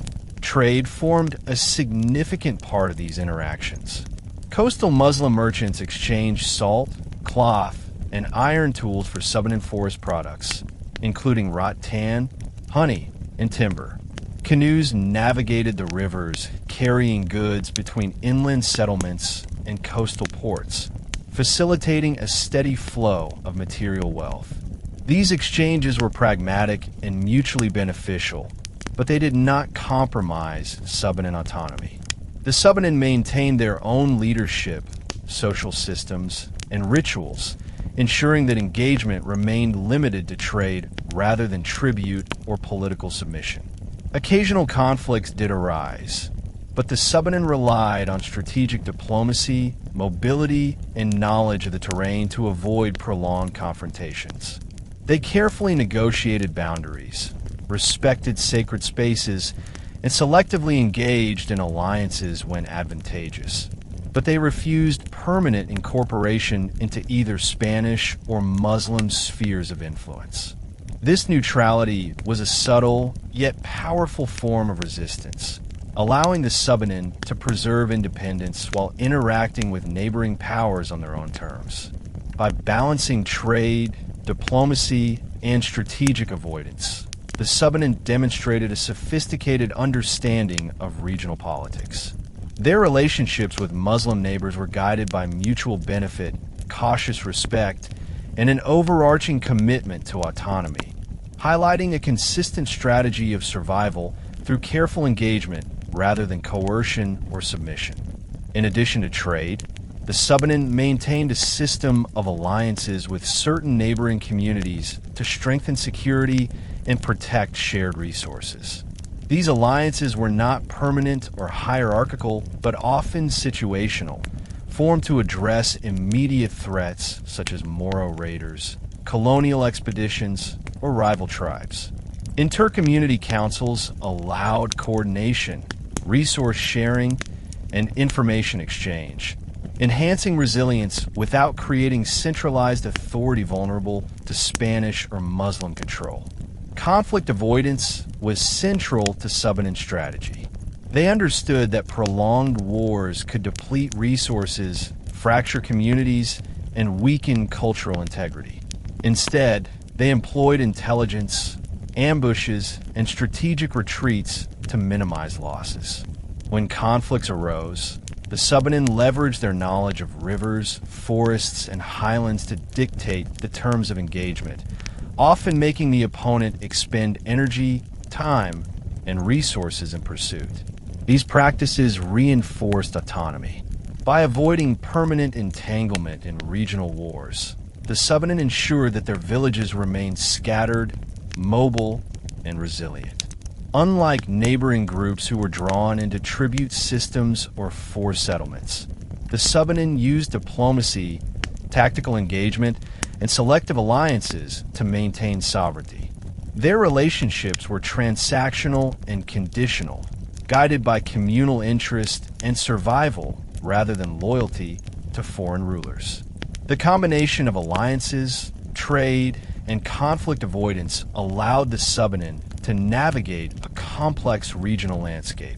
A: Trade formed a significant part of these interactions. Coastal Muslim merchants exchanged salt, cloth, and iron tools for Subanen forest products, including rattan, honey, and timber. Canoes navigated the rivers, carrying goods between inland settlements and coastal ports, facilitating a steady flow of material wealth. These exchanges were pragmatic and mutually beneficial, but they did not compromise Subanen autonomy. The Subanen maintained their own leadership, social systems, and rituals, ensuring that engagement remained limited to trade rather than tribute or political submission. Occasional conflicts did arise, but the Subanen relied on strategic diplomacy, mobility, and knowledge of the terrain to avoid prolonged confrontations. They carefully negotiated boundaries, respected sacred spaces, and selectively engaged in alliances when advantageous. but they refused permanent incorporation into either Spanish or Muslim spheres of influence. This neutrality was a subtle yet powerful form of resistance, allowing the Subanen to preserve independence while interacting with neighboring powers on their own terms. By balancing trade, diplomacy, and strategic avoidance, the Subanen demonstrated a sophisticated understanding of regional politics. Their relationships with Muslim neighbors were guided by mutual benefit, cautious respect, and an overarching commitment to autonomy, highlighting a consistent strategy of survival through careful engagement rather than coercion or submission. In addition to trade, the Subanen maintained a system of alliances with certain neighboring communities to strengthen security and protect shared resources. These alliances were not permanent or hierarchical, but often situational, formed to address immediate threats such as Moro raiders, colonial expeditions, or rival tribes. Inter-community councils allowed coordination, resource sharing, and information exchange, enhancing resilience without creating centralized authority vulnerable to Spanish or Muslim control. Conflict avoidance was central to Subanen strategy. They understood that prolonged wars could deplete resources, fracture communities, and weaken cultural integrity. Instead, they employed intelligence, ambushes, and strategic retreats to minimize losses. When conflicts arose, the Subanen leveraged their knowledge of rivers, forests, and highlands to dictate the terms of engagement, often making the opponent expend energy, time, and resources in pursuit. These practices reinforced autonomy. By avoiding permanent entanglement in regional wars, the Subanen ensured that their villages remained scattered, mobile, and resilient. Unlike neighboring groups who were drawn into tribute systems or forced settlements, the Subanen used diplomacy, tactical engagement, and selective alliances to maintain sovereignty. Their relationships were transactional and conditional, guided by communal interest and survival rather than loyalty to foreign rulers. The combination of alliances, trade, and conflict avoidance allowed the Subanen to navigate a complex regional landscape.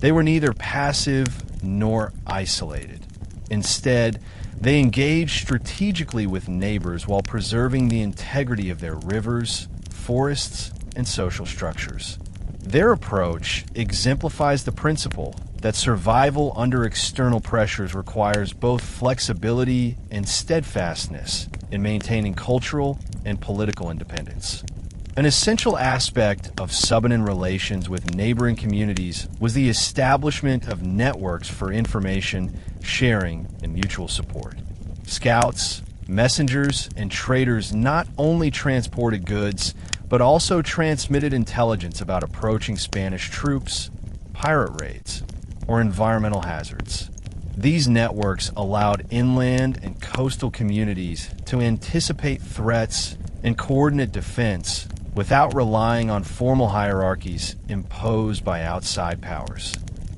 A: They were neither passive nor isolated. Instead, they engaged strategically with neighbors while preserving the integrity of their rivers, forests, and social structures. Their approach exemplifies the principle that survival under external pressures requires both flexibility and steadfastness in maintaining cultural and political independence. An essential aspect of Subanen relations with neighboring communities was the establishment of networks for information sharing and mutual support. Scouts, messengers, and traders not only transported goods, but also transmitted intelligence about approaching Spanish troops, pirate raids, or environmental hazards. These networks allowed inland and coastal communities to anticipate threats and coordinate defense without relying on formal hierarchies imposed by outside powers.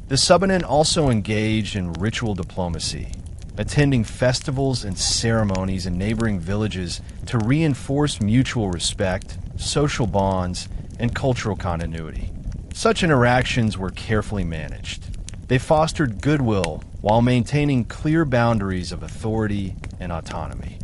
A: The Subanen also engaged in ritual diplomacy, attending festivals and ceremonies in neighboring villages to reinforce mutual respect, social bonds, and cultural continuity. Such interactions were carefully managed. They fostered goodwill while maintaining clear boundaries of authority and autonomy.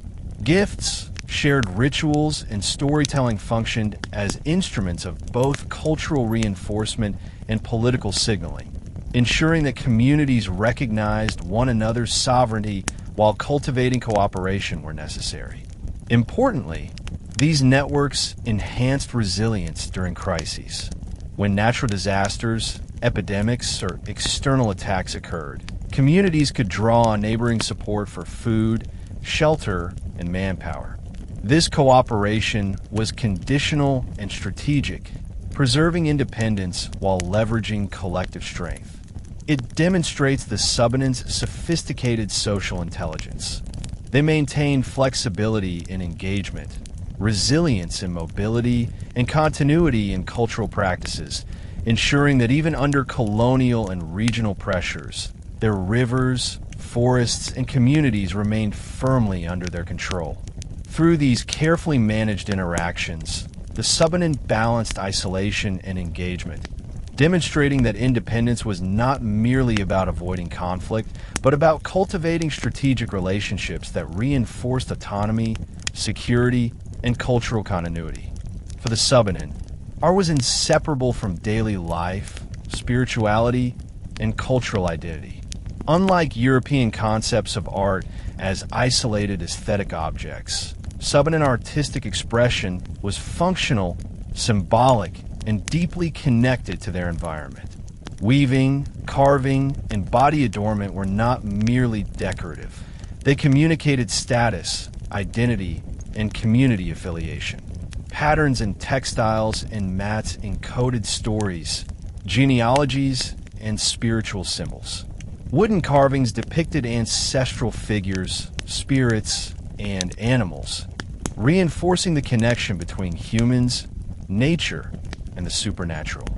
A: Gifts, shared rituals, and storytelling functioned as instruments of both cultural reinforcement and political signaling, ensuring that communities recognized one another's sovereignty while cultivating cooperation where necessary. Importantly, these networks enhanced resilience during crises. When natural disasters, epidemics, or external attacks occurred, communities could draw on neighboring support for food, shelter, and manpower. This cooperation was conditional and strategic, preserving independence while leveraging collective strength. It demonstrates the Subanen's sophisticated social intelligence. They maintained flexibility in engagement, resilience in mobility, and continuity in cultural practices, ensuring that even under colonial and regional pressures, their rivers, forests, and communities remained firmly under their control. Through these carefully managed interactions, the Subanen balanced isolation and engagement, demonstrating that independence was not merely about avoiding conflict, but about cultivating strategic relationships that reinforced autonomy, security, and cultural continuity. For the Subanen, art was inseparable from daily life, spirituality, and cultural identity. Unlike European concepts of art as isolated aesthetic objects, Subanen artistic expression was functional, symbolic, and deeply connected to their environment. Weaving, carving, and body adornment were not merely decorative. They communicated status, identity, and community affiliation. Patterns in textiles and mats encoded stories, genealogies, and spiritual symbols. Wooden carvings depicted ancestral figures, spirits, and animals, reinforcing the connection between humans, nature, and the supernatural.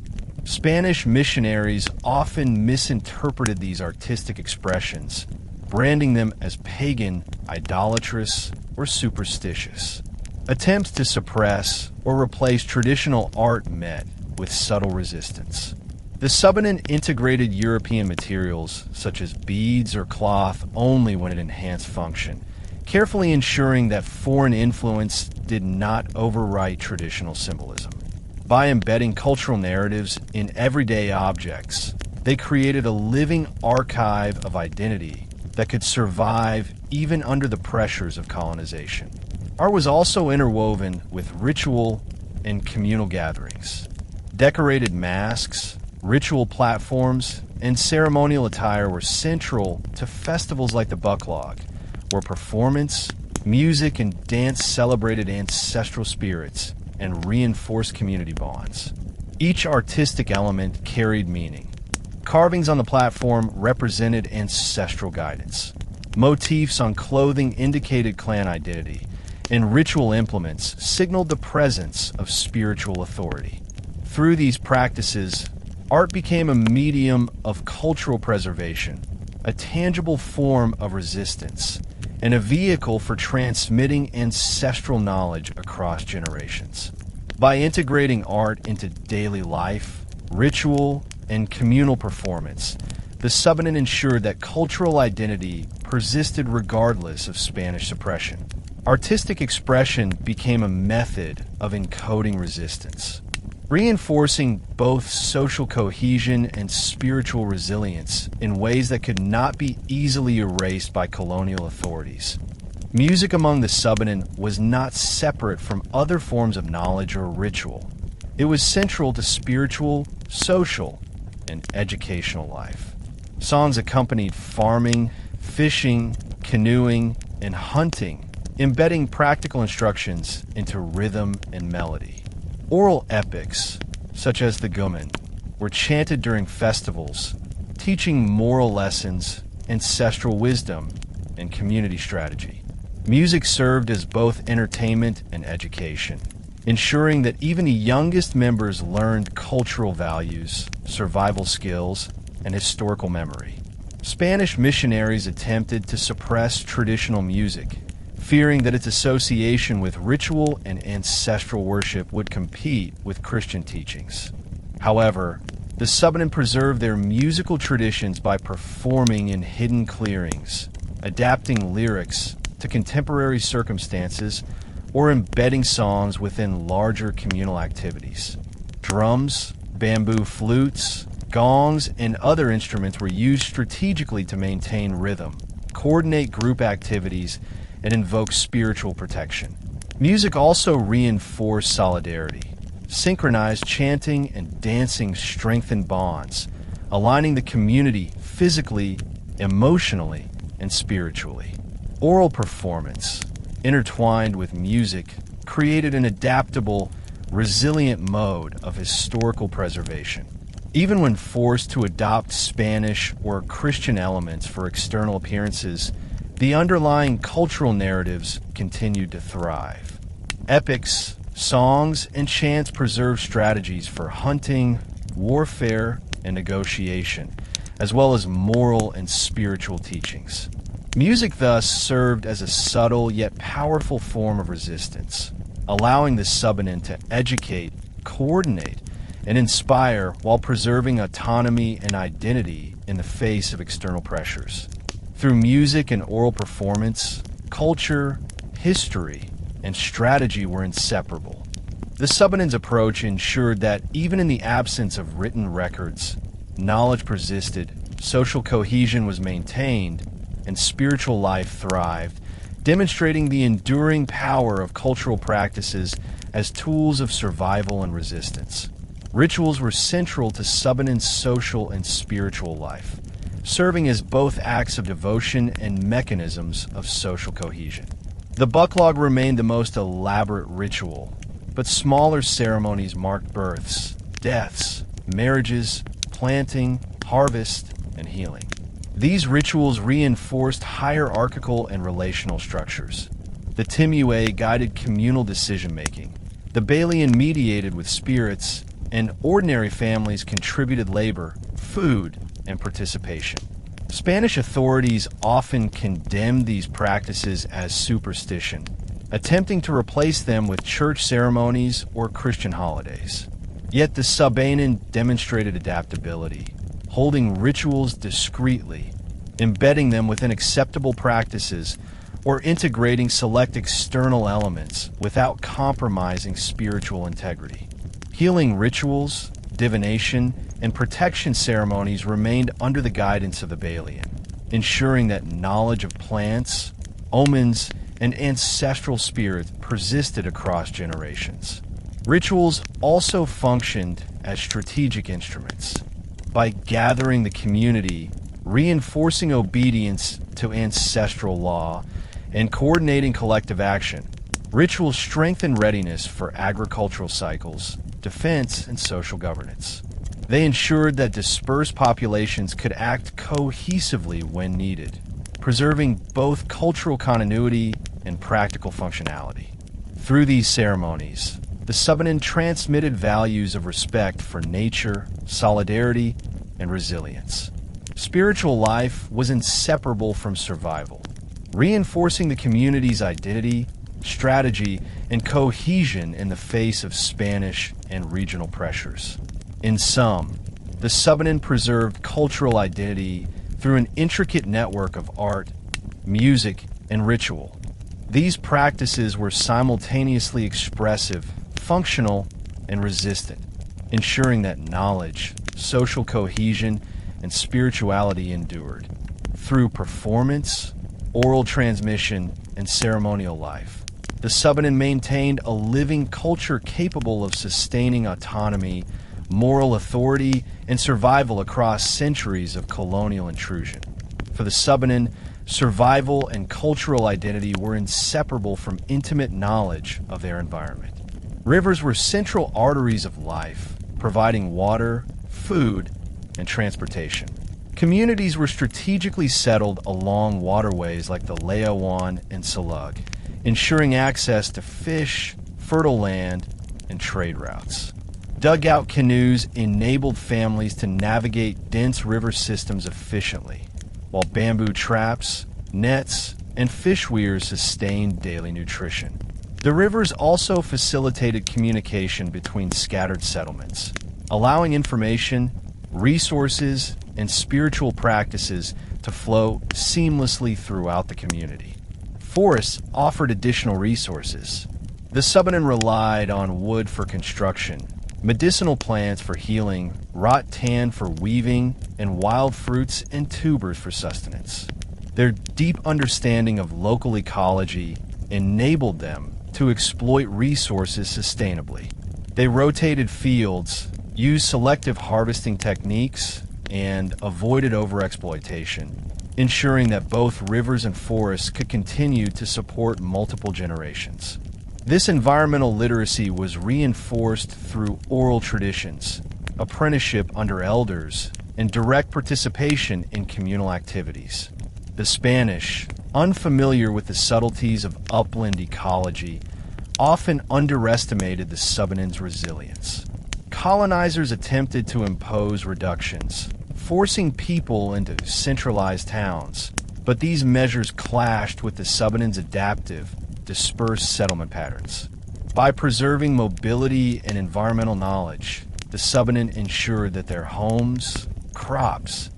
A: Spanish missionaries often misinterpreted these artistic expressions, branding them as pagan, idolatrous, or superstitious. Attempts to suppress or replace traditional art met with subtle resistance. The Subanen integrated European materials such as beads or cloth only when it enhanced function, carefully ensuring that foreign influence did not overwrite traditional symbolism. By embedding cultural narratives in everyday objects, they created a living archive of identity that could survive even under the pressures of colonization. Art was also interwoven with ritual and communal gatherings. Decorated masks, ritual platforms, and ceremonial attire were central to festivals like the Bucklog, where performance, music, and dance celebrated ancestral spirits and reinforced community bonds. Each artistic element carried meaning. Carvings on the platform represented ancestral guidance. Motifs on clothing indicated clan identity, and ritual implements signaled the presence of spiritual authority. Through these practices, art became a medium of cultural preservation, a tangible form of resistance, and a vehicle for transmitting ancestral knowledge across generations. By integrating art into daily life, ritual, and communal performance, the Subanen ensured that cultural identity persisted regardless of Spanish suppression. Artistic expression became a method of encoding resistance, reinforcing both social cohesion and spiritual resilience in ways that could not be easily erased by colonial authorities. Music among the Subanen was not separate from other forms of knowledge or ritual. It was central to spiritual, social, and educational life. Songs accompanied farming, fishing, canoeing, and hunting, embedding practical instructions into rhythm and melody. Oral epics, such as the Gumen, were chanted during festivals, teaching moral lessons, ancestral wisdom, and community strategy. Music served as both entertainment and education, ensuring that even the youngest members learned cultural values, survival skills, and historical memory. Spanish missionaries attempted to suppress traditional music, fearing that its association with ritual and ancestral worship would compete with Christian teachings. However, the Subanen preserved their musical traditions by performing in hidden clearings, adapting lyrics to contemporary circumstances, or embedding songs within larger communal activities. Drums, bamboo flutes, gongs, and other instruments were used strategically to maintain rhythm, coordinate group activities, and invoke spiritual protection. Music also reinforced solidarity. Synchronized chanting and dancing strengthened bonds, aligning the community physically, emotionally, and spiritually. Oral performance, intertwined with music, created an adaptable, resilient mode of historical preservation. Even when forced to adopt Spanish or Christian elements for external appearances, the underlying cultural narratives continued to thrive. Epics, songs, and chants preserved strategies for hunting, warfare, and negotiation, as well as moral and spiritual teachings. Music thus served as a subtle yet powerful form of resistance, allowing the Subanen to educate, coordinate, and inspire while preserving autonomy and identity in the face of external pressures. Through music and oral performance, culture, history, and strategy were inseparable. The Subanen's approach ensured that even in the absence of written records, knowledge persisted, social cohesion was maintained, and spiritual life thrived, demonstrating the enduring power of cultural practices as tools of survival and resistance. Rituals were central to Subanen's social and spiritual life, serving as both acts of devotion and mechanisms of social cohesion. The bucklog remained the most elaborate ritual, but smaller ceremonies marked births, deaths, marriages, planting, harvest, and healing. These rituals reinforced hierarchical and relational structures. The timuay guided communal decision-making. The balian mediated with spirits, and ordinary families contributed labor, food, and participation. Spanish authorities often condemned these practices as superstition, attempting to replace them with church ceremonies or Christian holidays. Yet the Subanen demonstrated adaptability, holding rituals discreetly, embedding them within acceptable practices, or integrating select external elements without compromising spiritual integrity. Healing rituals, divination, and protection ceremonies remained under the guidance of the balian, ensuring that knowledge of plants, omens, and ancestral spirits persisted across generations. Rituals also functioned as strategic instruments. By gathering the community, reinforcing obedience to ancestral law, and coordinating collective action, rituals strengthened readiness for agricultural cycles, defense, and social governance. They ensured that dispersed populations could act cohesively when needed, preserving both cultural continuity and practical functionality. Through these ceremonies, the Subanen transmitted values of respect for nature, solidarity, and resilience. Spiritual life was inseparable from survival, reinforcing the community's identity, strategy, and cohesion in the face of Spanish and regional pressures. In sum, the Subanen preserved cultural identity through an intricate network of art, music, and ritual. These practices were simultaneously expressive, functional, and resistant, ensuring that knowledge, social cohesion, and spirituality endured. Through performance, oral transmission, and ceremonial life, the Subanen maintained a living culture capable of sustaining autonomy, moral authority, and survival across centuries of colonial intrusion. For the Subanen, survival and cultural identity were inseparable from intimate knowledge of their environment. Rivers were central arteries of life, providing water, food, and transportation. Communities were strategically settled along waterways like the Layawan and Salug, ensuring access to fish, fertile land, and trade routes. Dugout canoes enabled families to navigate dense river systems efficiently, while bamboo traps, nets, and fish weirs sustained daily nutrition. The rivers also facilitated communication between scattered settlements, allowing information, resources, and spiritual practices to flow seamlessly throughout the community. Forests offered additional resources. The Subanen relied on wood for construction, medicinal plants for healing, rattan for weaving, and wild fruits and tubers for sustenance. Their deep understanding of local ecology enabled them to exploit resources sustainably. They rotated fields, used selective harvesting techniques, and avoided overexploitation, ensuring that both rivers and forests could continue to support multiple generations. This environmental literacy was reinforced through oral traditions, apprenticeship under elders, and direct participation in communal activities. The Spanish, unfamiliar with the subtleties of upland ecology, often underestimated the Subanen's resilience. Colonizers attempted to impose reductions, forcing people into centralized towns. But these measures clashed with the Subanen's adaptive, dispersed settlement patterns. By preserving mobility and environmental knowledge, the Subanen ensured that their homes, crops,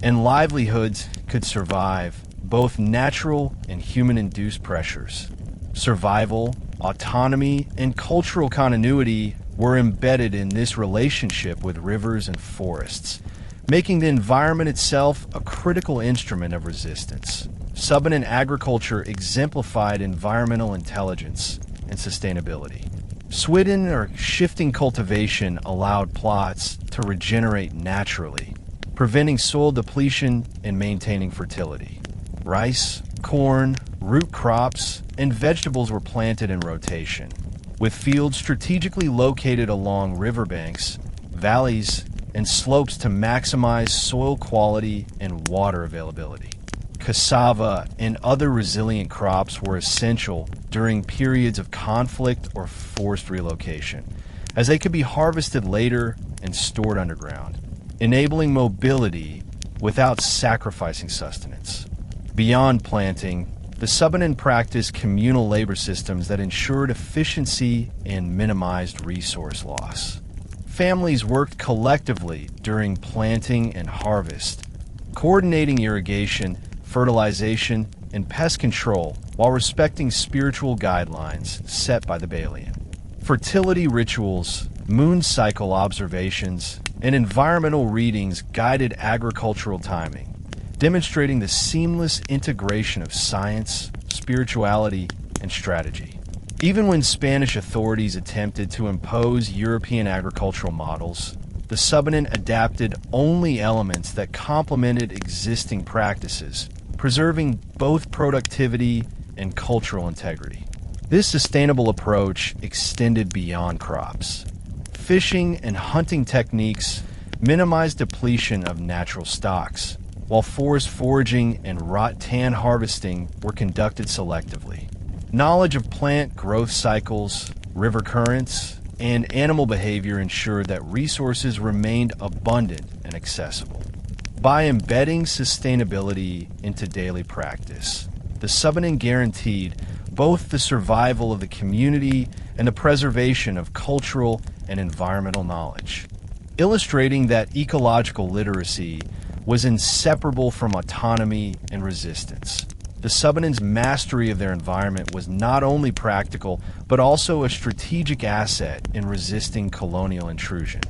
A: and livelihoods could survive both natural and human-induced pressures. Survival, autonomy, and cultural continuity were embedded in this relationship with rivers and forests, making the environment itself a critical instrument of resistance. Subanen agriculture exemplified environmental intelligence and sustainability. Swidden or shifting cultivation allowed plots to regenerate naturally, preventing soil depletion and maintaining fertility. Rice, corn, root crops, and vegetables were planted in rotation, with fields strategically located along riverbanks, valleys, and slopes to maximize soil quality and water availability. Cassava and other resilient crops were essential during periods of conflict or forced relocation, as they could be harvested later and stored underground, enabling mobility without sacrificing sustenance. Beyond planting, the Subanen practiced communal labor systems that ensured efficiency and minimized resource loss. Families worked collectively during planting and harvest, coordinating irrigation, fertilization, and pest control while respecting spiritual guidelines set by the balian. Fertility rituals, moon cycle observations, and environmental readings guided agricultural timing, demonstrating the seamless integration of science, spirituality, and strategy. Even when Spanish authorities attempted to impose European agricultural models, the Subanen adapted only elements that complemented existing practices, preserving both productivity and cultural integrity. This sustainable approach extended beyond crops. Fishing and hunting techniques minimized depletion of natural stocks, while forest foraging and rattan harvesting were conducted selectively. Knowledge of plant growth cycles, river currents, and animal behavior ensured that resources remained abundant and accessible. By embedding sustainability into daily practice, the Subanen guaranteed both the survival of the community and the preservation of cultural and environmental knowledge, illustrating that ecological literacy was inseparable from autonomy and resistance. The Subanen's mastery of their environment was not only practical, but also a strategic asset in resisting colonial intrusion.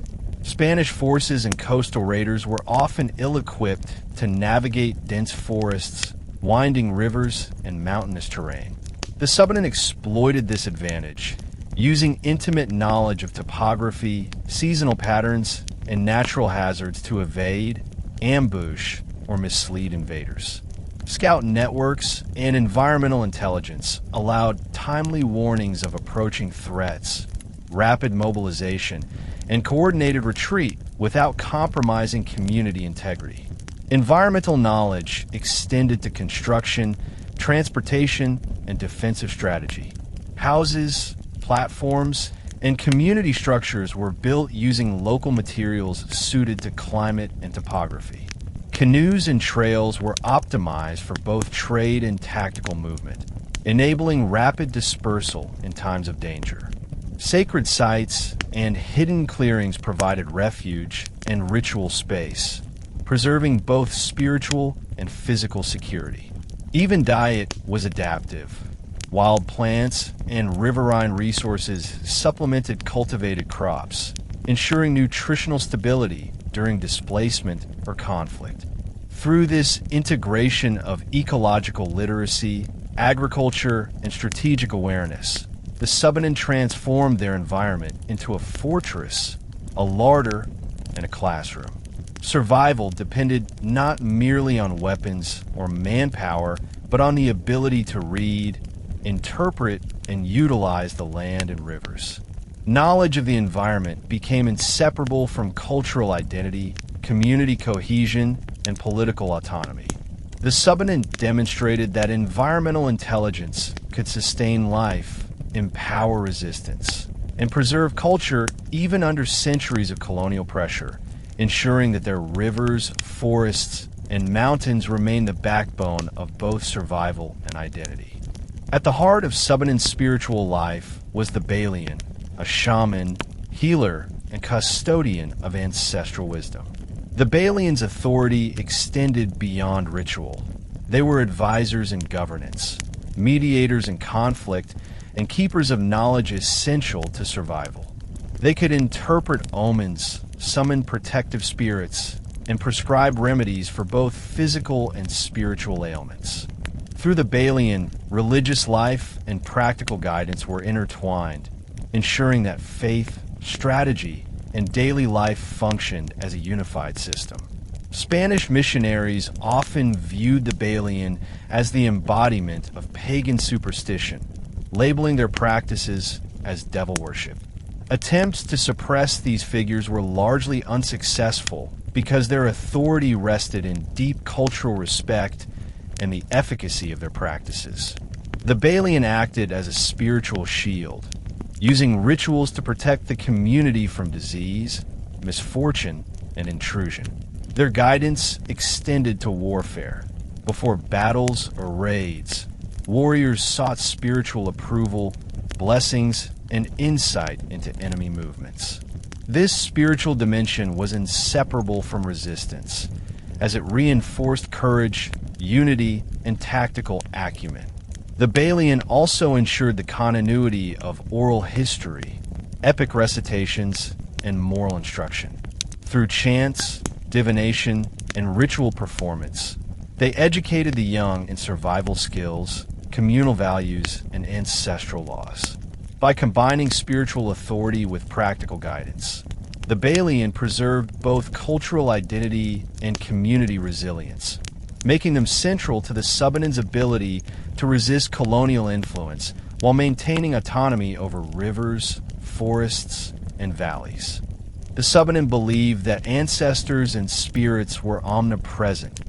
A: Spanish forces and coastal raiders were often ill-equipped to navigate dense forests, winding rivers, and mountainous terrain. The Subanen exploited this advantage, using intimate knowledge of topography, seasonal patterns, and natural hazards to evade, ambush, or mislead invaders. Scout networks and environmental intelligence allowed timely warnings of approaching threats, rapid mobilization, and coordinated retreat without compromising community integrity. Environmental knowledge extended to construction, transportation, and defensive strategy. Houses, platforms, and community structures were built using local materials suited to climate and topography. Canoes and trails were optimized for both trade and tactical movement, enabling rapid dispersal in times of danger. Sacred sites and hidden clearings provided refuge and ritual space, preserving both spiritual and physical security. Even diet was adaptive. Wild plants and riverine resources supplemented cultivated crops, ensuring nutritional stability during displacement or conflict. Through this integration of ecological literacy, agriculture, and strategic awareness, the Subanen transformed their environment into a fortress, a larder, and a classroom. Survival depended not merely on weapons or manpower, but on the ability to read, interpret, and utilize the land and rivers. Knowledge of the environment became inseparable from cultural identity, community cohesion, and political autonomy. The Subanen demonstrated that environmental intelligence could sustain life, empower resistance, and preserve culture even under centuries of colonial pressure, ensuring that their rivers, forests, and mountains remain the backbone of both survival and identity. At the heart of Subanen's spiritual life was the balian, a shaman, healer, and custodian of ancestral wisdom. The balian's authority extended beyond ritual. They were advisors in governance, mediators in conflict, and keepers of knowledge essential to survival. They could interpret omens, summon protective spirits, and prescribe remedies for both physical and spiritual ailments. Through the balian, religious life and practical guidance were intertwined, ensuring that faith, strategy, and daily life functioned as a unified system. Spanish missionaries often viewed the balian as the embodiment of pagan superstition, labeling their practices as devil worship. Attempts to suppress these figures were largely unsuccessful because their authority rested in deep cultural respect and the efficacy of their practices. The balian acted as a spiritual shield, using rituals to protect the community from disease, misfortune, and intrusion. Their guidance extended to warfare. Before battles or raids, warriors sought spiritual approval, blessings, and insight into enemy movements. This spiritual dimension was inseparable from resistance, as it reinforced courage, unity, and tactical acumen. The balian also ensured the continuity of oral history, epic recitations, and moral instruction. Through chants, divination, and ritual performance, they educated the young in survival skills, communal values, and ancestral laws. By combining spiritual authority with practical guidance, the balian preserved both cultural identity and community resilience, making them central to the Subanen's ability to resist colonial influence while maintaining autonomy over rivers, forests, and valleys. The Subanen believed that ancestors and spirits were omnipresent,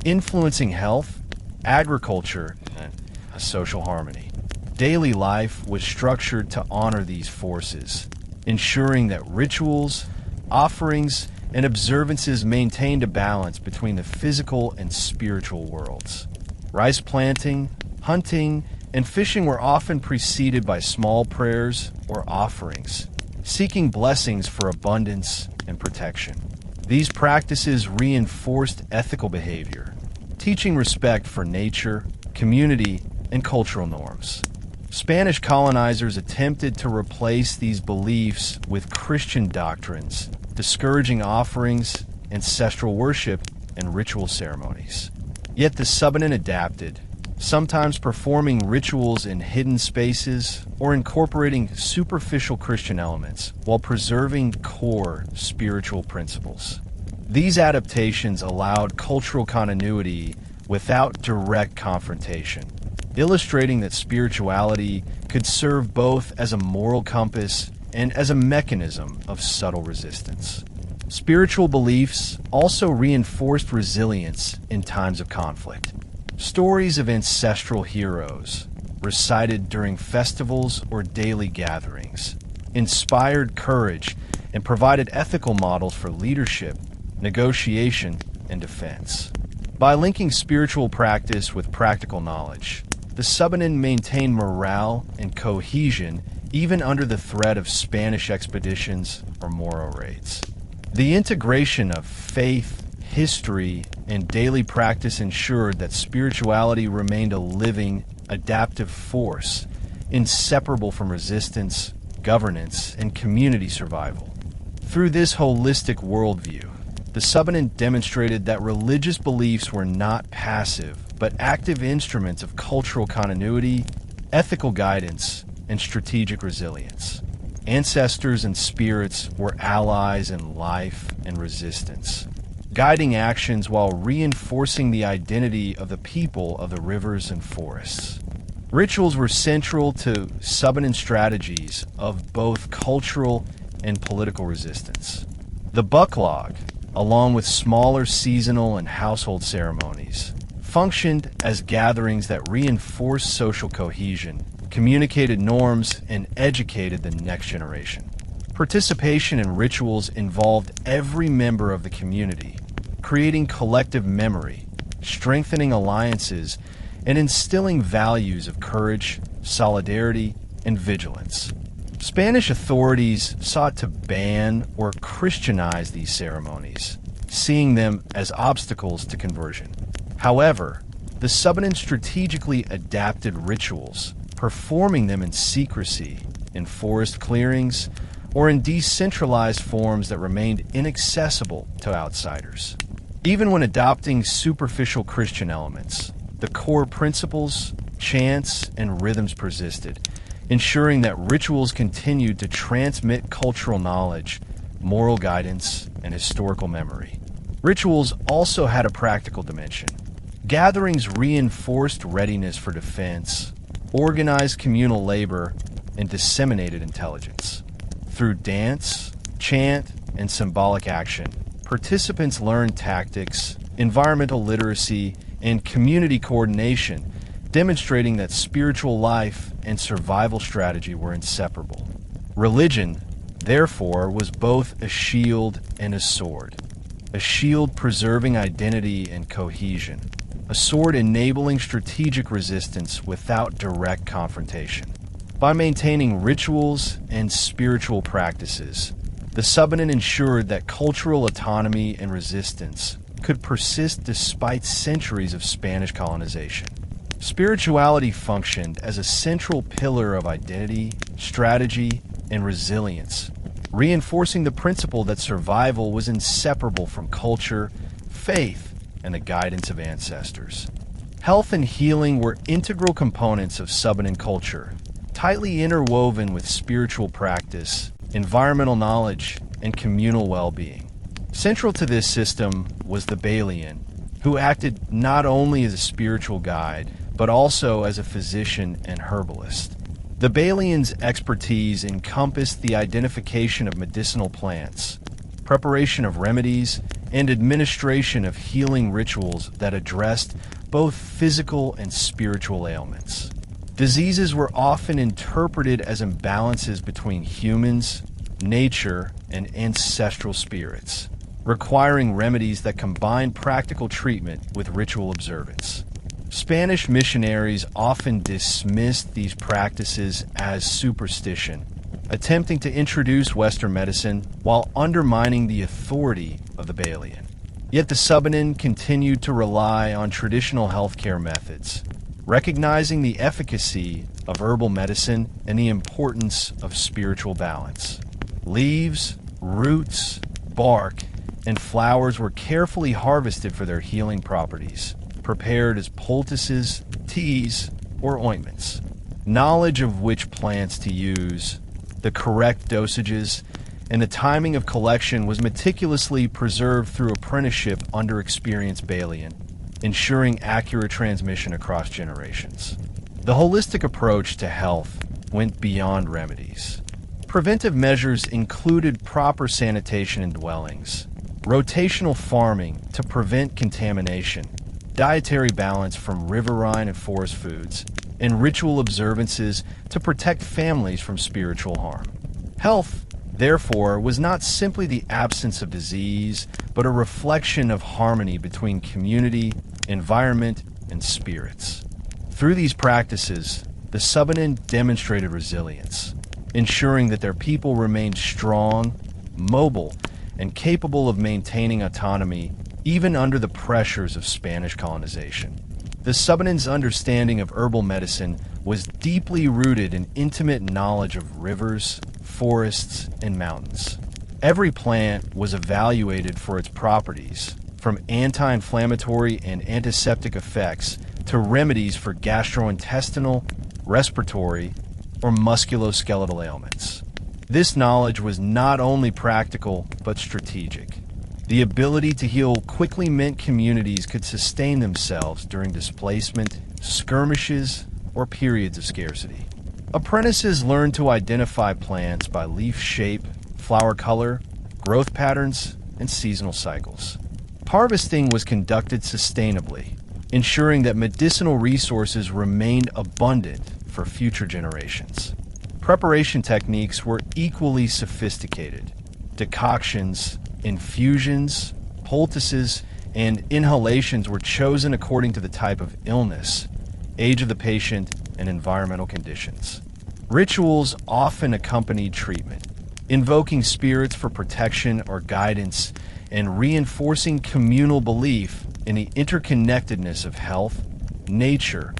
A: influencing health, agriculture, and social harmony. Daily life was structured to honor these forces, ensuring that rituals, offerings, and observances maintained a balance between the physical and spiritual worlds. Rice planting, hunting, and fishing were often preceded by small prayers or offerings, seeking blessings for abundance and protection. These practices reinforced ethical behavior, teaching respect for nature, community, and cultural norms. Spanish colonizers attempted to replace these beliefs with Christian doctrines, discouraging offerings, ancestral worship, and ritual ceremonies. Yet the Subanen adapted, sometimes performing rituals in hidden spaces or incorporating superficial Christian elements while preserving core spiritual principles. These adaptations allowed cultural continuity without direct confrontation, illustrating that spirituality could serve both as a moral compass and as a mechanism of subtle resistance. Spiritual beliefs also reinforced resilience in times of conflict. Stories of ancestral heroes, recited during festivals or daily gatherings, inspired courage and provided ethical models for leadership, negotiation, and defense. By linking spiritual practice with practical knowledge, the Subanen maintained morale and cohesion even under the threat of Spanish expeditions or Moro raids. The integration of faith, history, and daily practice ensured that spirituality remained a living, adaptive force, inseparable from resistance, governance, and community survival. Through this holistic worldview, the Subanen demonstrated that religious beliefs were not passive, but active instruments of cultural continuity, ethical guidance, and strategic resilience. Ancestors and spirits were allies in life and resistance, guiding actions while reinforcing the identity of the people of the rivers and forests. Rituals were central to Subanen strategies of both cultural and political resistance. The bucklog, along with smaller seasonal and household ceremonies, functioned as gatherings that reinforced social cohesion, communicated norms, and educated the next generation. Participation in rituals involved every member of the community, creating collective memory, strengthening alliances, and instilling values of courage, solidarity, and vigilance. Spanish authorities sought to ban or Christianize these ceremonies, seeing them as obstacles to conversion. However, the Subanen strategically adapted rituals, performing them in secrecy, in forest clearings, or in decentralized forms that remained inaccessible to outsiders. Even when adopting superficial Christian elements, the core principles, chants, and rhythms persisted, ensuring that rituals continued to transmit cultural knowledge, moral guidance, and historical memory. Rituals also had a practical dimension. Gatherings reinforced readiness for defense, organized communal labor, and disseminated intelligence. Through dance, chant, and symbolic action, participants learned tactics, environmental literacy, and community coordination, demonstrating that spiritual life and survival strategy were inseparable. Religion, therefore, was both a shield and a sword. A shield preserving identity and cohesion, a sword enabling strategic resistance without direct confrontation. By maintaining rituals and spiritual practices, the Subanen ensured that cultural autonomy and resistance could persist despite centuries of Spanish colonization. Spirituality functioned as a central pillar of identity, strategy, and resilience, reinforcing the principle that survival was inseparable from culture, faith, and the guidance of ancestors. Health and healing were integral components of Subanen culture, tightly interwoven with spiritual practice, environmental knowledge, and communal well-being. Central to this system was the balian, who acted not only as a spiritual guide, but also as a physician and herbalist. The balian's expertise encompassed the identification of medicinal plants, preparation of remedies, and administration of healing rituals that addressed both physical and spiritual ailments. Diseases were often interpreted as imbalances between humans, nature, and ancestral spirits, requiring remedies that combined practical treatment with ritual observance. Spanish missionaries often dismissed these practices as superstition, attempting to introduce Western medicine while undermining the authority of the balian. Yet the Subanen continued to rely on traditional healthcare methods, recognizing the efficacy of herbal medicine and the importance of spiritual balance. Leaves, roots, bark, and flowers were carefully harvested for their healing properties, prepared as poultices, teas, or ointments. Knowledge of which plants to use, the correct dosages, and the timing of collection was meticulously preserved through apprenticeship under experienced balian, ensuring accurate transmission across generations. The holistic approach to health went beyond remedies. Preventive measures included proper sanitation in dwellings, rotational farming to prevent contamination, dietary balance from riverine and forest foods, and ritual observances to protect families from spiritual harm. Health, therefore, was not simply the absence of disease, but a reflection of harmony between community, environment, and spirits. Through these practices, the Subanen demonstrated resilience, ensuring that their people remained strong, mobile, and capable of maintaining autonomy even under the pressures of Spanish colonization. The Subanen's understanding of herbal medicine was deeply rooted in intimate knowledge of rivers, forests, and mountains. Every plant was evaluated for its properties, from anti-inflammatory and antiseptic effects to remedies for gastrointestinal, respiratory, or musculoskeletal ailments. This knowledge was not only practical, but strategic. The ability to heal quickly meant communities could sustain themselves during displacement, skirmishes, or periods of scarcity. Apprentices learned to identify plants by leaf shape, flower color, growth patterns, and seasonal cycles. Harvesting was conducted sustainably, ensuring that medicinal resources remained abundant for future generations. Preparation techniques were equally sophisticated. Decoctions, infusions, poultices, and inhalations were chosen according to the type of illness, age of the patient, and environmental conditions. Rituals often accompanied treatment, invoking spirits for protection or guidance and reinforcing communal belief in the interconnectedness of health, nature,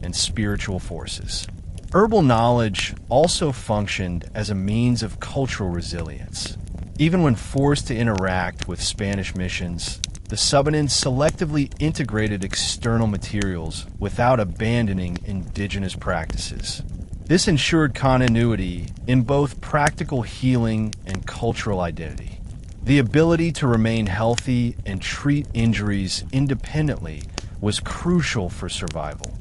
A: and spiritual forces. Herbal knowledge also functioned as a means of cultural resilience. Even when forced to interact with Spanish missions, the Subanen selectively integrated external materials without abandoning indigenous practices. This ensured continuity in both practical healing and cultural identity. The ability to remain healthy and treat injuries independently was crucial for survival,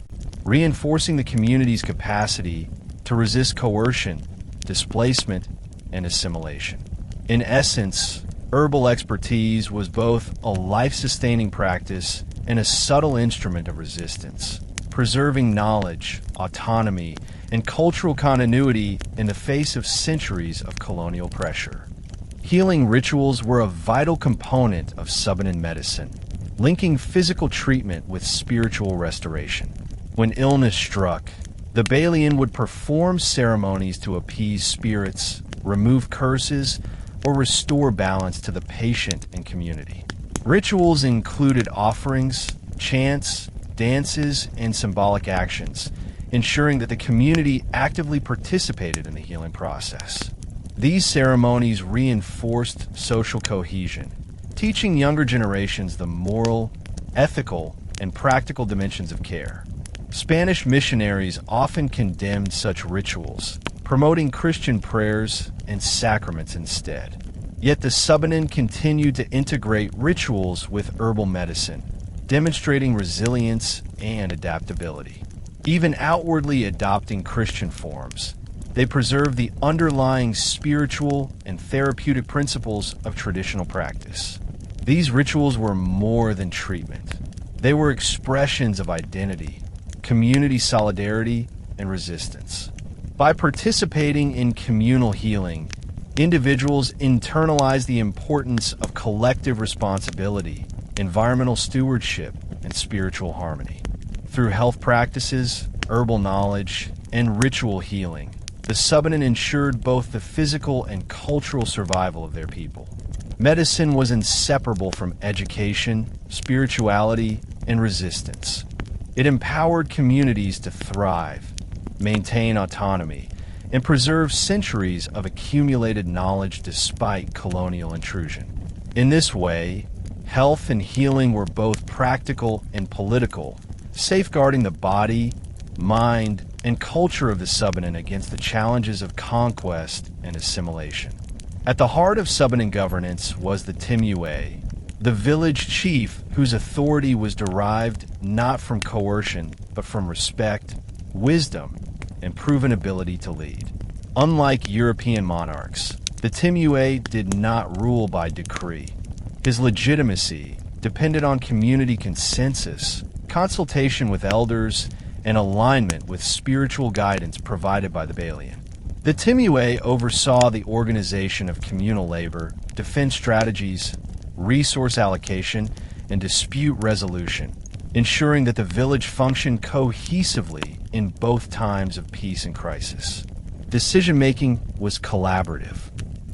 A: reinforcing the community's capacity to resist coercion, displacement, and assimilation. In essence, herbal expertise was both a life-sustaining practice and a subtle instrument of resistance, preserving knowledge, autonomy, and cultural continuity in the face of centuries of colonial pressure. Healing rituals were a vital component of Subanen medicine, linking physical treatment with spiritual restoration. When illness struck, the balian would perform ceremonies to appease spirits, remove curses, or restore balance to the patient and community. Rituals included offerings, chants, dances, and symbolic actions, ensuring that the community actively participated in the healing process. These ceremonies reinforced social cohesion, teaching younger generations the moral, ethical, and practical dimensions of care. Spanish missionaries often condemned such rituals, promoting Christian prayers and sacraments instead. Yet the Subanen continued to integrate rituals with herbal medicine, demonstrating resilience and adaptability. Even outwardly adopting Christian forms, they preserved the underlying spiritual and therapeutic principles of traditional practice. These rituals were more than treatment. They were expressions of identity, community solidarity, and resistance. By participating in communal healing, individuals internalize the importance of collective responsibility, environmental stewardship, and spiritual harmony. Through health practices, herbal knowledge, and ritual healing, the Subanen ensured both the physical and cultural survival of their people. Medicine was inseparable from education, spirituality, and resistance. It empowered communities to thrive, maintain autonomy, and preserve centuries of accumulated knowledge despite colonial intrusion. In this way, health and healing were both practical and political, safeguarding the body, mind, and culture of the Subanen against the challenges of conquest and assimilation. At the heart of Subanen governance was the timuay, the village chief whose authority was derived not from coercion, but from respect, wisdom, and proven ability to lead. Unlike European monarchs, the timuay did not rule by decree. His legitimacy depended on community consensus, consultation with elders, and alignment with spiritual guidance provided by the balian. The timuay oversaw the organization of communal labor, defense strategies, resource allocation, and dispute resolution, ensuring that the village functioned cohesively in both times of peace and crisis. Decision-making was collaborative.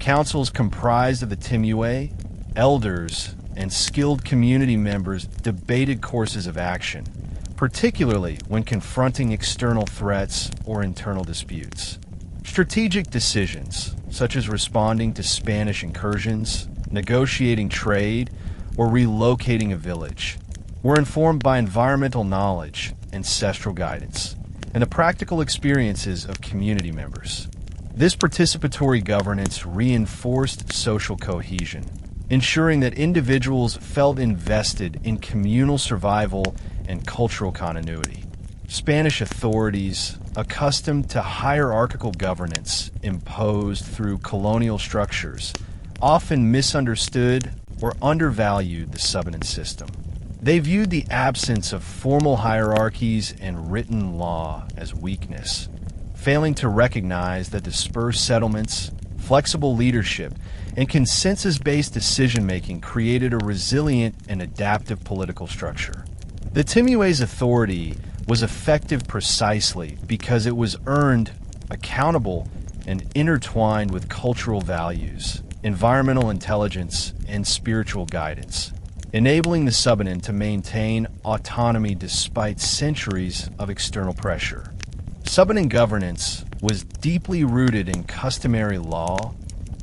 A: Councils comprised of the timuay, elders, and skilled community members debated courses of action, particularly when confronting external threats or internal disputes. Strategic decisions, such as responding to Spanish incursions, negotiating trade, or relocating a village, were informed by environmental knowledge, ancestral guidance, and the practical experiences of community members. This participatory governance reinforced social cohesion, ensuring that individuals felt invested in communal survival and cultural continuity. Spanish authorities, accustomed to hierarchical governance imposed through colonial structures, often misunderstood or undervalued the Subanen system. They viewed the absence of formal hierarchies and written law as weakness, failing to recognize that dispersed settlements, flexible leadership, and consensus-based decision-making created a resilient and adaptive political structure. The timuay's authority was effective precisely because it was earned, accountable, and intertwined with cultural values, environmental intelligence, and spiritual guidance, enabling the Subanen to maintain autonomy despite centuries of external pressure. Subanen governance was deeply rooted in customary law,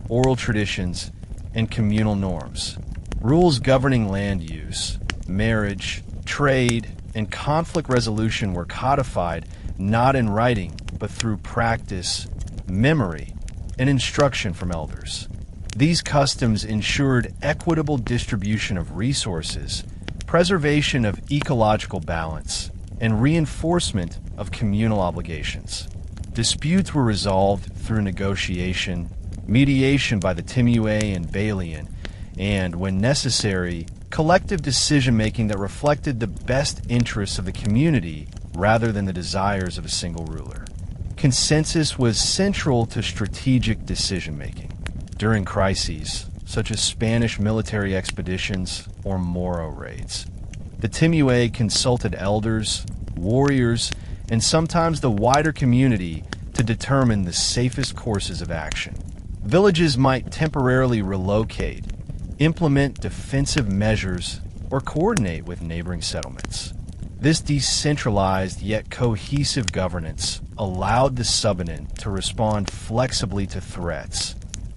A: oral traditions, and communal norms. Rules governing land use, marriage, trade, and conflict resolution were codified not in writing, but through practice, memory, and instruction from elders. These customs ensured equitable distribution of resources, preservation of ecological balance, and reinforcement of communal obligations. Disputes were resolved through negotiation, mediation by the timuay and balian, and, when necessary, collective decision-making that reflected the best interests of the community rather than the desires of a single ruler. Consensus was central to strategic decision-making. During crises, such as Spanish military expeditions or Moro raids, the timuay consulted elders, warriors, and sometimes the wider community to determine the safest courses of action. Villages might temporarily relocate, implement defensive measures, or coordinate with neighboring settlements. This decentralized yet cohesive governance allowed the Subanen to respond flexibly to threats,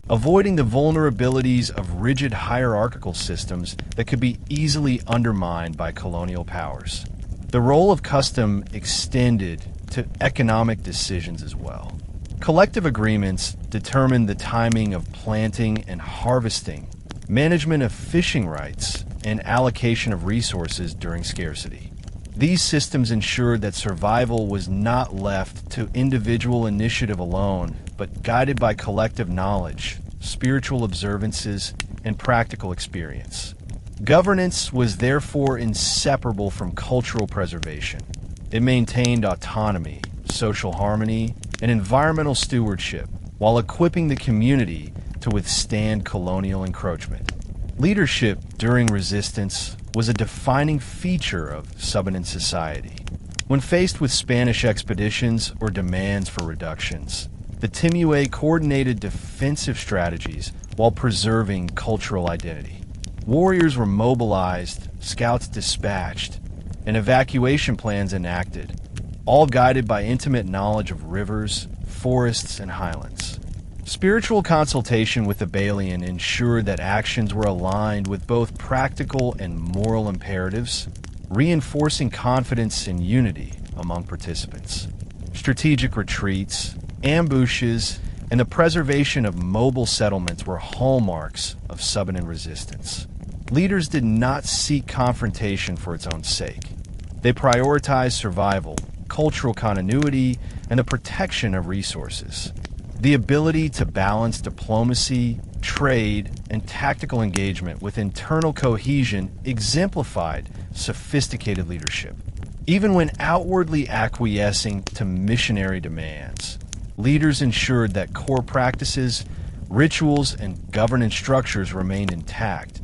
A: avoiding the vulnerabilities of rigid hierarchical systems that could be easily undermined by colonial powers. The role of custom extended to economic decisions as well. Collective agreements determined the timing of planting and harvesting, management of fishing rights, and allocation of resources during scarcity. These systems ensured that survival was not left to individual initiative alone, but guided by collective knowledge, spiritual observances, and practical experience. Governance was therefore inseparable from cultural preservation. It maintained autonomy, social harmony, and environmental stewardship, while equipping the community to withstand colonial encroachment. Leadership during resistance was a defining feature of Subanen society. When faced with Spanish expeditions or demands for reductions, the timuay coordinated defensive strategies while preserving cultural identity. Warriors were mobilized, scouts dispatched, and evacuation plans enacted, all guided by intimate knowledge of rivers, forests, and highlands. Spiritual consultation with the balian ensured that actions were aligned with both practical and moral imperatives, reinforcing confidence and unity among participants. Strategic retreats, ambushes, and the preservation of mobile settlements were hallmarks of Subanen resistance. Leaders did not seek confrontation for its own sake. They prioritized survival, cultural continuity, and the protection of resources. The ability to balance diplomacy, trade, and tactical engagement with internal cohesion exemplified sophisticated leadership. Even when outwardly acquiescing to missionary demands, leaders ensured that core practices, rituals, and governance structures remained intact,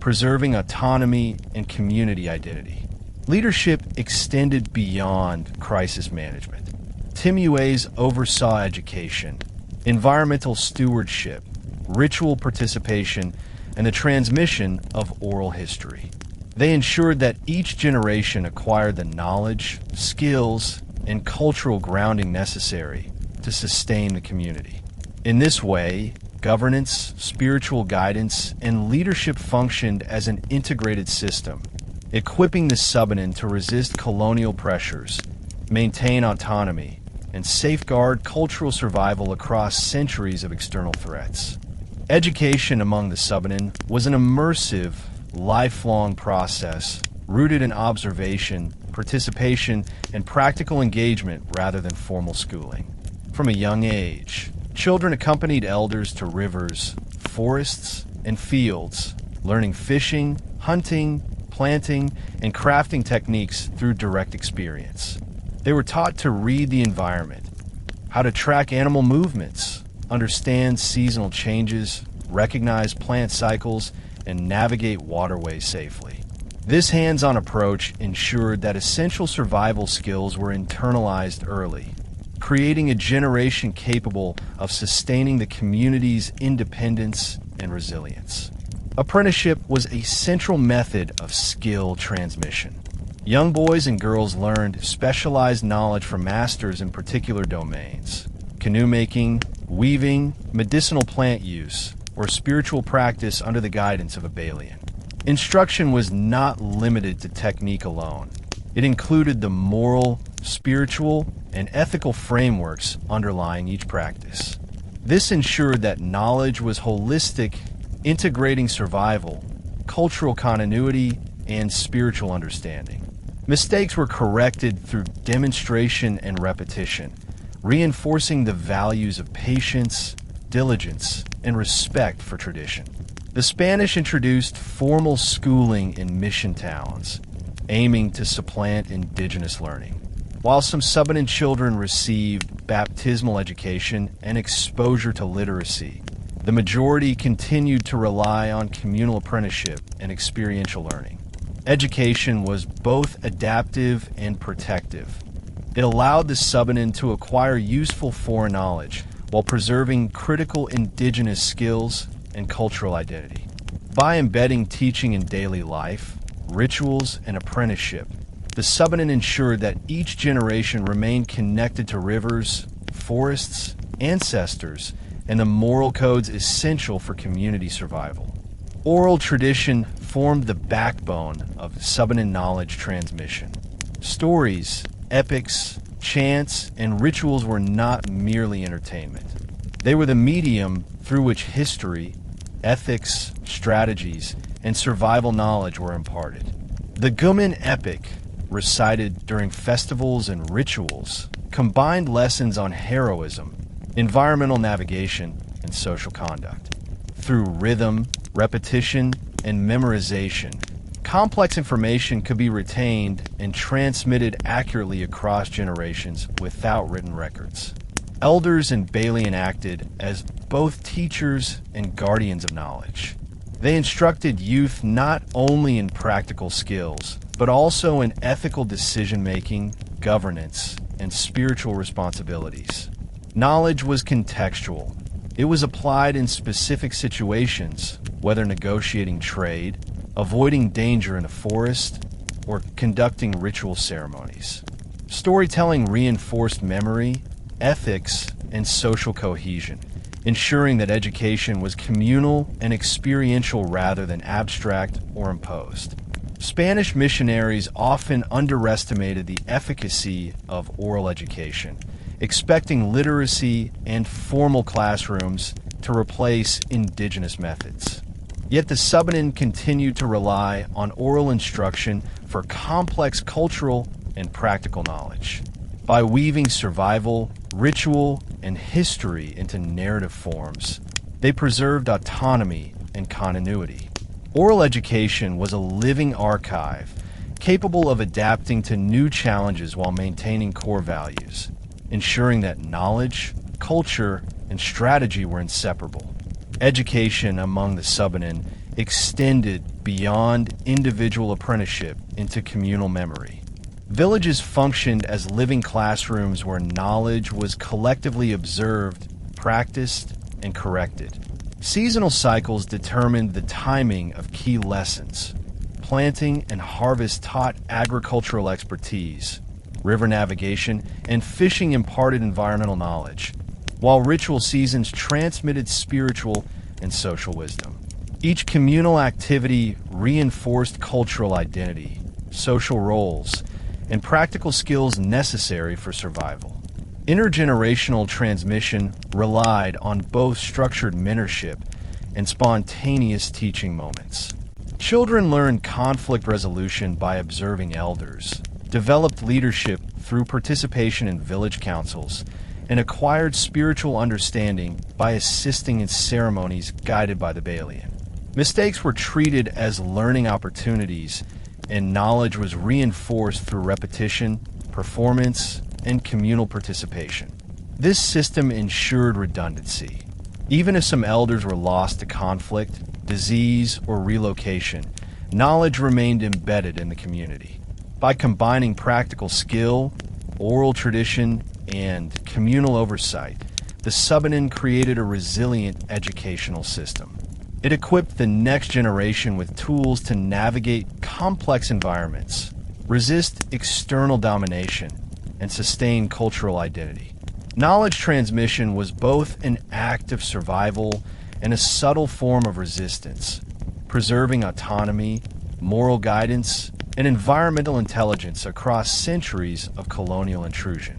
A: preserving autonomy and community identity. Leadership extended beyond crisis management. Timuays oversaw education, environmental stewardship, ritual participation, and the transmission of oral history. They ensured that each generation acquired the knowledge, skills, and cultural grounding necessary to sustain the community. In this way, governance, spiritual guidance, and leadership functioned as an integrated system, equipping the Subanen to resist colonial pressures, maintain autonomy, and safeguard cultural survival across centuries of external threats. Education among the Subanen was an immersive, lifelong process rooted in observation, participation, and practical engagement rather than formal schooling. From a young age, children accompanied elders to rivers, forests, and fields, learning fishing, hunting, planting, and crafting techniques through direct experience. They were taught to read the environment, how to track animal movements, understand seasonal changes, recognize plant cycles, and navigate waterways safely. This hands-on approach ensured that essential survival skills were internalized early, creating a generation capable of sustaining the community's independence and resilience. Apprenticeship was a central method of skill transmission. Young boys and girls learned specialized knowledge from masters in particular domains: canoe making, weaving, medicinal plant use, or spiritual practice under the guidance of a balian. Instruction was not limited to technique alone. It included the moral, spiritual, and ethical frameworks underlying each practice. This ensured that knowledge was holistic, integrating survival, cultural continuity, and spiritual understanding. Mistakes were corrected through demonstration and repetition, reinforcing the values of patience, diligence, and respect for tradition. The Spanish introduced formal schooling in mission towns, aiming to supplant indigenous learning. While some Subanen children received baptismal education and exposure to literacy, the majority continued to rely on communal apprenticeship and experiential learning. Education was both adaptive and protective. It allowed the Subanen to acquire useful foreign knowledge while preserving critical indigenous skills and cultural identity. By embedding teaching in daily life, rituals, and apprenticeship, the Subanen ensured that each generation remained connected to rivers, forests, ancestors, and the moral codes essential for community survival. Oral tradition formed the backbone of Subanen knowledge transmission. Stories, epics, chants, and rituals were not merely entertainment. They were the medium through which history, ethics, strategies, and survival knowledge were imparted. The Guman epic, recited during festivals and rituals, combined lessons on heroism, environmental navigation, and social conduct. Through rhythm, repetition, and memorization, complex information could be retained and transmitted accurately across generations without written records. Elders and balian acted as both teachers and guardians of knowledge. They instructed youth not only in practical skills, but also in ethical decision-making, governance, and spiritual responsibilities. Knowledge was contextual. It was applied in specific situations, whether negotiating trade, avoiding danger in a forest, or conducting ritual ceremonies. Storytelling reinforced memory, ethics, and social cohesion, ensuring that education was communal and experiential rather than abstract or imposed. Spanish missionaries often underestimated the efficacy of oral education, expecting literacy and formal classrooms to replace indigenous methods. Yet the Subanen continued to rely on oral instruction for complex cultural and practical knowledge. By weaving survival, ritual, and history into narrative forms, they preserved autonomy and continuity. Oral education was a living archive, capable of adapting to new challenges while maintaining core values, ensuring that knowledge, culture, and strategy were inseparable. Education among the Subanen extended beyond individual apprenticeship into communal memory. Villages functioned as living classrooms where knowledge was collectively observed, practiced, and corrected. Seasonal cycles determined the timing of key lessons. Planting and harvest taught agricultural expertise. River navigation and fishing imparted environmental knowledge, while ritual seasons transmitted spiritual and social wisdom. Each communal activity reinforced cultural identity, social roles, and practical skills necessary for survival. Intergenerational transmission relied on both structured mentorship and spontaneous teaching moments. Children learned conflict resolution by observing elders, developed leadership through participation in village councils, and acquired spiritual understanding by assisting in ceremonies guided by the balian. Mistakes were treated as learning opportunities, and knowledge was reinforced through repetition, performance, and communal participation. This system ensured redundancy. Even if some elders were lost to conflict, disease, or relocation, knowledge remained embedded in the community. By combining practical skill, oral tradition, and communal oversight, the Subanen created a resilient educational system. It equipped the next generation with tools to navigate complex environments, resist external domination, and sustain cultural identity. Knowledge transmission was both an act of survival and a subtle form of resistance, preserving autonomy, moral guidance, and environmental intelligence across centuries of colonial intrusion.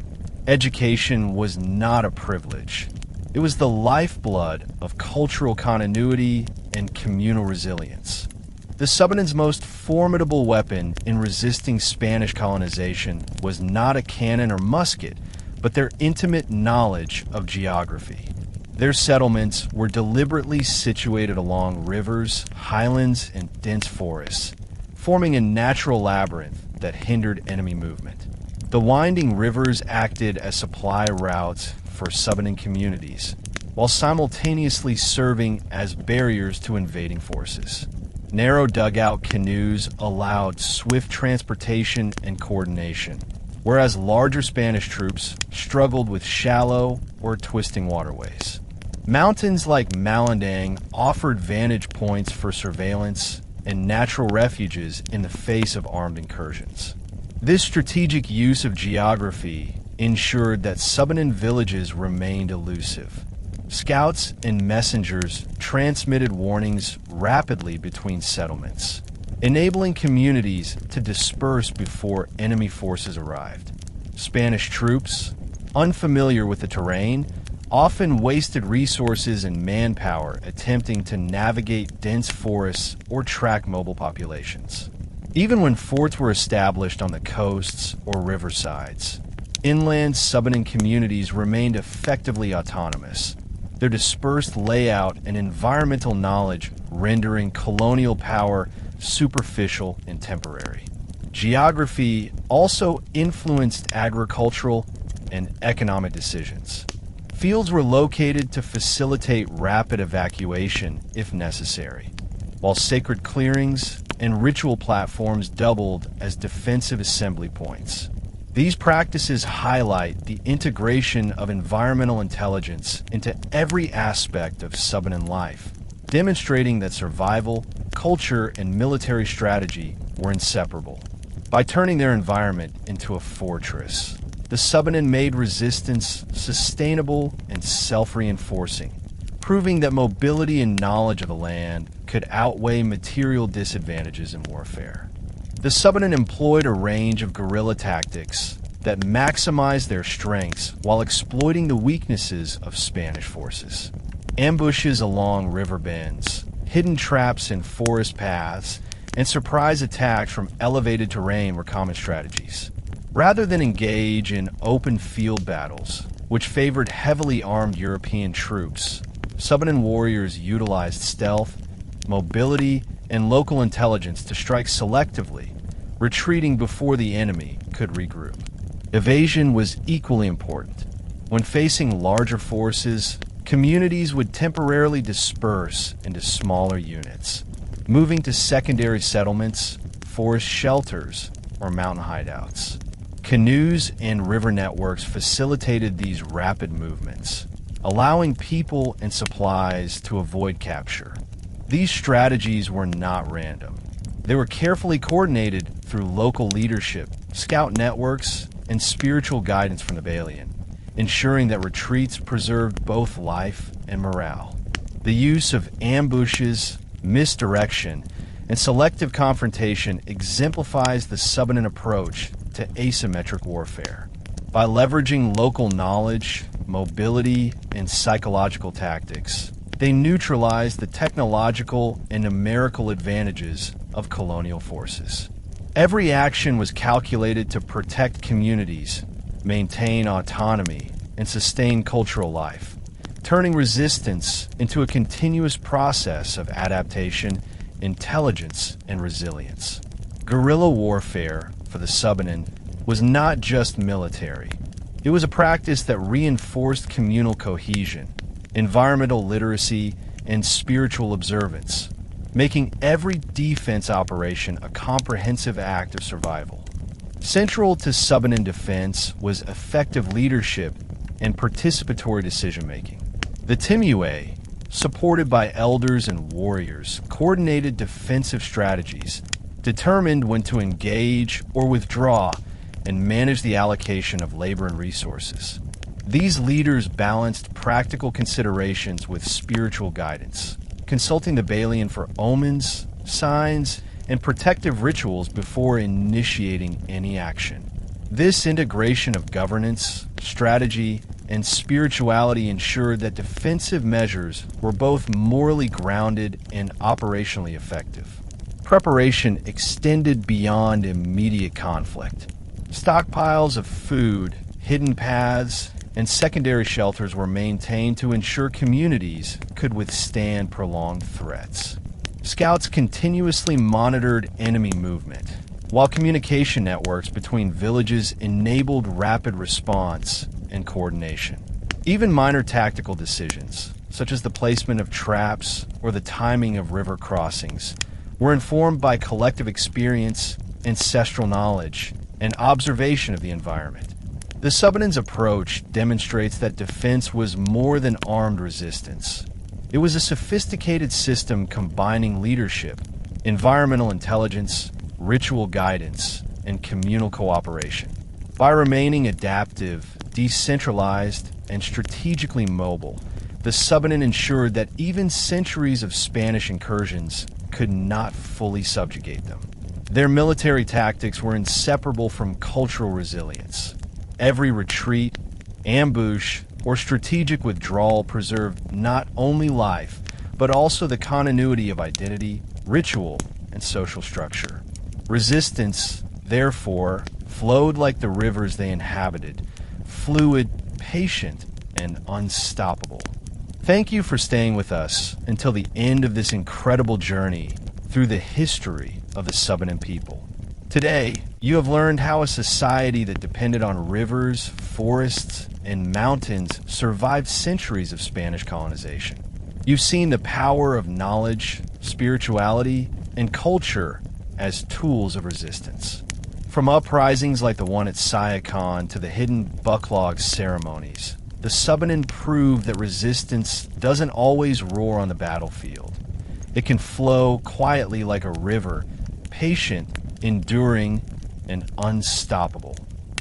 A: Education was not a privilege. It was the lifeblood of cultural continuity and communal resilience. The Subanen's most formidable weapon in resisting Spanish colonization was not a cannon or musket, but their intimate knowledge of geography. Their settlements were deliberately situated along rivers, highlands, and dense forests, forming a natural labyrinth that hindered enemy movement. The winding rivers acted as supply routes for Subanen communities, while simultaneously serving as barriers to invading forces. Narrow dugout canoes allowed swift transportation and coordination, whereas larger Spanish troops struggled with shallow or twisting waterways. Mountains like Malindang offered vantage points for surveillance and natural refuges in the face of armed incursions. This strategic use of geography ensured that Subanen villages remained elusive. Scouts and messengers transmitted warnings rapidly between settlements, enabling communities to disperse before enemy forces arrived. Spanish troops, unfamiliar with the terrain, often wasted resources and manpower attempting to navigate dense forests or track mobile populations. Even when forts were established on the coasts or riversides, inland Subanen communities remained effectively autonomous, their dispersed layout and environmental knowledge rendering colonial power superficial and temporary. Geography also influenced agricultural and economic decisions. Fields were located to facilitate rapid evacuation if necessary, while sacred clearings and ritual platforms doubled as defensive assembly points. These practices highlight the integration of environmental intelligence into every aspect of Subanen life, demonstrating that survival, culture, and military strategy were inseparable. By turning their environment into a fortress, the Subanen made resistance sustainable and self-reinforcing, proving that mobility and knowledge of the land could outweigh material disadvantages in warfare. The Subanen employed a range of guerrilla tactics that maximized their strengths while exploiting the weaknesses of Spanish forces. Ambushes along river bends, hidden traps in forest paths, and surprise attacks from elevated terrain were common strategies. Rather than engage in open field battles, which favored heavily armed European troops, Subanen warriors utilized stealth, mobility, and local intelligence to strike selectively, retreating before the enemy could regroup. Evasion was equally important. When facing larger forces, communities would temporarily disperse into smaller units, moving to secondary settlements, forest shelters, or mountain hideouts. Canoes and river networks facilitated these rapid movements, allowing people and supplies to avoid capture. These strategies were not random. They were carefully coordinated through local leadership, scout networks, and spiritual guidance from the balian, ensuring that retreats preserved both life and morale. The use of ambushes, misdirection, and selective confrontation exemplifies the Subanen approach to asymmetric warfare. By leveraging local knowledge, mobility, and psychological tactics, they neutralized the technological and numerical advantages of colonial forces. Every action was calculated to protect communities, maintain autonomy, and sustain cultural life, turning resistance into a continuous process of adaptation, intelligence, and resilience. Guerrilla warfare for the Subanen was not just military. It was a practice that reinforced communal cohesion, environmental literacy, and spiritual observance, making every defense operation a comprehensive act of survival. Central to Subanen defense was effective leadership and participatory decision-making. The timuay, supported by elders and warriors, coordinated defensive strategies, determined when to engage or withdraw, and managed the allocation of labor and resources. These leaders balanced practical considerations with spiritual guidance, consulting the balian for omens, signs, and protective rituals before initiating any action. This integration of governance, strategy, and spirituality ensured that defensive measures were both morally grounded and operationally effective. Preparation extended beyond immediate conflict. Stockpiles of food, hidden paths, and secondary shelters were maintained to ensure communities could withstand prolonged threats. Scouts continuously monitored enemy movement, while communication networks between villages enabled rapid response and coordination. Even minor tactical decisions, such as the placement of traps or the timing of river crossings, were informed by collective experience, ancestral knowledge, and observation of the environment. The Subanen's approach demonstrates that defense was more than armed resistance. It was a sophisticated system combining leadership, environmental intelligence, ritual guidance, and communal cooperation. By remaining adaptive, decentralized, and strategically mobile, the Subanen ensured that even centuries of Spanish incursions could not fully subjugate them. Their military tactics were inseparable from cultural resilience. Every retreat, ambush, or strategic withdrawal preserved not only life, but also the continuity of identity, ritual, and social structure. Resistance, therefore, flowed like the rivers they inhabited, fluid, patient, and unstoppable. Thank you for staying with us until the end of this incredible journey through the history of the Subanen people. Today, you have learned how a society that depended on rivers, forests, and mountains survived centuries of Spanish colonization. You've seen the power of knowledge, spirituality, and culture as tools of resistance. From uprisings like the one at Sayakan to the hidden bucklog ceremonies, the Subanen proved that resistance doesn't always roar on the battlefield. It can flow quietly like a river, patient, enduring, and unstoppable.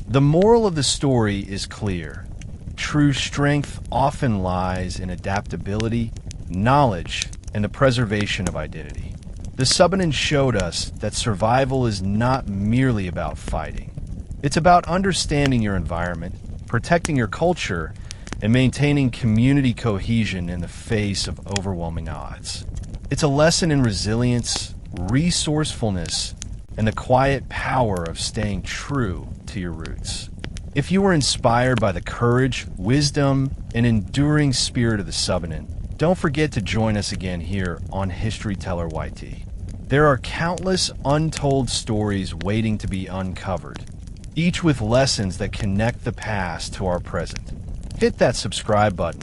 A: The moral of the story is clear. True strength often lies in adaptability, knowledge, and the preservation of identity. The Subanen showed us that survival is not merely about fighting. It's about understanding your environment, protecting your culture, and maintaining community cohesion in the face of overwhelming odds. It's a lesson in resilience, resourcefulness, and the quiet power of staying true to your roots. If you were inspired by the courage, wisdom, and enduring spirit of the Subanen, don't forget to join us again here on History Teller YT. There are countless untold stories waiting to be uncovered, each with lessons that connect the past to our present. Hit that subscribe button,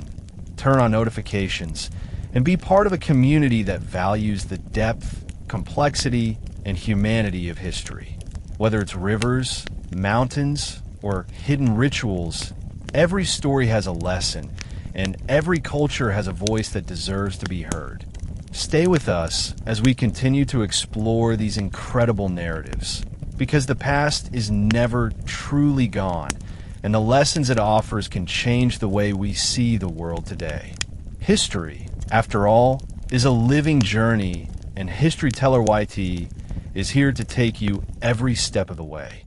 A: turn on notifications, and be part of a community that values the depth, complexity, and humanity of history. Whether it's rivers, mountains, or hidden rituals, every story has a lesson, and every culture has a voice that deserves to be heard. Stay with us as we continue to explore these incredible narratives, because the past is never truly gone, and the lessons it offers can change the way we see the world today. History, after all, is a living journey, and History Teller YT is here to take you every step of the way.